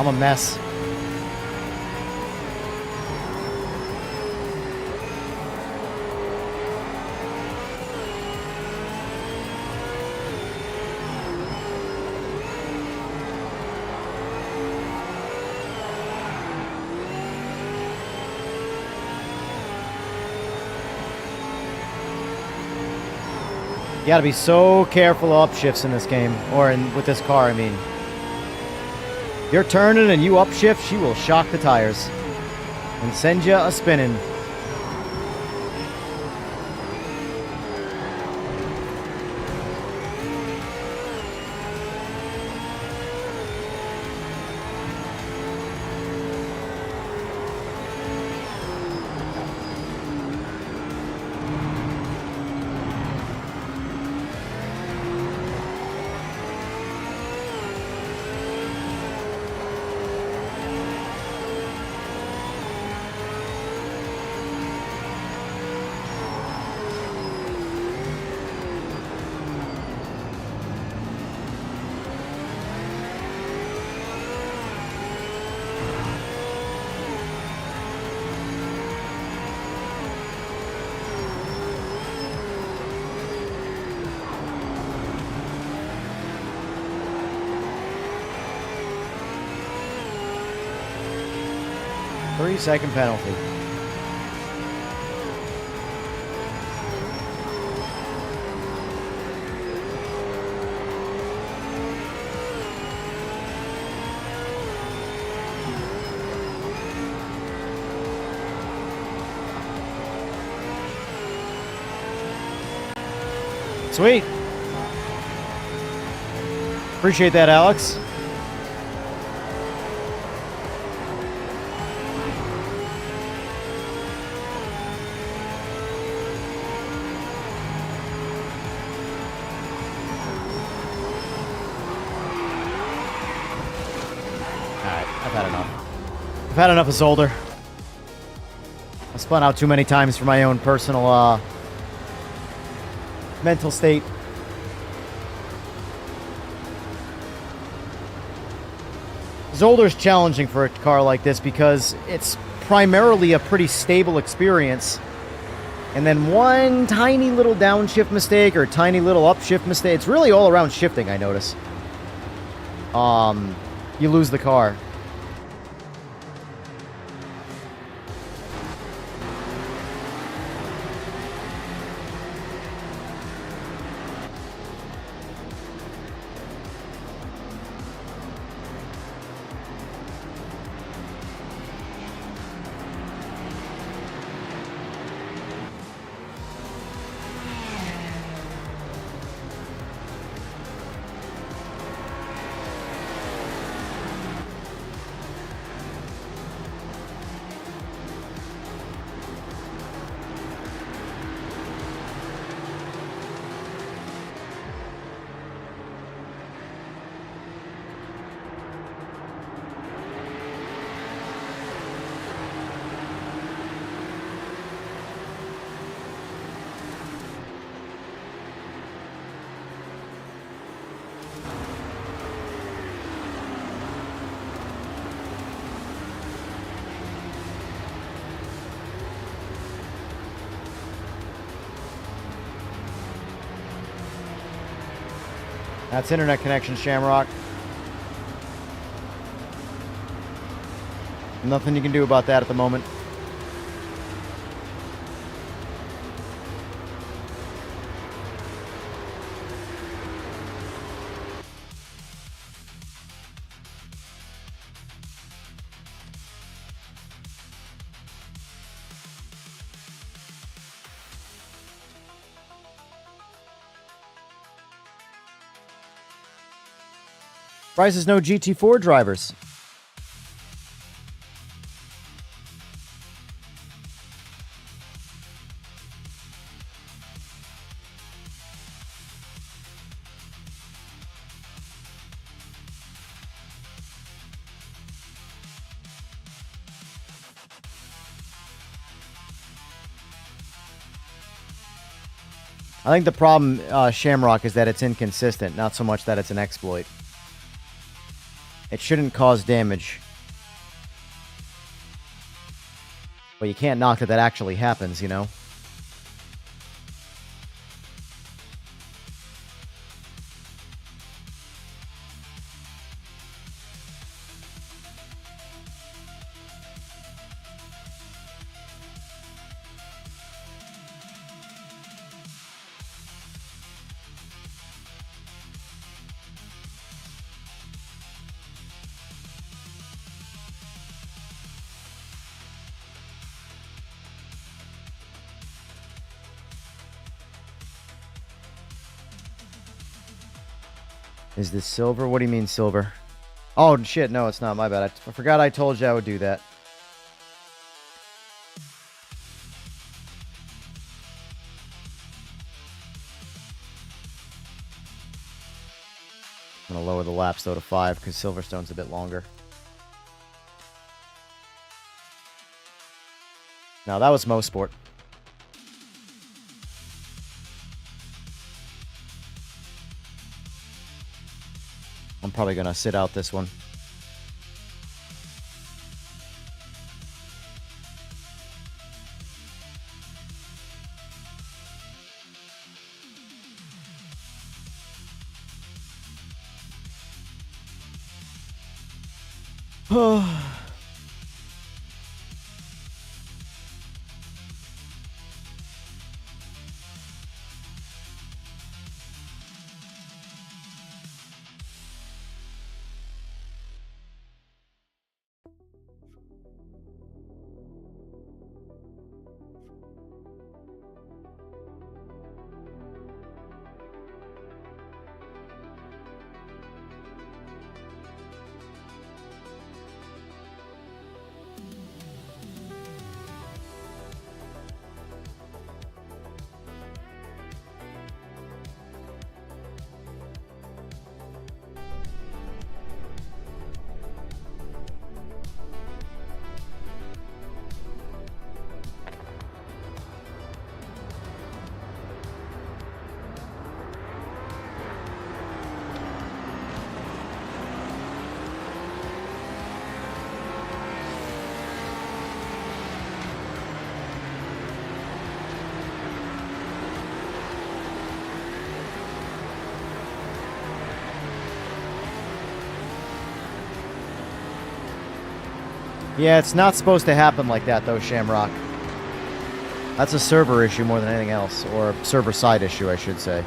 I'm a mess. You gotta be so careful of upshifts in this game, or with this car, I mean. You're turning and you upshift, she will shock the tires and send you a spinning. Three-second penalty. Sweet. Appreciate that, Alex. I've had enough of Zolder. I spun out too many times for my own personal mental state. Zolder's challenging for a car like this because it's primarily a pretty stable experience. And then one tiny little downshift mistake or tiny little upshift mistake. It's really all around shifting, I notice. You lose the car. That's internet connection, Shamrock. Nothing you can do about that at the moment. Surprised there's no GT4 drivers. I think the problem, Shamrock, is that it's inconsistent, not so much that it's an exploit. It shouldn't cause damage. But you can't knock that actually happens, you know? Is this silver? What do you mean silver? Oh, shit, no, it's not. My bad. I forgot I told you I would do that. I'm going to lower the laps, though, to 5, because Silverstone's a bit longer. Now, that was Mo Sport. I'm probably going to sit out this one. Yeah, it's not supposed to happen like that, though, Shamrock. That's a server issue more than anything else, or a server-side issue, I should say.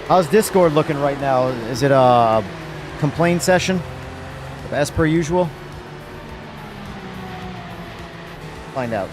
How's Discord looking right now? Is it a complaint session? As per usual? Find out.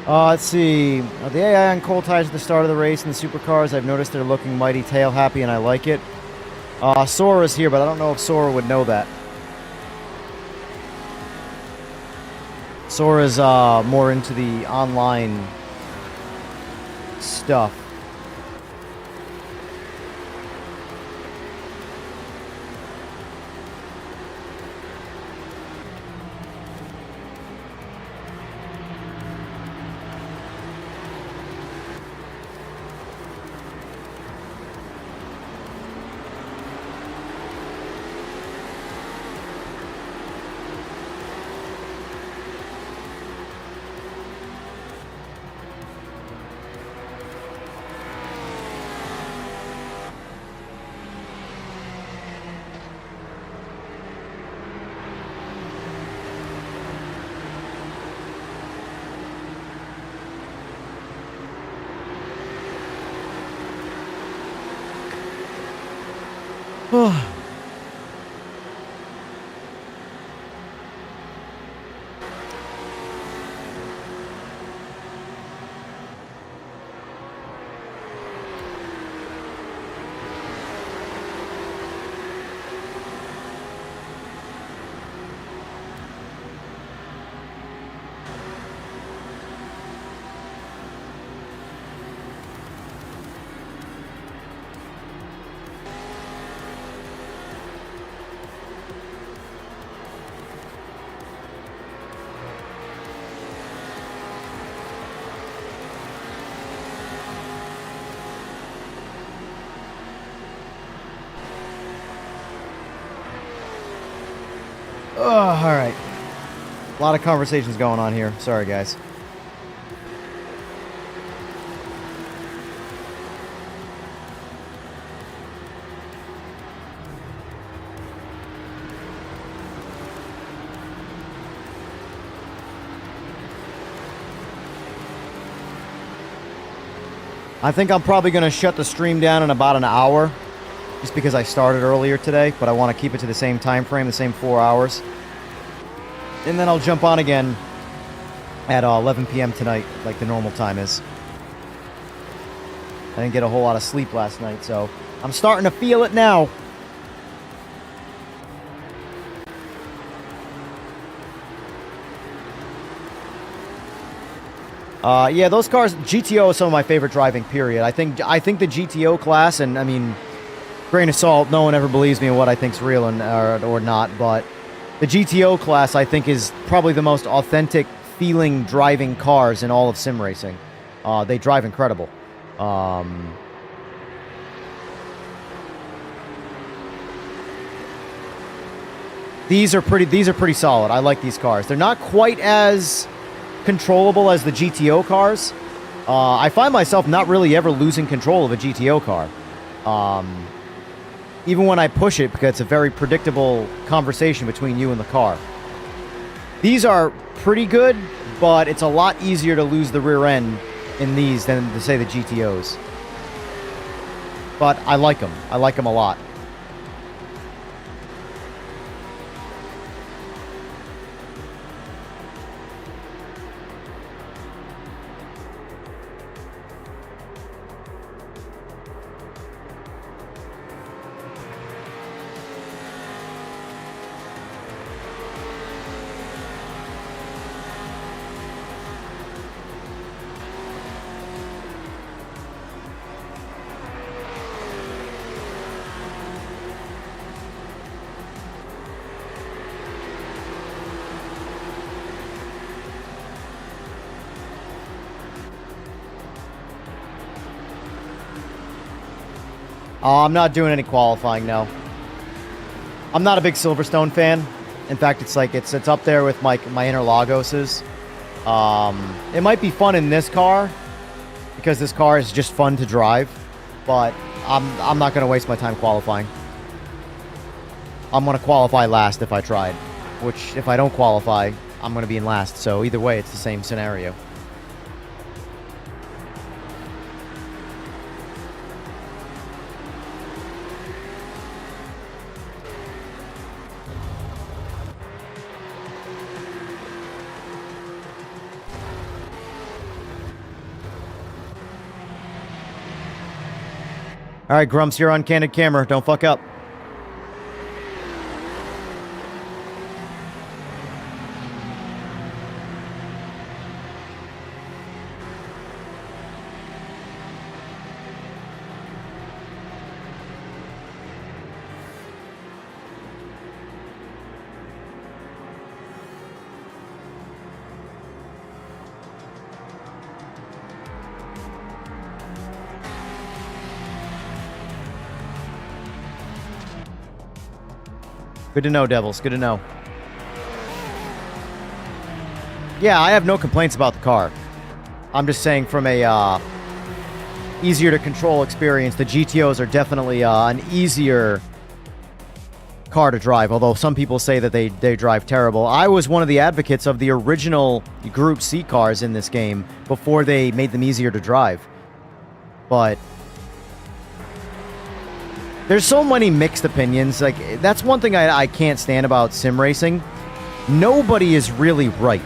Let's see. The AI on cold tires at the start of the race and the supercars, I've noticed they're looking mighty tail happy, and I like it. Sora's here, but I don't know if Sora would know that. Sora's more into the online stuff. All right. A lot of conversations going on here. Sorry, guys. I think I'm probably going to shut the stream down in about an hour, just because I started earlier today, but I want to keep it to the same time frame, the same 4 hours. And then I'll jump on again at 11 p.m. tonight, like the normal time is. I didn't get a whole lot of sleep last night, so I'm starting to feel it now. Yeah, those cars, GTO is some of my favorite driving, period. I think the GTO class, and I mean, grain of salt, no one ever believes me in what I think's real and or not, but the GTO class, I think, is probably the most authentic feeling driving cars in all of sim racing. They drive incredible. These are pretty solid. I like these cars. They're not quite as controllable as the GTO cars. I find myself not really ever losing control of a GTO car. Even when I push it, because it's a very predictable conversation between you and the car. These are pretty good, but it's a lot easier to lose the rear end in these than to say the GTOs. But I like them. I like them a lot. I'm not doing any qualifying, no. I'm not a big Silverstone fan. In fact, it's like it's up there with my inner Lagoses. It might be fun in this car because this car is just fun to drive, but I'm not going to waste my time qualifying. I'm going to qualify last if I tried, which if I don't qualify, I'm going to be in last. So either way, it's the same scenario. All right, Grumps, you're on candid camera. Don't fuck up. Good to know, Devils. Good to know. Yeah, I have no complaints about the car. I'm just saying from a easier to control experience, the GTOs are definitely an easier car to drive, although some people say that they drive terrible. I was one of the advocates of the original Group C cars in this game before they made them easier to drive. But there's so many mixed opinions. Like, that's one thing I can't stand about sim racing. Nobody is really right.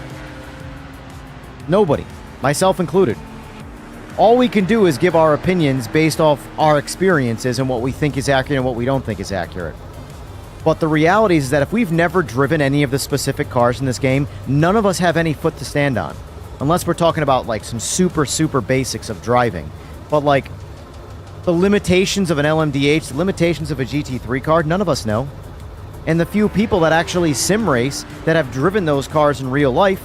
Nobody. Myself included. All we can do is give our opinions based off our experiences and what we think is accurate and what we don't think is accurate. But the reality is that if we've never driven any of the specific cars in this game, none of us have any foot to stand on. Unless we're talking about, like, some super basics of driving. But, like, the limitations of an LMDH, the limitations of a GT3 car, none of us know. And the few people that actually sim race, that have driven those cars in real life,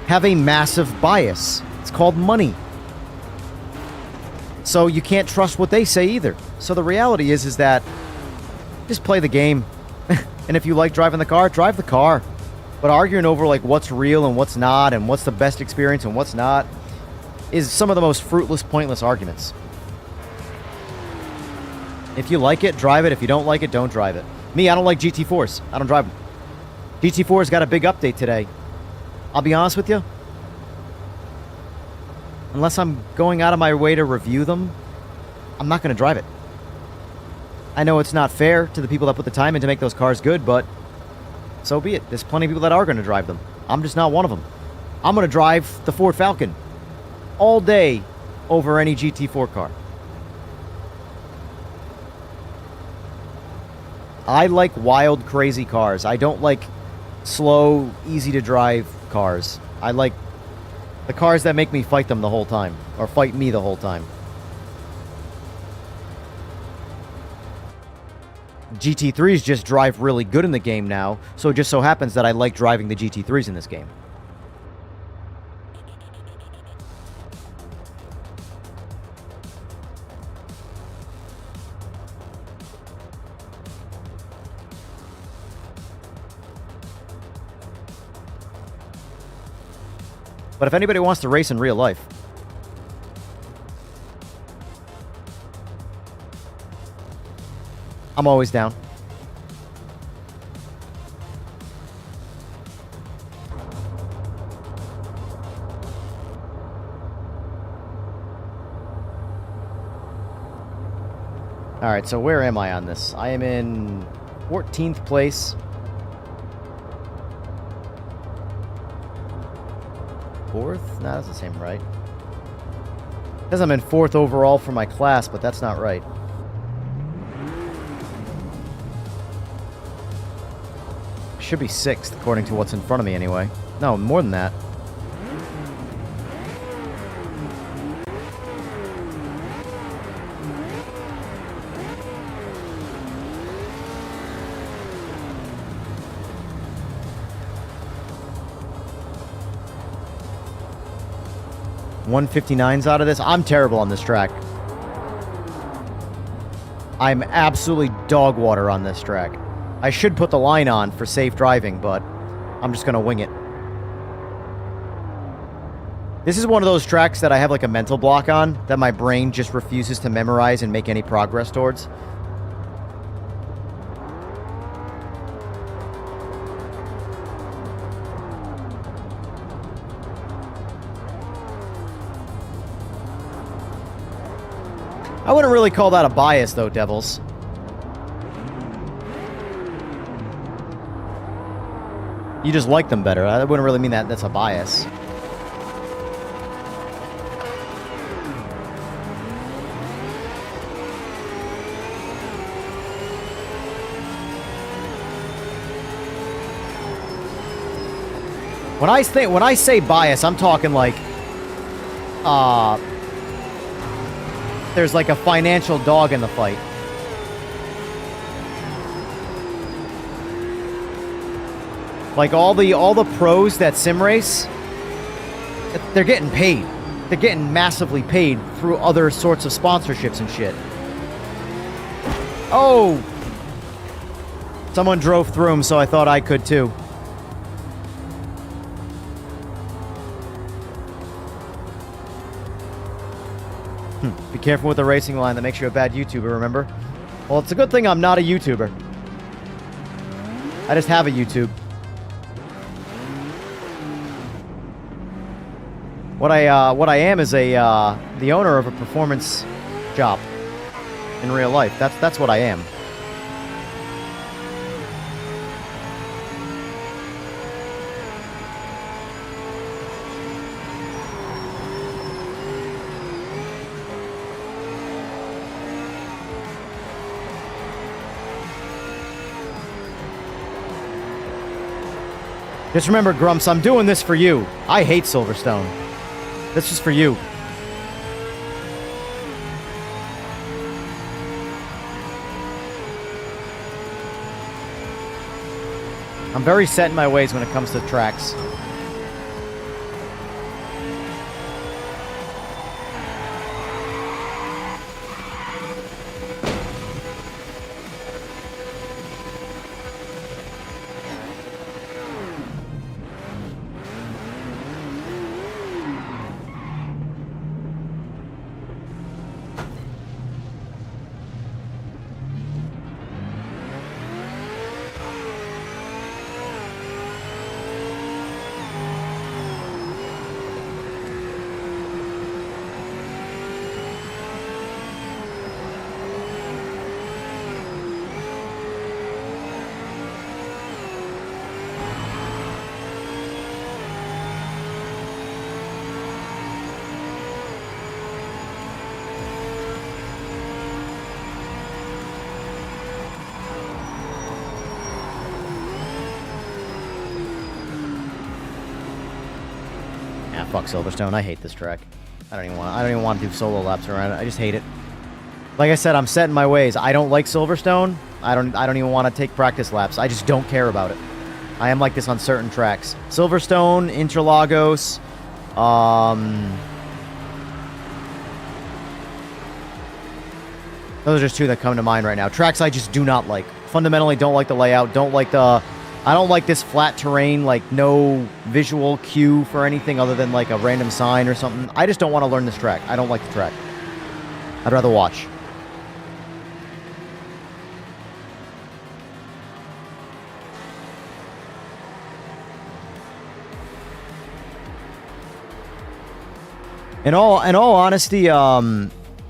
have a massive bias. It's called money. So you can't trust what they say either. So the reality is that just play the game. And if you like driving the car, drive the car. But arguing over, like, what's real and what's not, and what's the best experience and what's not, is some of the most fruitless, pointless arguments. If you like it, drive it. If you don't like it, don't drive it. Me, I don't like GT4s. I don't drive them. GT4's got a big update today. I'll be honest with you. Unless I'm going out of my way to review them, I'm not going to drive it. I know it's not fair to the people that put the time in to make those cars good, but so be it. There's plenty of people that are going to drive them. I'm just not one of them. I'm going to drive the Ford Falcon all day over any GT4 car. I like wild, crazy cars. I don't like slow, easy-to-drive cars. I like the cars that make me fight them the whole time, or fight me the whole time. GT3s just drive really good in the game now, so it just so happens that I like driving the GT3s in this game. But if anybody wants to race in real life, I'm always down. Alright, so where am I on this? I am in 14th place. Fourth? Nah, that's the same, right? Says I'm in 4th overall for my class, but that's not right. Should be 6th, according to what's in front of me anyway. No, more than that. $159's out of this. I'm terrible on this track. I'm absolutely dog water on this track. I should put the line on for safe driving, but I'm just going to wing it. This is one of those tracks that I have like a mental block on, that my brain just refuses to memorize and make any progress towards. I wouldn't really call that a bias, though, Devils. You just like them better. I wouldn't really mean that that's a bias. When I say bias, I'm talking like, there's like a financial dog in the fight. Like all the pros that sim race, they're getting paid. They're getting massively paid through other sorts of sponsorships and shit. Oh! Someone drove through him, so I thought I could too. Be careful with the racing line. That makes you a bad YouTuber, remember? Well, it's a good thing I'm not a YouTuber. I just have a YouTube. What I am is the owner of a performance shop in real life. That's what I am. Just remember, Grumps, I'm doing this for you. I hate Silverstone. This is for you. I'm very set in my ways when it comes to tracks. Fuck Silverstone. I hate this track. I don't even want to do solo laps around it. I just hate it. Like I said, I'm set in my ways. I don't like Silverstone. I don't even want to take practice laps. I just don't care about it. I am like this on certain tracks. Silverstone, Interlagos, those are just two that come to mind right now. Tracks I just do not like. Fundamentally don't like the layout, I don't like this flat terrain, like no visual cue for anything other than like a random sign or something. I just don't want to learn this track. I don't like the track. I'd rather watch. In all honesty,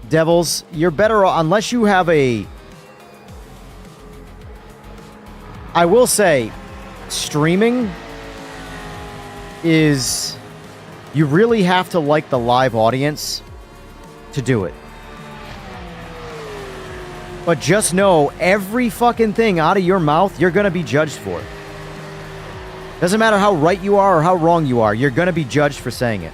Devils, you're better unless you have a... I will say, streaming is... You really have to like the live audience to do it. But just know, every fucking thing out of your mouth, you're gonna be judged for. Doesn't matter how right you are or how wrong you are, you're gonna be judged for saying it.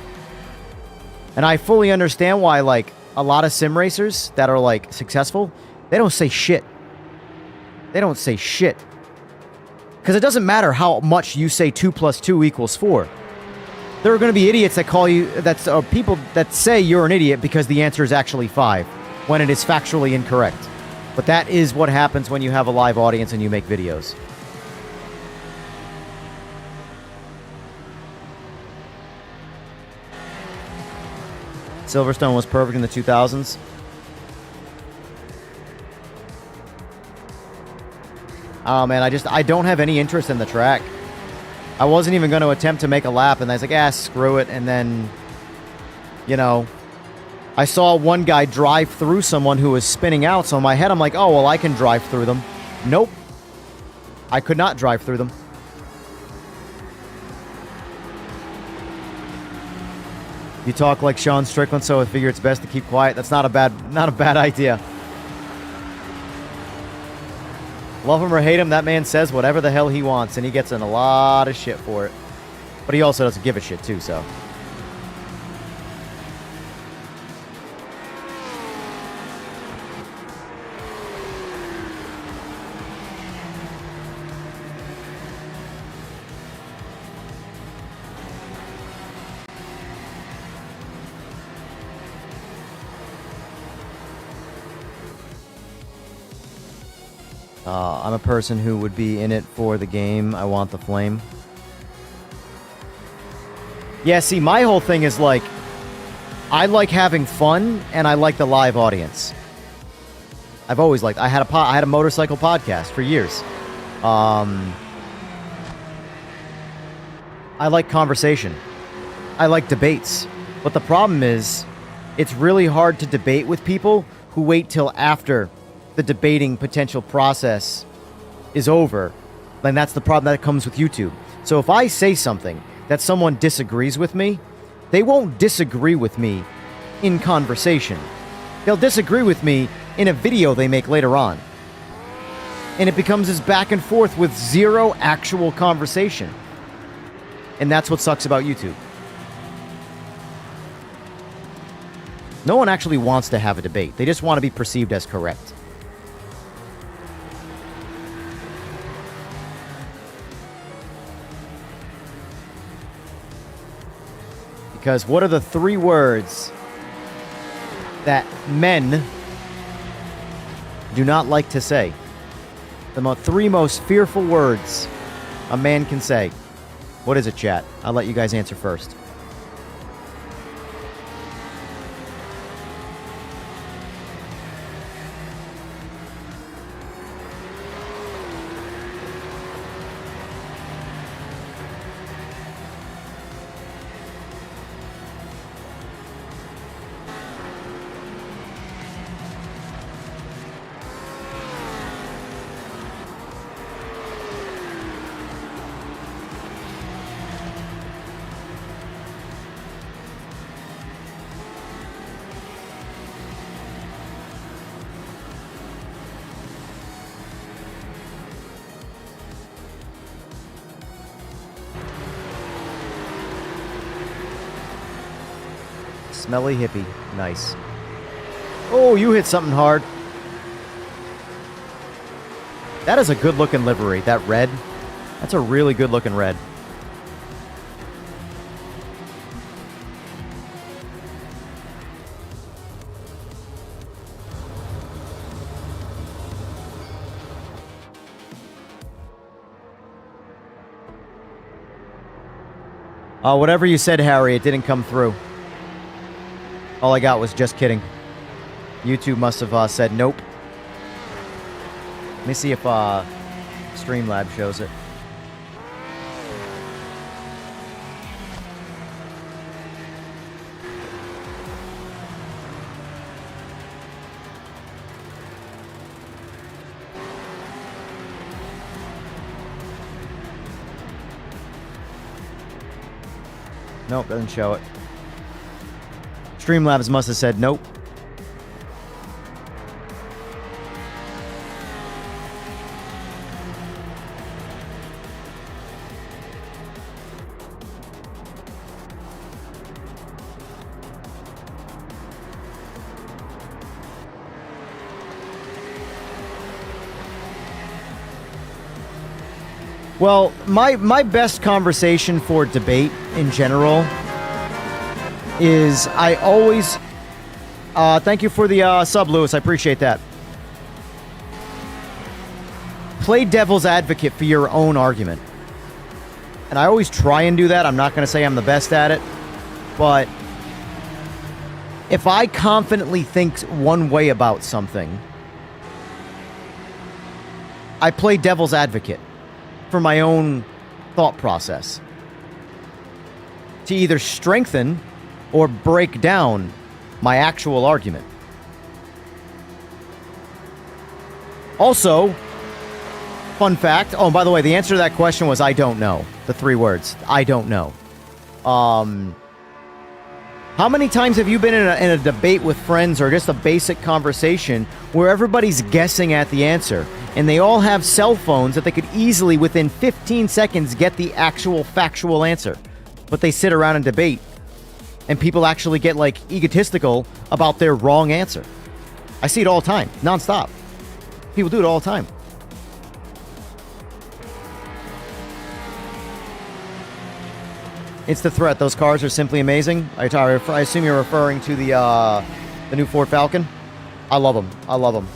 And I fully understand why, like, a lot of sim racers that are, like, successful, they don't say shit. They don't say shit. Because it doesn't matter how much you say 2 + 2 = 4. There are going to be idiots that call you, people that say you're an idiot because the answer is actually 5, when it is factually incorrect. But that is what happens when you have a live audience and you make videos. Silverstone was perfect in the 2000s. Oh man, I don't have any interest in the track. I wasn't even going to attempt to make a lap, and I was like, screw it. And then, you know, I saw one guy drive through someone who was spinning out, so in my head I'm like, oh, well, I can drive through them. Nope. I could not drive through them. You talk like Sean Strickland, so I figure it's best to keep quiet. That's not a bad idea. Love him or hate him, that man says whatever the hell he wants, and he gets in a lot of shit for it. But he also doesn't give a shit, too, so. I'm a person who would be in it for the game. I want the flame. Yeah, see, my whole thing is like, I like having fun, and I like the live audience. I've always liked. I had a motorcycle podcast for years. I like conversation. I like debates. But the problem is, it's really hard to debate with people who wait till after the debating potential process is over. Then that's the problem that comes with YouTube. So if I say something that someone disagrees with me, they won't disagree with me in conversation. They'll disagree with me in a video they make later on. And it becomes this back and forth with zero actual conversation. And that's what sucks about YouTube. No one actually wants to have a debate. They just want to be perceived as correct. Because what are the 3 words that men do not like to say? The 3 most fearful words a man can say. What is it, chat? I'll let you guys answer first. Smelly hippie. Nice. Oh, you hit something hard. That is a good-looking livery. That red. That's a really good-looking red. Whatever you said, Harry, it didn't come through. All I got was just kidding. YouTube must have said nope. Let me see if Streamlabs shows it. Nope, doesn't show it. Streamlabs must have said nope. Well, my best conversation for debate in general is I always... thank you for the sub, Lewis. I appreciate that. Play devil's advocate for your own argument. And I always try and do that. I'm not going to say I'm the best at it. But if I confidently think one way about something, I play devil's advocate for my own thought process to either strengthen or break down my actual argument. Also, fun fact, oh, by the way, the answer to that question was I don't know. The 3 words, I don't know. How many times have you been in a debate with friends or just a basic conversation where everybody's guessing at the answer and they all have cell phones that they could easily, within 15 seconds, get the actual factual answer? but they sit around and debate, and people actually get like egotistical about their wrong answer. I see it all the time, nonstop. People do it all the time. It's the threat. Those cars are simply amazing. I assume you're referring to the new Ford Falcon. I love them. I love them.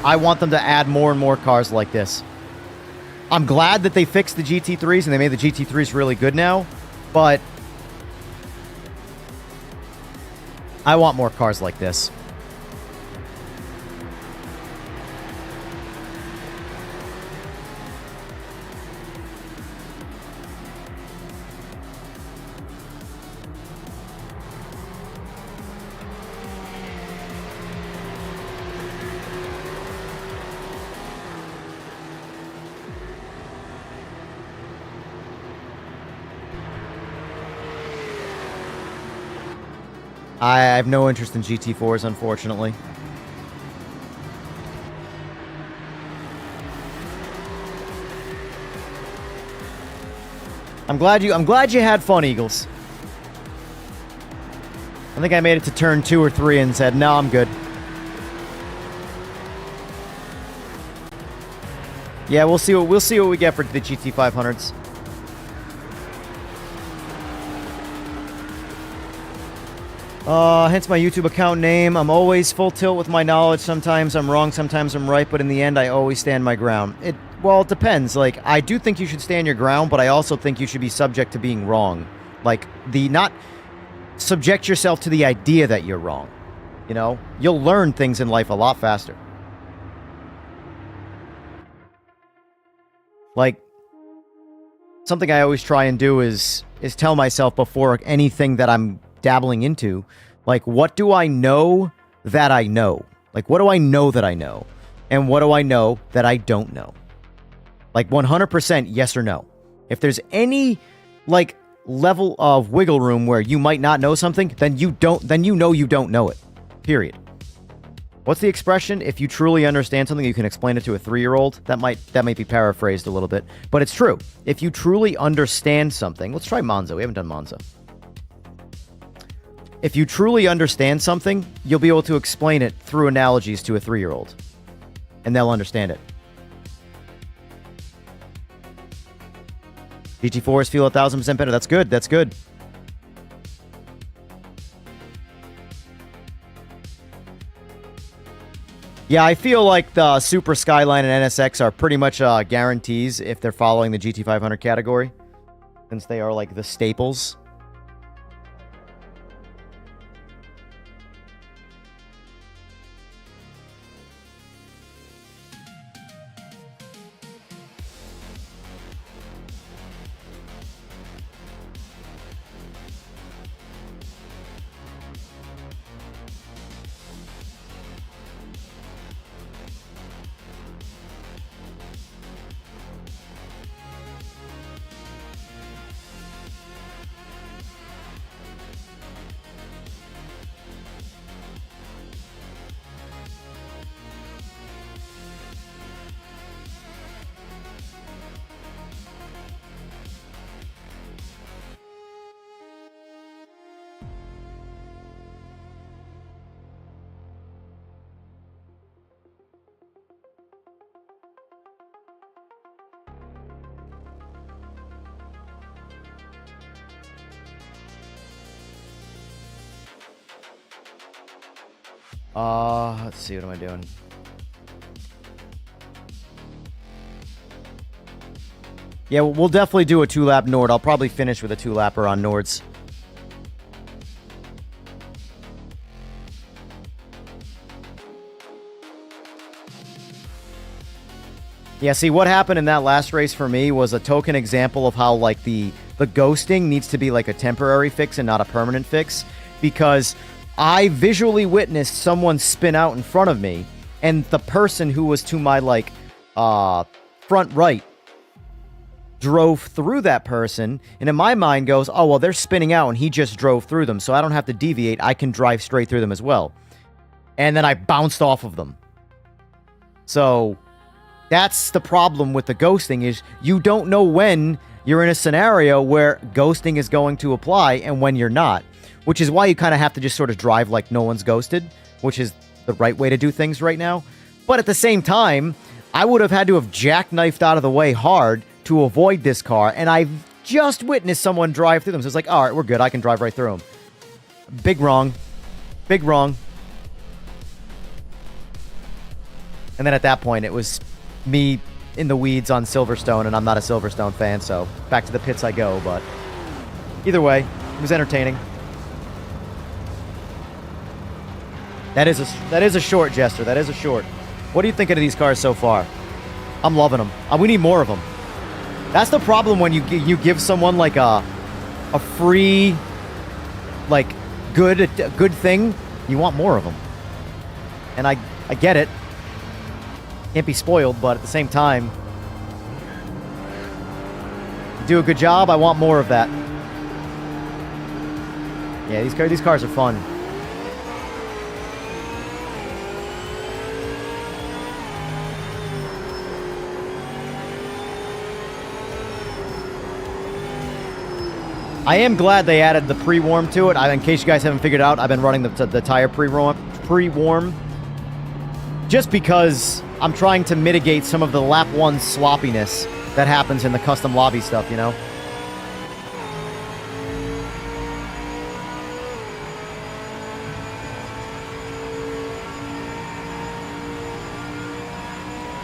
I want them to add more and more cars like this. I'm glad that they fixed the GT3s and they made the GT3s really good now, but I want more cars like this. I have no interest in GT4s, unfortunately. I'm glad you had fun, Eagles. I think I made it to turn 2 or 3 and said, "No, I'm good." Yeah, we'll see what we get for the GT500s. Hence my YouTube account name. I'm always full tilt with my knowledge. Sometimes I'm wrong, sometimes I'm right, but in the end, I always stand my ground. Well, it depends. Like, I do think you should stand your ground, but I also think you should be subject to being wrong. Like, not subject yourself to the idea that you're wrong. You know? You'll learn things in life a lot faster. Like, something I always try and do is tell myself before anything that I'm dabbling into, like, what do I know that I know? Like, what do I know that I know? And what do I know that I don't know? Like, 100% yes or no. If there's any, like, level of wiggle room where you might not know something, then you know you don't know it. Period. What's the expression? If you truly understand something, you can explain it to a 3-year-old. That might be paraphrased a little bit, but it's true. If you truly understand something, let's try Monza. We haven't done Monza. If you truly understand something, you'll be able to explain it through analogies to a 3-year-old, and they'll understand it. GT4s feel 1,000% better. That's good. That's good. Yeah, I feel like the Super Skyline and NSX are pretty much guarantees if they're following the GT500 category, since they are like the staples. Let's see, what am I doing? Yeah, we'll definitely do a 2-lap Nord. I'll probably finish with a 2-lapper on Nords. Yeah, see, what happened in that last race for me was a token example of how, like, the ghosting needs to be, like, a temporary fix and not a permanent fix, because I visually witnessed someone spin out in front of me, and the person who was to my, like, front right drove through that person, and in my mind goes, oh, well, they're spinning out, and he just drove through them, so I don't have to deviate. I can drive straight through them as well. And then I bounced off of them. So that's the problem with the ghosting, is you don't know when you're in a scenario where ghosting is going to apply and when you're not, which is why you kind of have to just sort of drive like no one's ghosted, which is the right way to do things right now. But at the same time, I would have had to have jackknifed out of the way hard to avoid this car, and I've just witnessed someone drive through them. So it's like, all right, we're good. I can drive right through them. Big wrong. Big wrong. And then at that point, it was me in the weeds on Silverstone, and I'm not a Silverstone fan, so back to the pits I go. But either way, it was entertaining. That is a short, Jester. That is a short. What are you thinking of these cars so far? I'm loving them. We need more of them. That's the problem when you give someone like a free, like good thing. You want more of them. And I get it. Can't be spoiled, but at the same time, you do a good job. I want more of that. Yeah, these cars are fun. I am glad they added the pre-warm to it. In case you guys haven't figured out, I've been running the tire pre-warm just because I'm trying to mitigate some of the lap 1 sloppiness that happens in the custom lobby stuff, you know?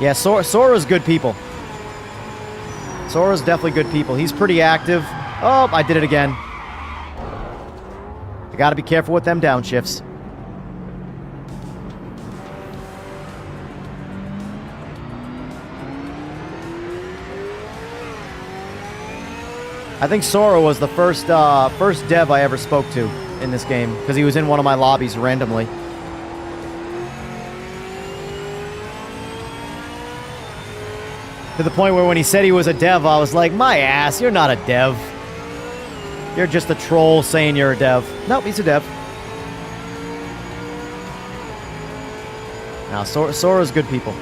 Yeah, Sora's good people. Sora's definitely good people. He's pretty active. Oh, I did it again. I gotta be careful with them downshifts. I think Sora was the first dev I ever spoke to in this game, because he was in one of my lobbies randomly. To the point where when he said he was a dev, I was like, my ass, you're not a dev. You're just a troll saying you're a dev. Nope, he's a dev. Now, Sora's good people.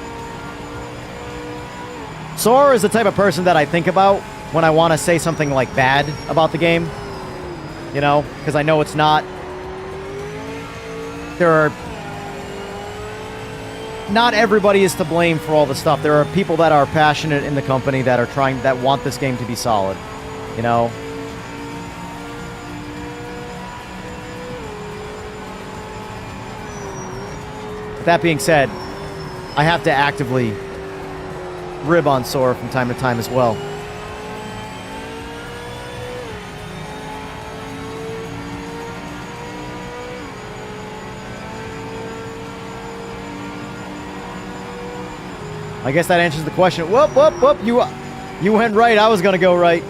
Sora is the type of person that I think about when I want to say something like bad about the game. You know, because I know it's not. Not everybody is to blame for all the stuff. There are people that are passionate in the company that want this game to be solid. You know? That being said, I have to actively rib on Sora from time to time as well. I guess that answers the question. Whoop, whoop, whoop. You went right. I was going to go right.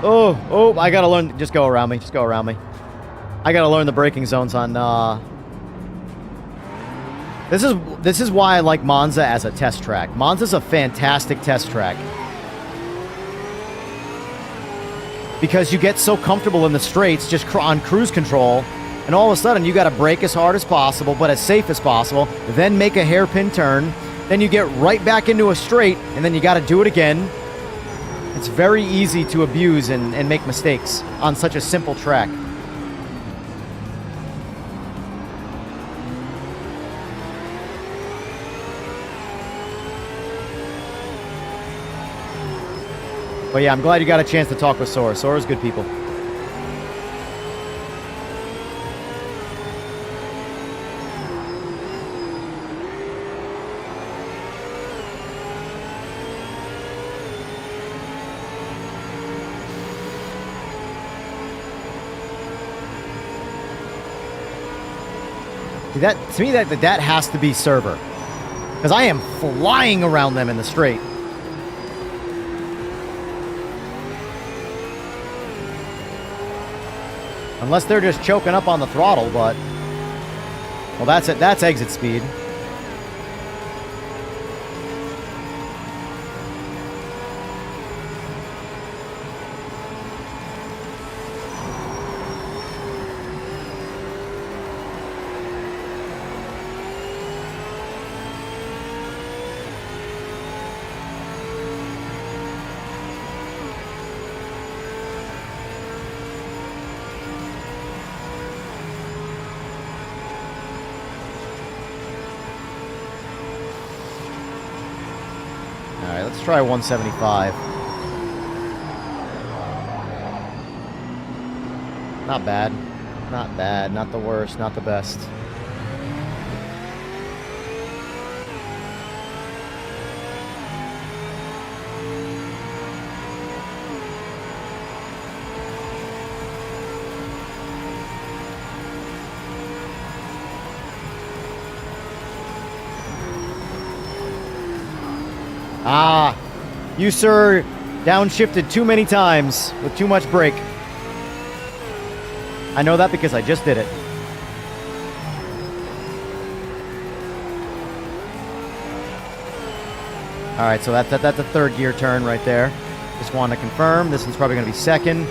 Oh, I gotta learn. Just go around me. Just go around me. I gotta learn the braking zones on. This is why I like Monza as a test track. Monza's a fantastic test track because you get so comfortable in the straights just on cruise control, and all of a sudden you gotta brake as hard as possible, but as safe as possible. Then make a hairpin turn. Then you get right back into a straight, and then you gotta do it again. It's very easy to abuse and make mistakes on such a simple track. But yeah, I'm glad you got a chance to talk with Sora. Sora's good people. To me, that has to be server, because I am flying around them in the straight. Unless they're just choking up on the throttle, but well, that's it. That's exit speed. Alright, let's try 175. Not bad. Not bad. Not the worst. Not the best. Ah, you, sir, downshifted too many times with too much brake. I know that because I just did it. All right, so that's a third gear turn right there. Just wanted to confirm. This one's probably going to be second.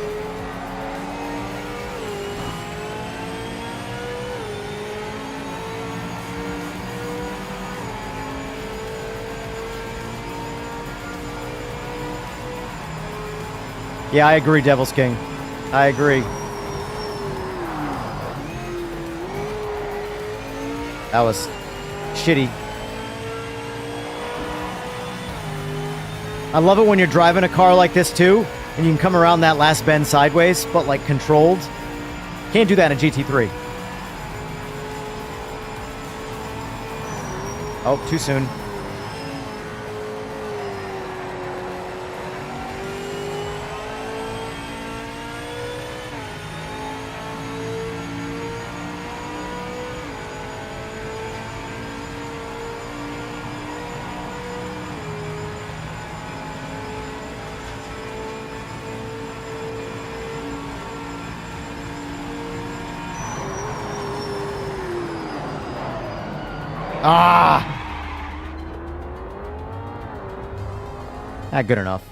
Yeah, I agree, Devil's King. I agree. That was shitty. I love it when you're driving a car like this too, and you can come around that last bend sideways, but like controlled. Can't do that in GT3. Oh, too soon. Ah! Ah, good enough.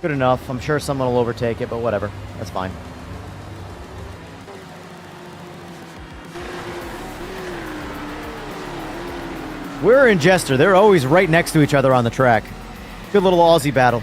Good enough. I'm sure someone will overtake it, but whatever. That's fine. We're in Jester. They're always right next to each other on the track. Good little Aussie battle.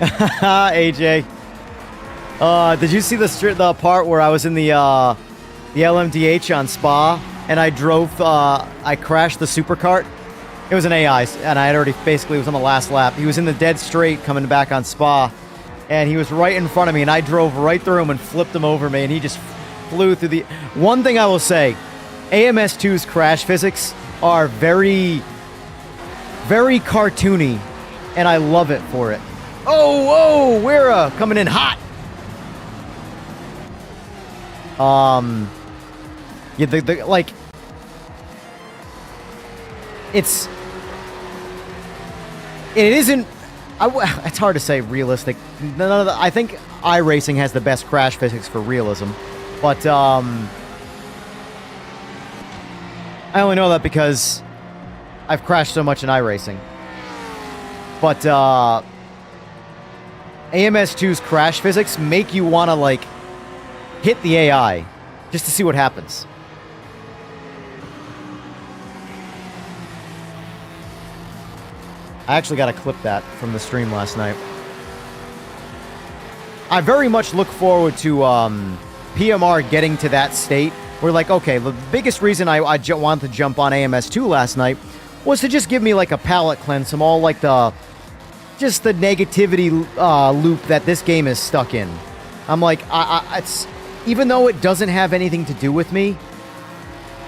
AJ. Did you see the part where I was in the LMDH on Spa and I crashed the supercart? It was an AI, and I had already basically was on the last lap. He was in the dead straight coming back on Spa, and he was right in front of me, and I drove right through him and flipped him over me, and he just flew through the... One thing I will say, AMS2's crash physics are very, very cartoony, and I love it for it. Oh, whoa, we're coming in hot. Yeah, like, it isn't. It's hard to say realistic. I think iRacing has the best crash physics for realism, but I only know that because I've crashed so much in iRacing. But AMS2's crash physics make you want to, like, hit the AI just to see what happens. I actually got to clip that from the stream last night. I very much look forward to PMR getting to that state where, like, okay, the biggest reason I wanted to jump on AMS2 last night was to just give me like a palate cleanse from all like the negativity loop that this game is stuck in. I'm like, it's even though it doesn't have anything to do with me,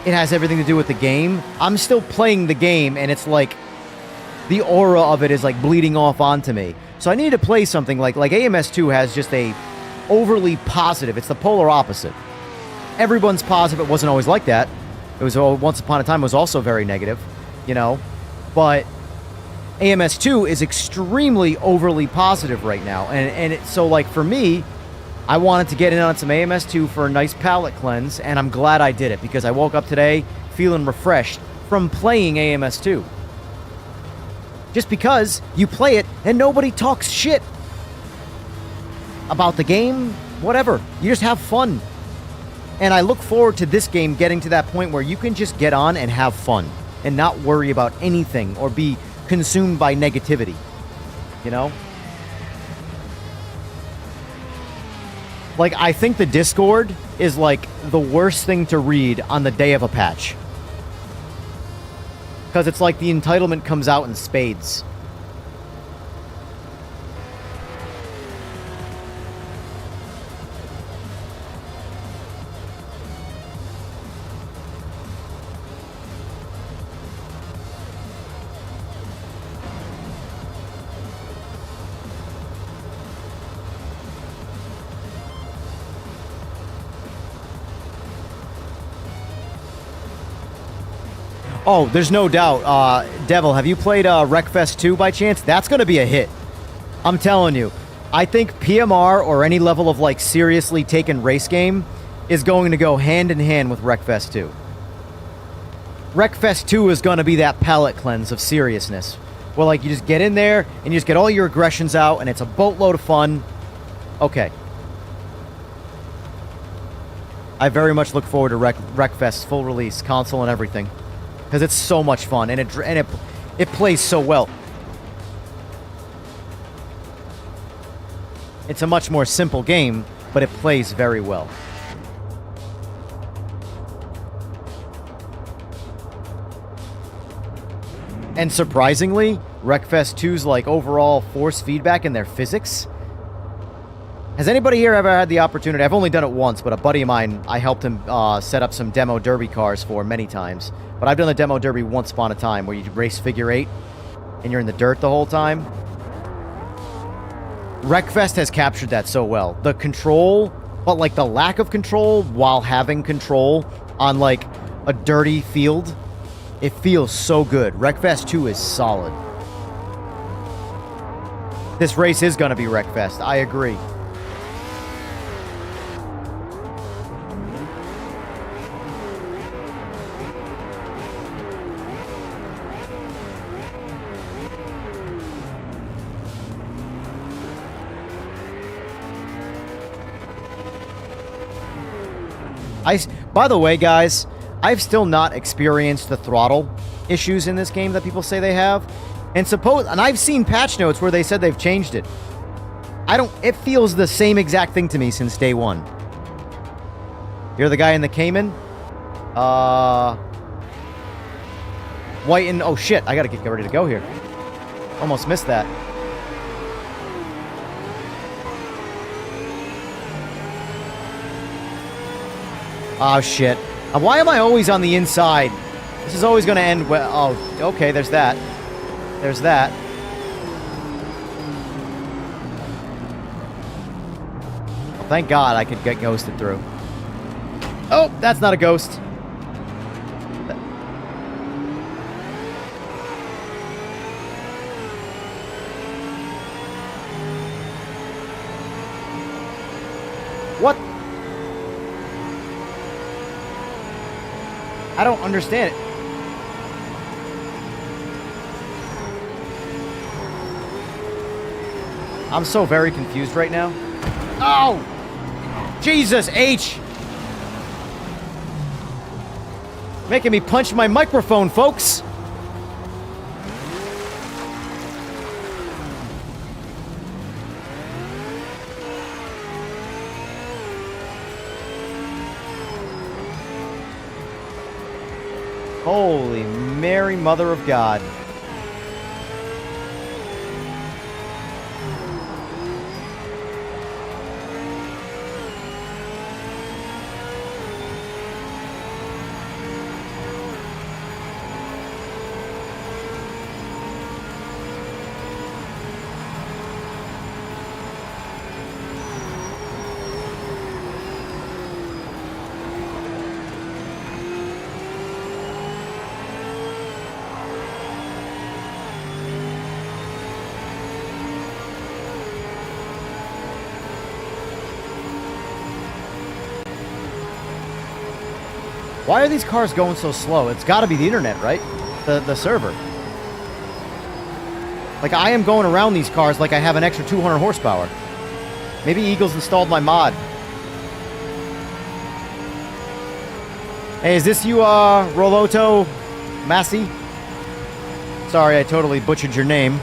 it has everything to do with the game. I'm still playing the game, and it's like the aura of it is like bleeding off onto me. So I need to play something like AMS2 has just a overly positive. It's the polar opposite. Everyone's positive. It wasn't always like that. It was once upon a time. It was also very negative, you know. But AMS2 is extremely overly positive right now, so like for me, I wanted to get in on some AMS2 for a nice palate cleanse, and I'm glad I did it because I woke up today feeling refreshed from playing AMS2. Just because you play it and nobody talks shit about the game, whatever. You just have fun. And I look forward to this game getting to that point where you can just get on and have fun and not worry about anything or be consumed by negativity. You know? Like, I think the Discord is like the worst thing to read on the day of a patch. Because it's like the entitlement comes out in spades. Oh, there's no doubt. Devil, have you played Wreckfest 2 by chance? That's going to be a hit. I'm telling you. I think PMR or any level of like seriously taken race game is going to go hand in hand with Wreckfest 2. Wreckfest 2 is going to be that palate cleanse of seriousness. Where like you just get in there and you just get all your aggressions out and it's a boatload of fun. Okay. I very much look forward to Wreckfest's full release, console and everything. Because it's so much fun, and it plays so well. It's a much more simple game, but it plays very well. And surprisingly, Wreckfest 2's like overall force feedback in their physics. Has anybody here ever had the opportunity? I've only done it once, but a buddy of mine, I helped him set up some demo derby cars for many times. But I've done the demo derby once upon a time where you race figure 8 and you're in the dirt the whole time. Wreckfest has captured that so well. The control, but like the lack of control while having control on like a dirty field, it feels so good. Wreckfest 2 is solid. This race is going to be Wreckfest. I agree. By the way, guys, I've still not experienced the throttle issues in this game that people say they have. And I've seen patch notes where they said they've changed it. It feels the same exact thing to me since day one. You're the guy in the Cayman? White and... Oh, shit. I gotta get ready to go here. Almost missed that. Oh, shit. Why am I always on the inside? This is always going to end well. Oh, okay, there's that. There's that. Well, thank God I could get ghosted through. Oh, that's not a ghost. What? I don't understand it. I'm so very confused right now. Oh! Jesus, H! Making me punch my microphone, folks! Holy Mary, Mother of God. Why are these cars going so slow? It's got to be the internet, right? The server. Like, I am going around these cars like I have an extra 200 horsepower. Maybe Eagles installed my mod. Hey, is this you, Roloto Massey? Sorry, I totally butchered your name.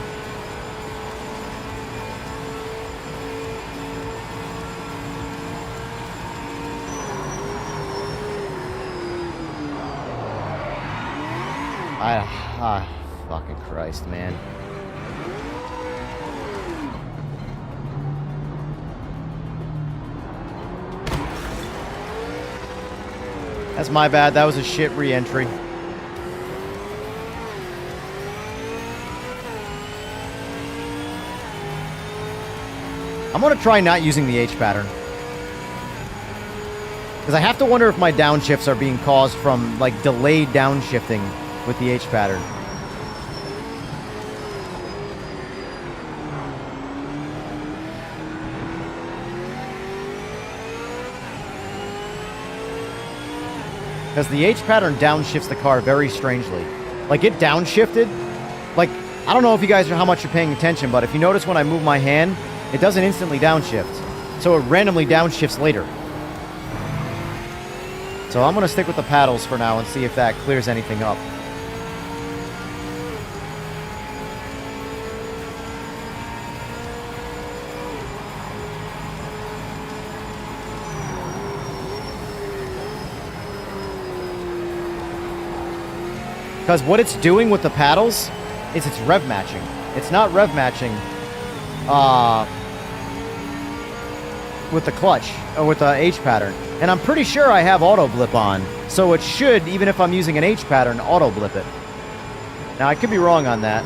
Fucking Christ, man. That's my bad. That was a shit re-entry. I'm gonna try not using the H pattern. Because I have to wonder if my downshifts are being caused from, like, delayed downshifting with the H pattern. Because the H pattern downshifts the car very strangely. Like, it downshifted. Like, I don't know if you guys are how much you're paying attention, but if you notice when I move my hand, it doesn't instantly downshift. So it randomly downshifts later. So I'm going to stick with the paddles for now and see if that clears anything up. Because what it's doing with the paddles is it's rev matching. It's not rev matching with the clutch or with the H pattern. And I'm pretty sure I have auto blip on. So it should, even if I'm using an H pattern, auto blip it. Now, I could be wrong on that.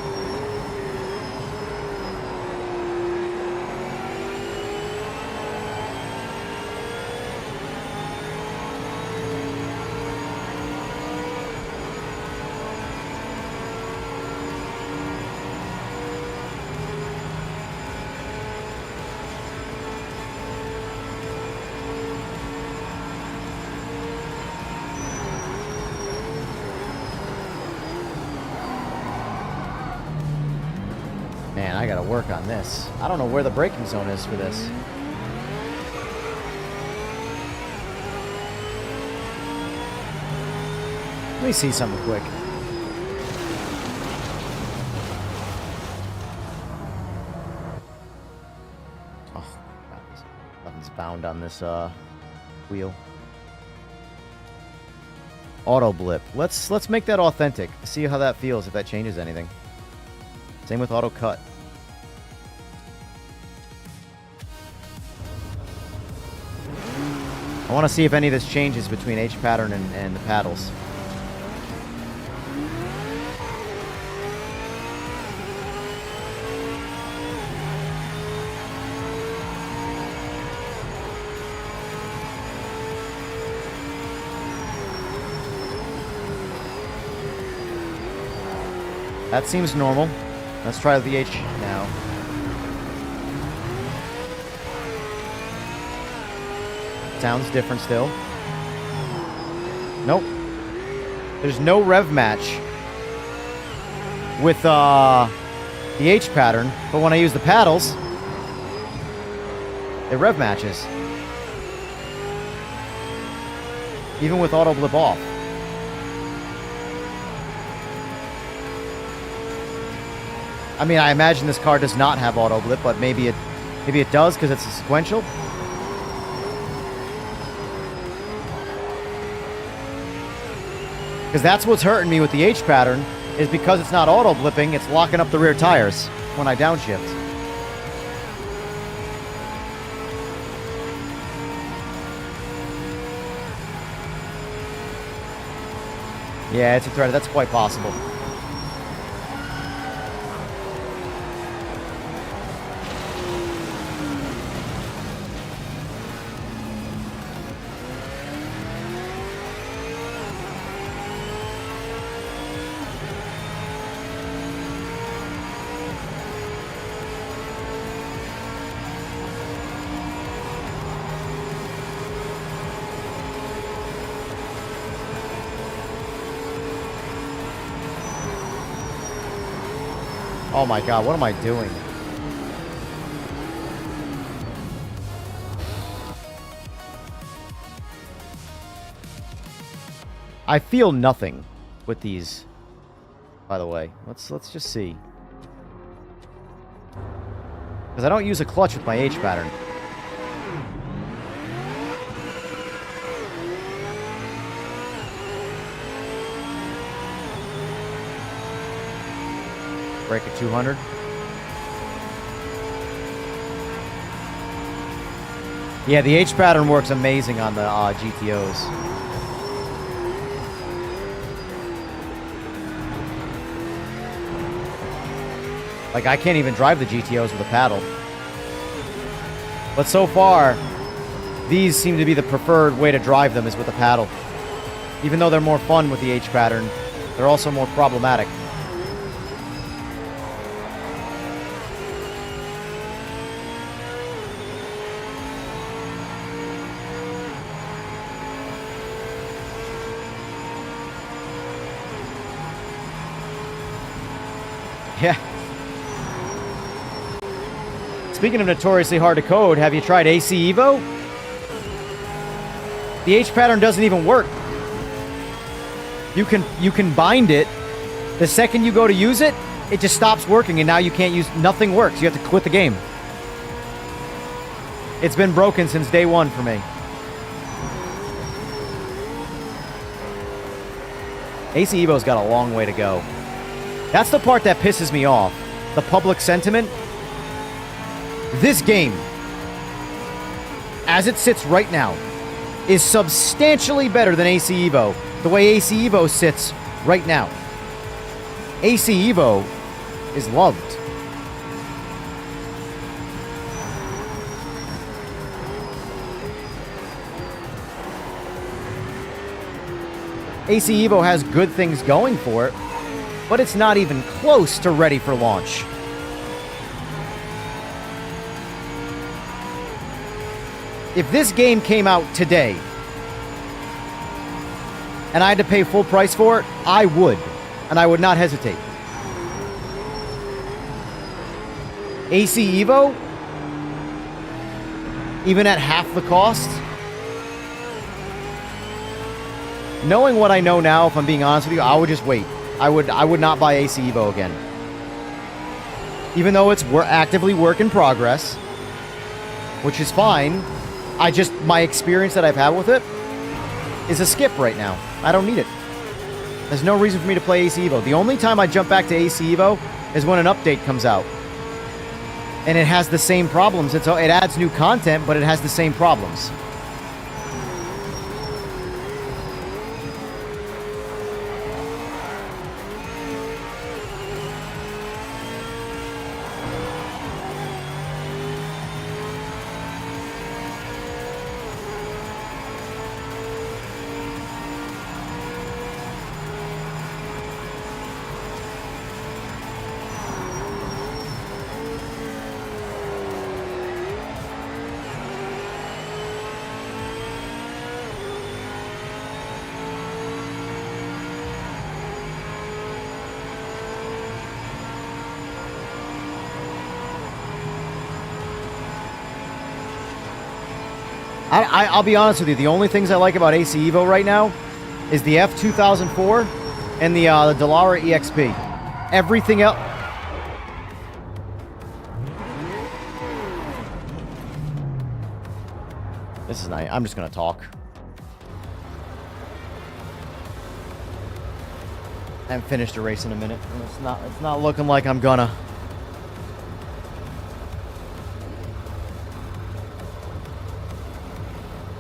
Man, I gotta work on this. I don't know where the braking zone is for this. Let me see something quick. Oh, God, nothing's bound on this wheel. Auto blip. Let's make that authentic. See how that feels, if that changes anything. Same with auto cut. I want to see if any of this changes between H pattern and the paddles. That seems normal. Let's try the H now. Sounds different still. Nope. There's no rev match with the H pattern, but when I use the paddles, it rev matches. Even with auto blip off. I mean, I imagine this car does not have auto blip, but maybe it does because it's a sequential. Because that's what's hurting me with the H pattern, is because it's not auto blipping, it's locking up the rear tires when I downshift. Yeah, it's a threat. That's quite possible. Oh my god, what am I doing? I feel nothing with these, by the way. Let's just see. Because I don't use a clutch with my H pattern. Brake at 200. Yeah, the H pattern works amazing on the GTOs. Like, I can't even drive the GTOs with a paddle. But so far, these seem to be the preferred way to drive them, is with a paddle. Even though they're more fun with the H pattern, they're also more problematic. Yeah. Speaking of notoriously hard to code, have you tried AC EVO? The H pattern doesn't even work. You can bind it. The second you go to use it, it just stops working, and now you can't use. Nothing works. You have to quit the game. It's been broken since day one for me. AC EVO's got a long way to go. That's the part that pisses me off. The public sentiment. This game, as it sits right now, is substantially better than AC EVO. The way AC EVO sits right now. AC EVO is loved. AC EVO has good things going for it, but it's not even close to ready for launch. If this game came out today, and I had to pay full price for it, I would, and I would not hesitate. AC EVO, even at half the cost, knowing what I know now, if I'm being honest with you, I would just wait. I would not buy AC EVO again. Even though it's actively work in progress, which is fine. My experience that I've had with it is a skip right now. I don't need it. There's no reason for me to play AC EVO. The only time I jump back to AC EVO is when an update comes out. And it has the same problems. It adds new content, but it has the same problems. I'll be honest with you. The only things I like about AC EVO right now is the F2004 and the Dallara EXP. Everything else... This is nice. I'm just going to talk. and finish the race in a minute. And it's not looking like I'm gonna.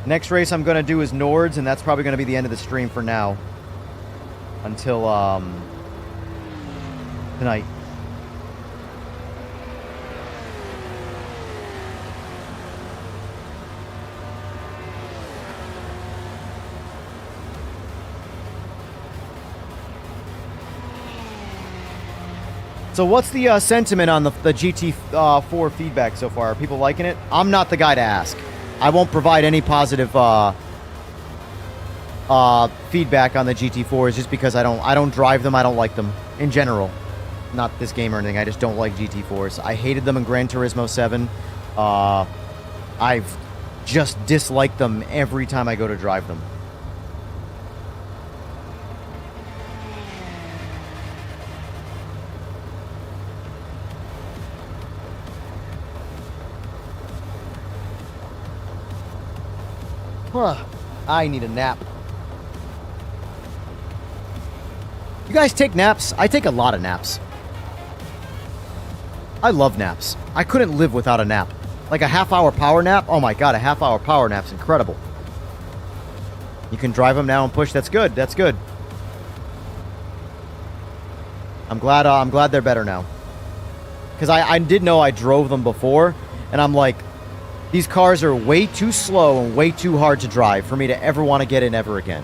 Next race I'm gonna do is Nords, and that's probably gonna be the end of the stream for now. Until tonight. So what's the sentiment on the GT4 feedback so far? Are people liking it? I'm not the guy to ask. I won't provide any positive feedback on the GT4s just because I don't drive them. I don't like them in general. Not this game or anything. I just don't like GT4s. I hated them in Gran Turismo 7. I've just disliked them every time I go to drive them. I need a nap. You guys take naps? I take a lot of naps. I love naps. I couldn't live without a nap. Like a half-hour power nap? Oh my god, a half-hour power nap's incredible. You can drive them now and push. That's good. That's good. I'm glad they're better now. Because I did know I drove them before, and I'm like, these cars are way too slow and way too hard to drive for me to ever want to get in ever again.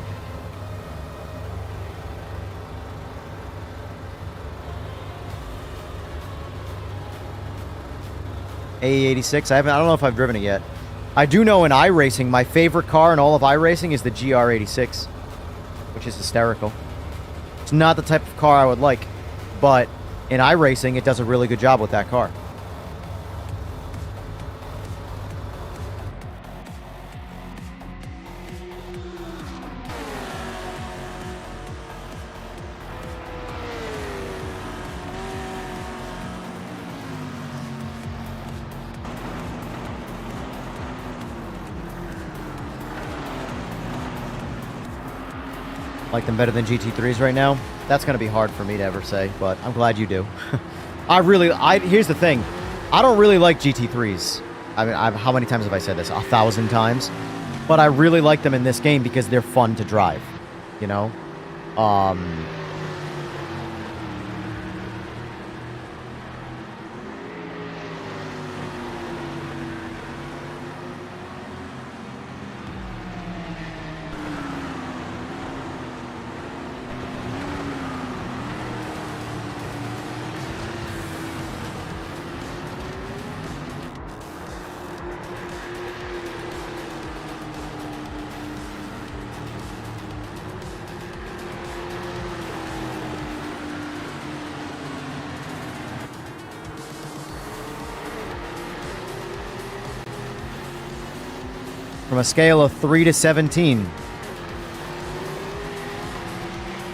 AE86, I don't know if I've driven it yet. I do know in iRacing, my favorite car in all of iRacing is the GR86, which is hysterical. It's not the type of car I would like, but in iRacing, it does a really good job with that car. Like them better than GT3s right now? That's going to be hard for me to ever say, but I'm glad you do. Here's the thing. I don't really like GT3s. I mean, how many times have I said this? 1,000 times. But I really like them in this game because they're fun to drive. You know? From a scale of 3 to 17.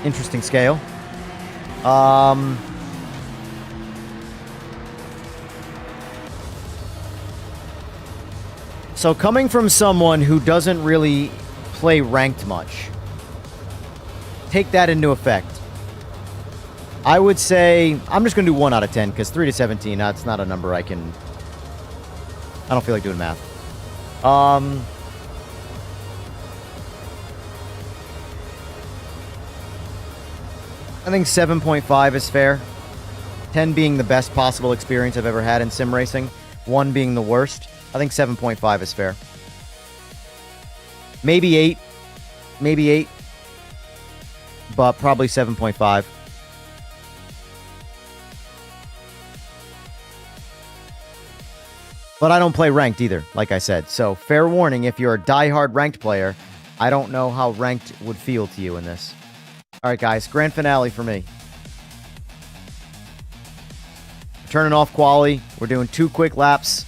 Interesting scale. So coming from someone who doesn't really play ranked much, take that into effect. I would say, I'm just going to do 1 out of 10, because 3 to 17, that's not a number I don't feel like doing math. I think 7.5 is fair. 10 being the best possible experience I've ever had in sim racing. 1 being the worst. I think 7.5 is fair. Maybe 8. Maybe 8. But probably 7.5. But I don't play ranked either, like I said. So, fair warning, if you're a diehard ranked player, I don't know how ranked would feel to you in this. Alright guys, grand finale for me. Turning off quali. We're doing 2 quick laps.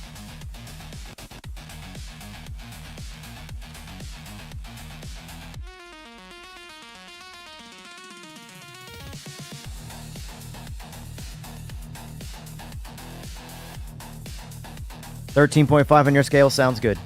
$13.5 on your scale sounds good.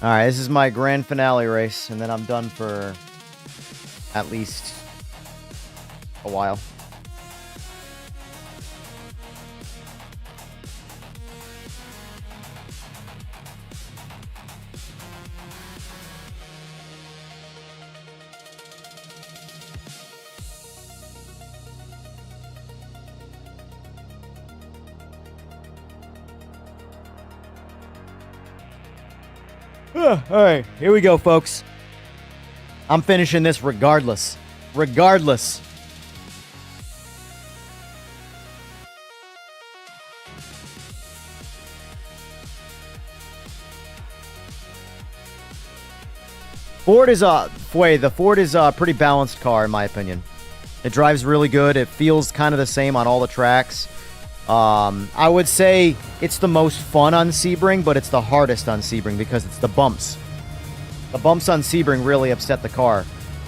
All right, this is my grand finale race, and then I'm done for at least a while. All right, here we go, folks. I'm finishing this regardless. Regardless. The Ford is a pretty balanced car in my opinion. It drives really good. It feels kind of the same on all the tracks. I would say it's the most fun on Sebring, but it's the hardest on Sebring because it's the bumps. The bumps on Sebring really upset the car,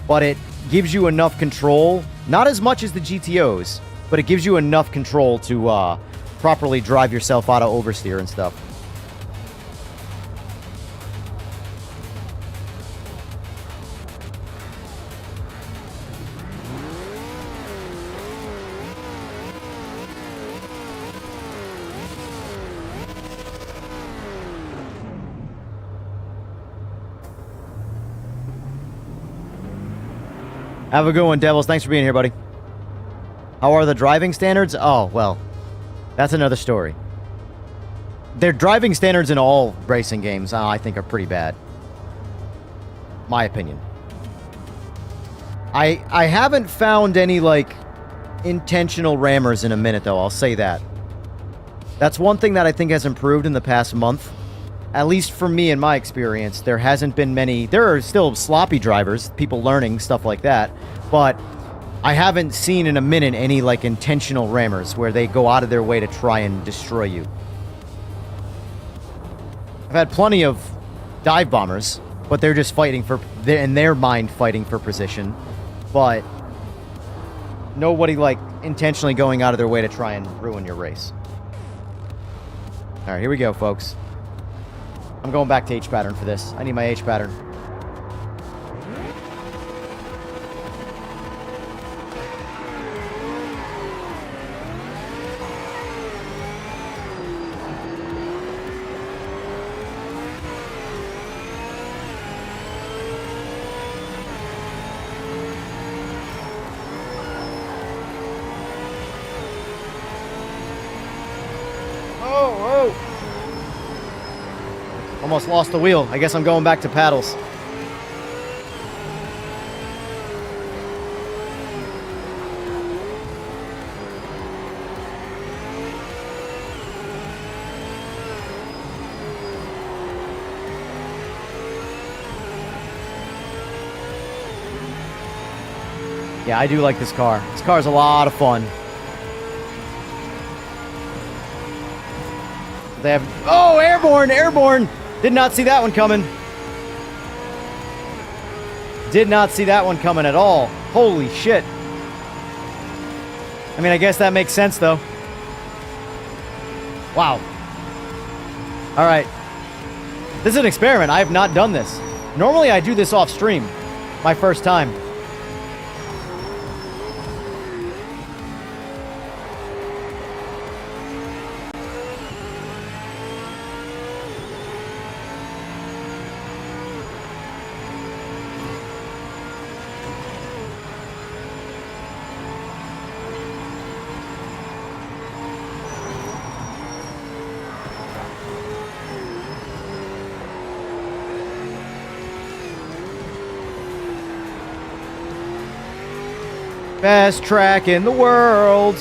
but it gives you enough control, not as much as the GTOs, but it gives you enough control to properly drive yourself out of oversteer and stuff. Have a good one, Devils. Thanks for being here, buddy. How are the driving standards? Oh, well, that's another story. Their driving standards in all racing games, I think, are pretty bad. My opinion. I haven't found any, like, intentional rammers in a minute, though. I'll say that. That's one thing that I think has improved in the past month. At least for me, in my experience, there hasn't been many... There are still sloppy drivers, people learning, stuff like that. But I haven't seen in a minute any, like, intentional rammers where they go out of their way to try and destroy you. I've had plenty of dive bombers, but they're just fighting for... in their mind, fighting for position. But nobody, like, intentionally going out of their way to try and ruin your race. All right, here we go, folks. I'm going back to H pattern for this. I need my H pattern. Almost lost the wheel. I guess I'm going back to paddles. Yeah, I do like this car. This car is a lot of fun. They have... Oh, airborne! Airborne! Did not see that one coming. Did not see that one coming at all. Holy shit. I mean, I guess that makes sense, though. Wow. All right. This is an experiment. I have not done this. Normally, I do this off stream. My first time. Best track in the world.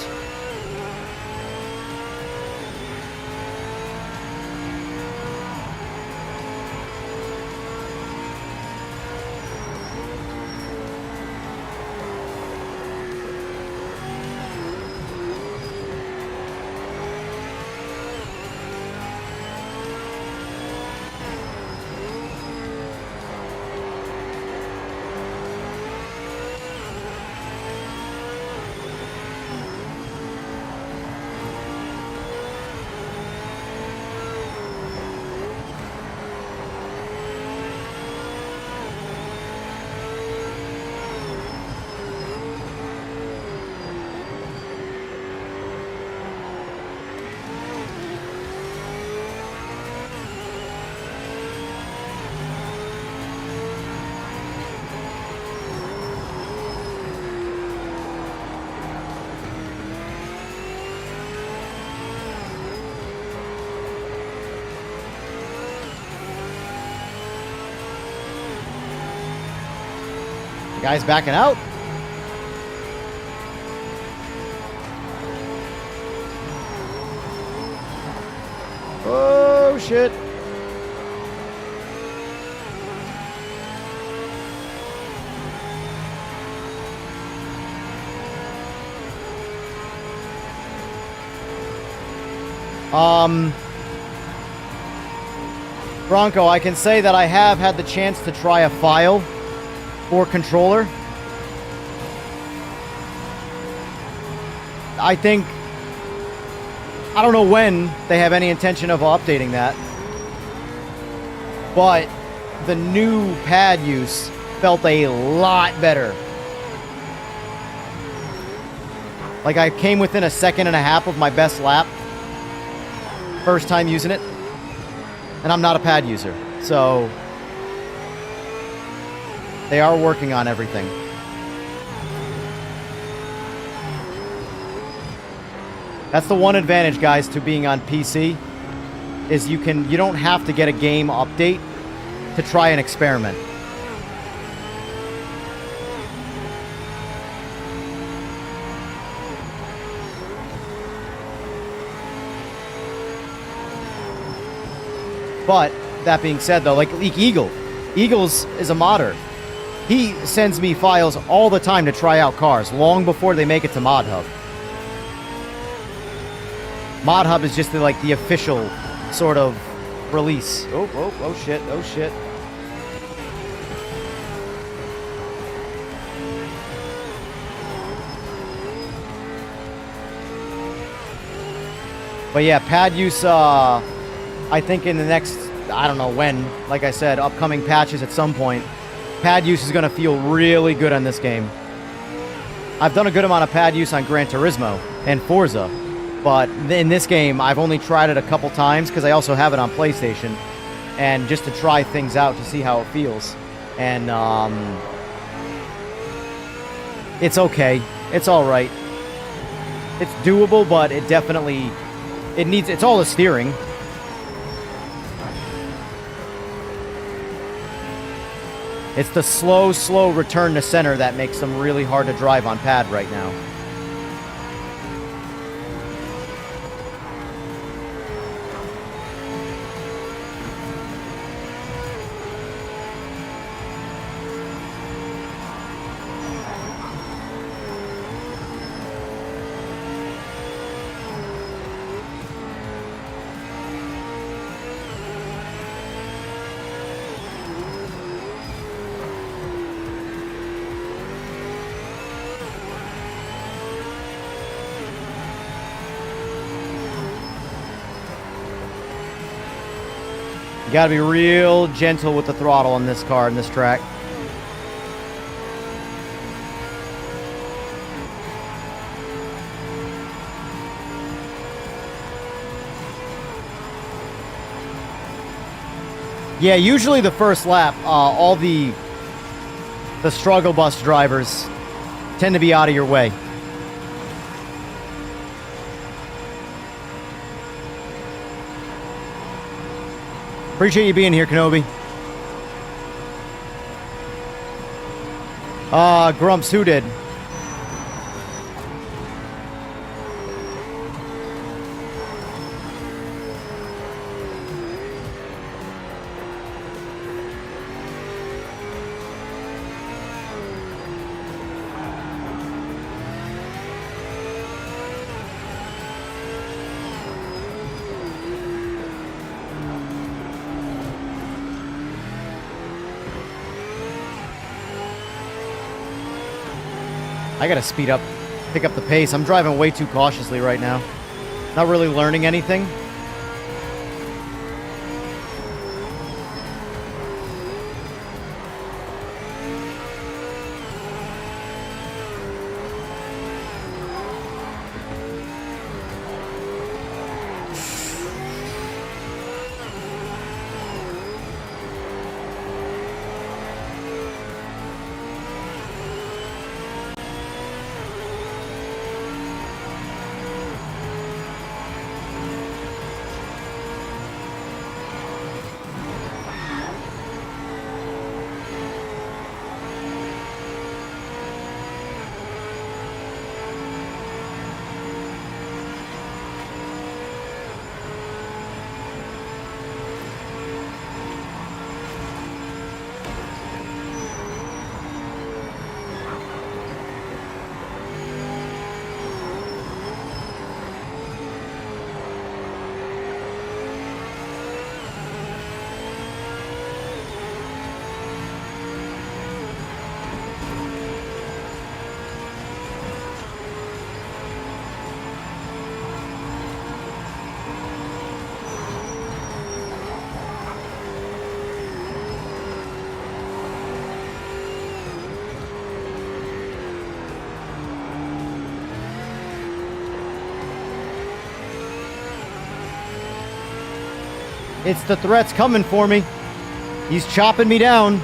The guy's backing out. Oh, shit. Bronco, I can say that I have had the chance to try a file for controller. I don't know when they have any intention of updating that, but the new pad use felt a lot better. Like I came within a second and a half of my best lap. First time using it. And I'm not a pad user. So they are working on everything. That's the one advantage, guys, to being on PC is you don't have to get a game update to try an experiment. But that being said, though, like Eagles is a modder. He sends me files all the time to try out cars, long before they make it to Mod Hub. Mod Hub is just the official sort of release. Oh shit, oh shit. But yeah, pad use, I think in the next, I don't know when, like I said, upcoming patches at some point, pad use is going to feel really good on this game. I've done a good amount of pad use on Gran Turismo and Forza, but in this game, I've only tried it a couple times because I also have it on PlayStation, and just to try things out to see how it feels. And it's okay. It's all right. It's doable, but it definitely, it's all the steering. It's the slow return to center that makes them really hard to drive on pad right now. You gotta be real gentle with the throttle on this car, in this track. Yeah, usually the first lap, all the struggle bus drivers tend to be out of your way. Appreciate you being here, Kenobi. Grumps, who did? I gotta speed up, pick up the pace. I'm driving way too cautiously right now. Not really learning anything. It's the threats coming for me. He's chopping me down.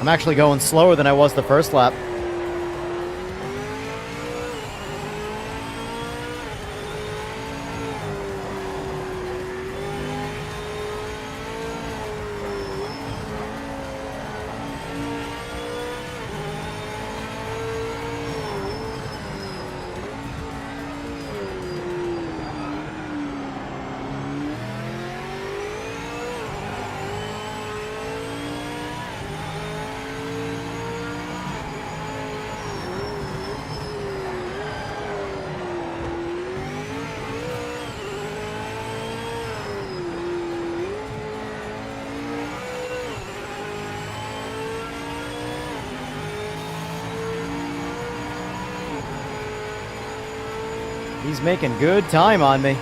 I'm actually going slower than I was the first lap. He's making good time on me.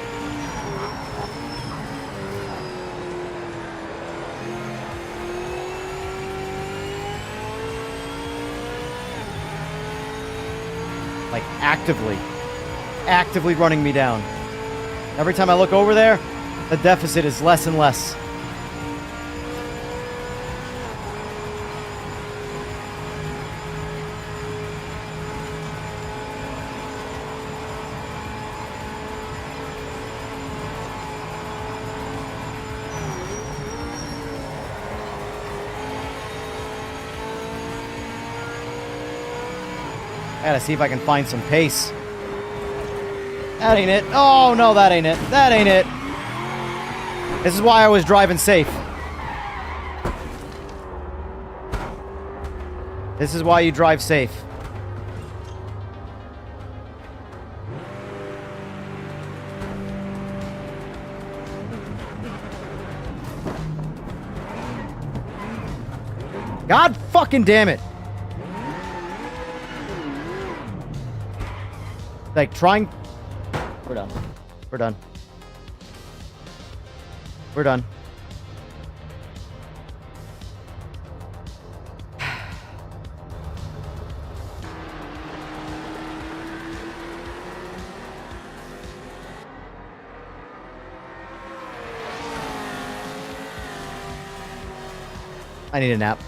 Like actively running me down. Every time I look over there, the deficit is less and less. I gotta see if I can find some pace. That ain't it. Oh, no, that ain't it. That ain't it. This is why I was driving safe. This is why you drive safe. God fucking damn it. Like, trying... We're done. We're done. We're done. I need a nap.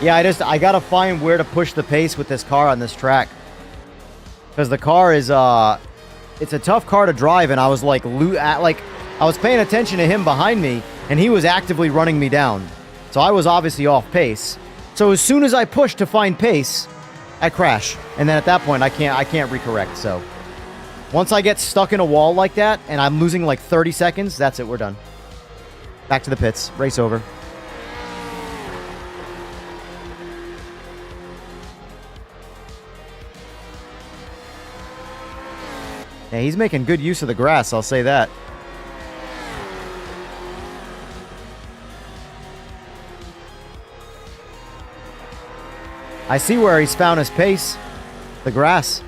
Yeah, I gotta find where to push the pace with this car on this track. Because the car is, it's a tough car to drive, and I was like, I was paying attention to him behind me, and he was actively running me down. So I was obviously off pace. So as soon as I push to find pace, I crash. And then at that point, I can't recorrect, so. Once I get stuck in a wall like that, and I'm losing like 30 seconds, that's it, we're done. Back to the pits, race over. Yeah, he's making good use of the grass, I'll say that. I see where he's found his pace. The grass.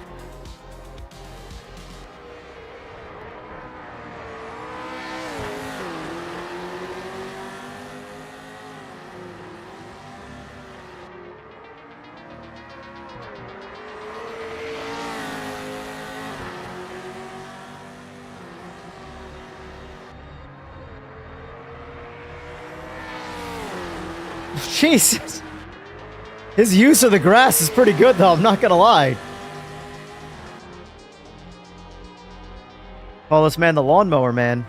Jesus. His use of the grass is pretty good, though. I'm not gonna lie. Call this man the lawnmower man.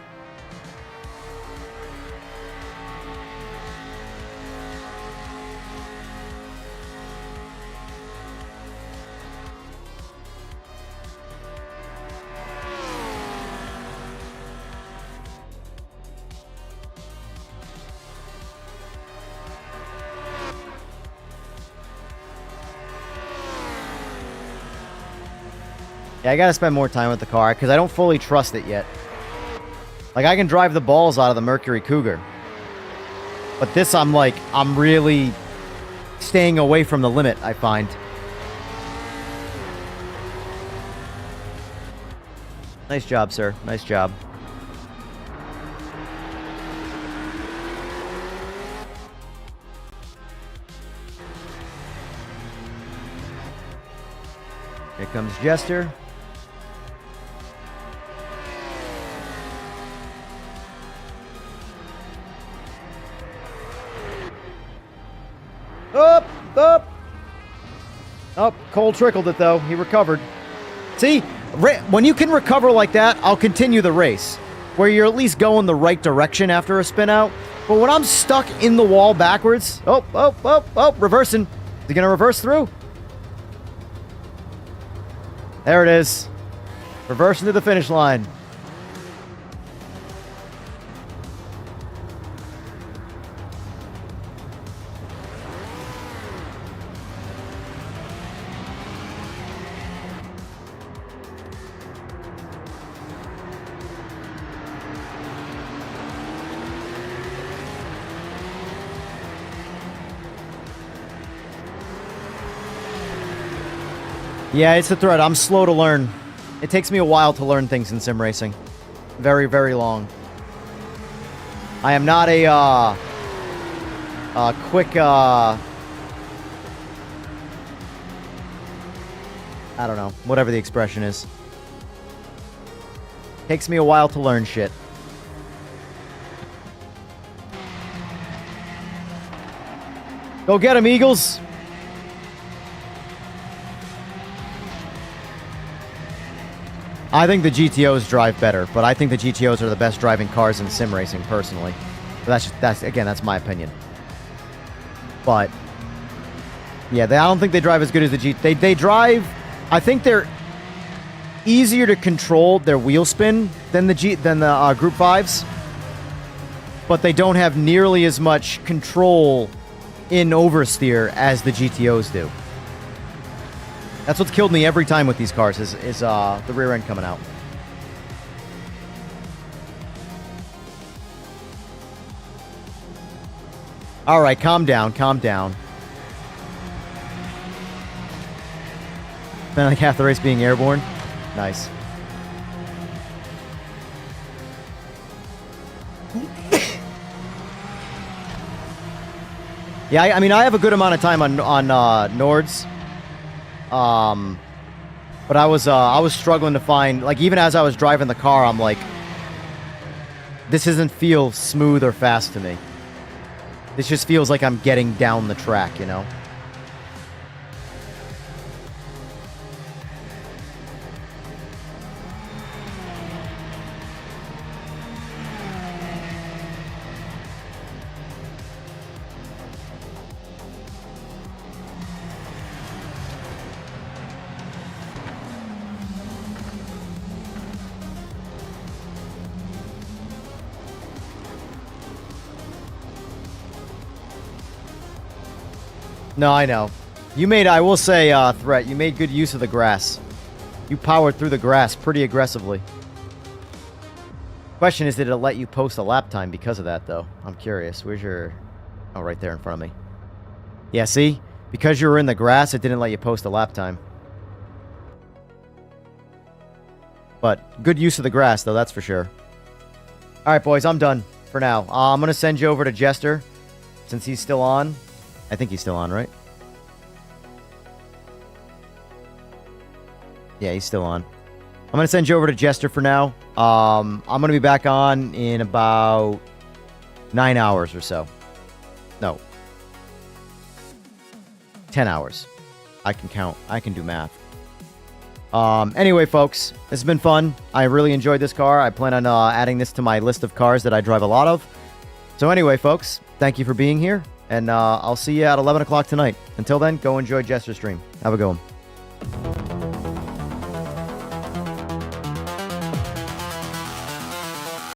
Yeah, I gotta spend more time with the car, because I don't fully trust it yet. Like, I can drive the balls out of the Mercury Cougar. But this, I'm really staying away from the limit, I find. Nice job, sir. Nice job. Here comes Jester. Up, up. Oh, Cole trickled it, though. He recovered. See, when you can recover like that, I'll continue the race, where you're at least going the right direction after a spin out. But when I'm stuck in the wall backwards, reversing. Is he going to reverse through? There it is. Reversing to the finish line. Yeah, it's the threat. I'm slow to learn. It takes me a while to learn things in sim racing. Very, very long. I am not a quick, I don't know, whatever the expression is. Takes me a while to learn shit. Go get him, Eagles! I think the GTOs drive better, but I think the GTOs are the best driving cars in sim racing, personally. But that's my opinion. But yeah, I don't think they drive as good as the GT. They drive. I think they're easier to control their wheel spin than the Group 5s, but they don't have nearly as much control in oversteer as the GTOs do. That's what's killed me every time with these cars is the rear end coming out. All right, calm down, calm down. Spent like half the race being airborne. Nice. Yeah, I mean, I have a good amount of time on Nords. But I was struggling to find, like, even as I was driving the car, I'm like, this doesn't feel smooth or fast to me. This just feels like I'm getting down the track, you know? No, I know. I will say, Threat, you made good use of the grass. You powered through the grass pretty aggressively. Question is, did it let you post a lap time because of that, though? I'm curious. Where's your... Oh, right there in front of me. Yeah, see? Because you were in the grass, it didn't let you post a lap time. But good use of the grass, though, that's for sure. Alright, boys, I'm done for now. I'm going to send you over to Jester, since he's still on. I think he's still on, right? Yeah, he's still on. I'm going to send you over to Jester for now. I'm going to be back on in about 9 hours or so. No. 10 hours. I can count. I can do math. Anyway, folks, this has been fun. I really enjoyed this car. I plan on adding this to my list of cars that I drive a lot of. So anyway, folks, thank you for being here. And I'll see you at 11 o'clock tonight. Until then, go enjoy Jester's stream. Have a good one.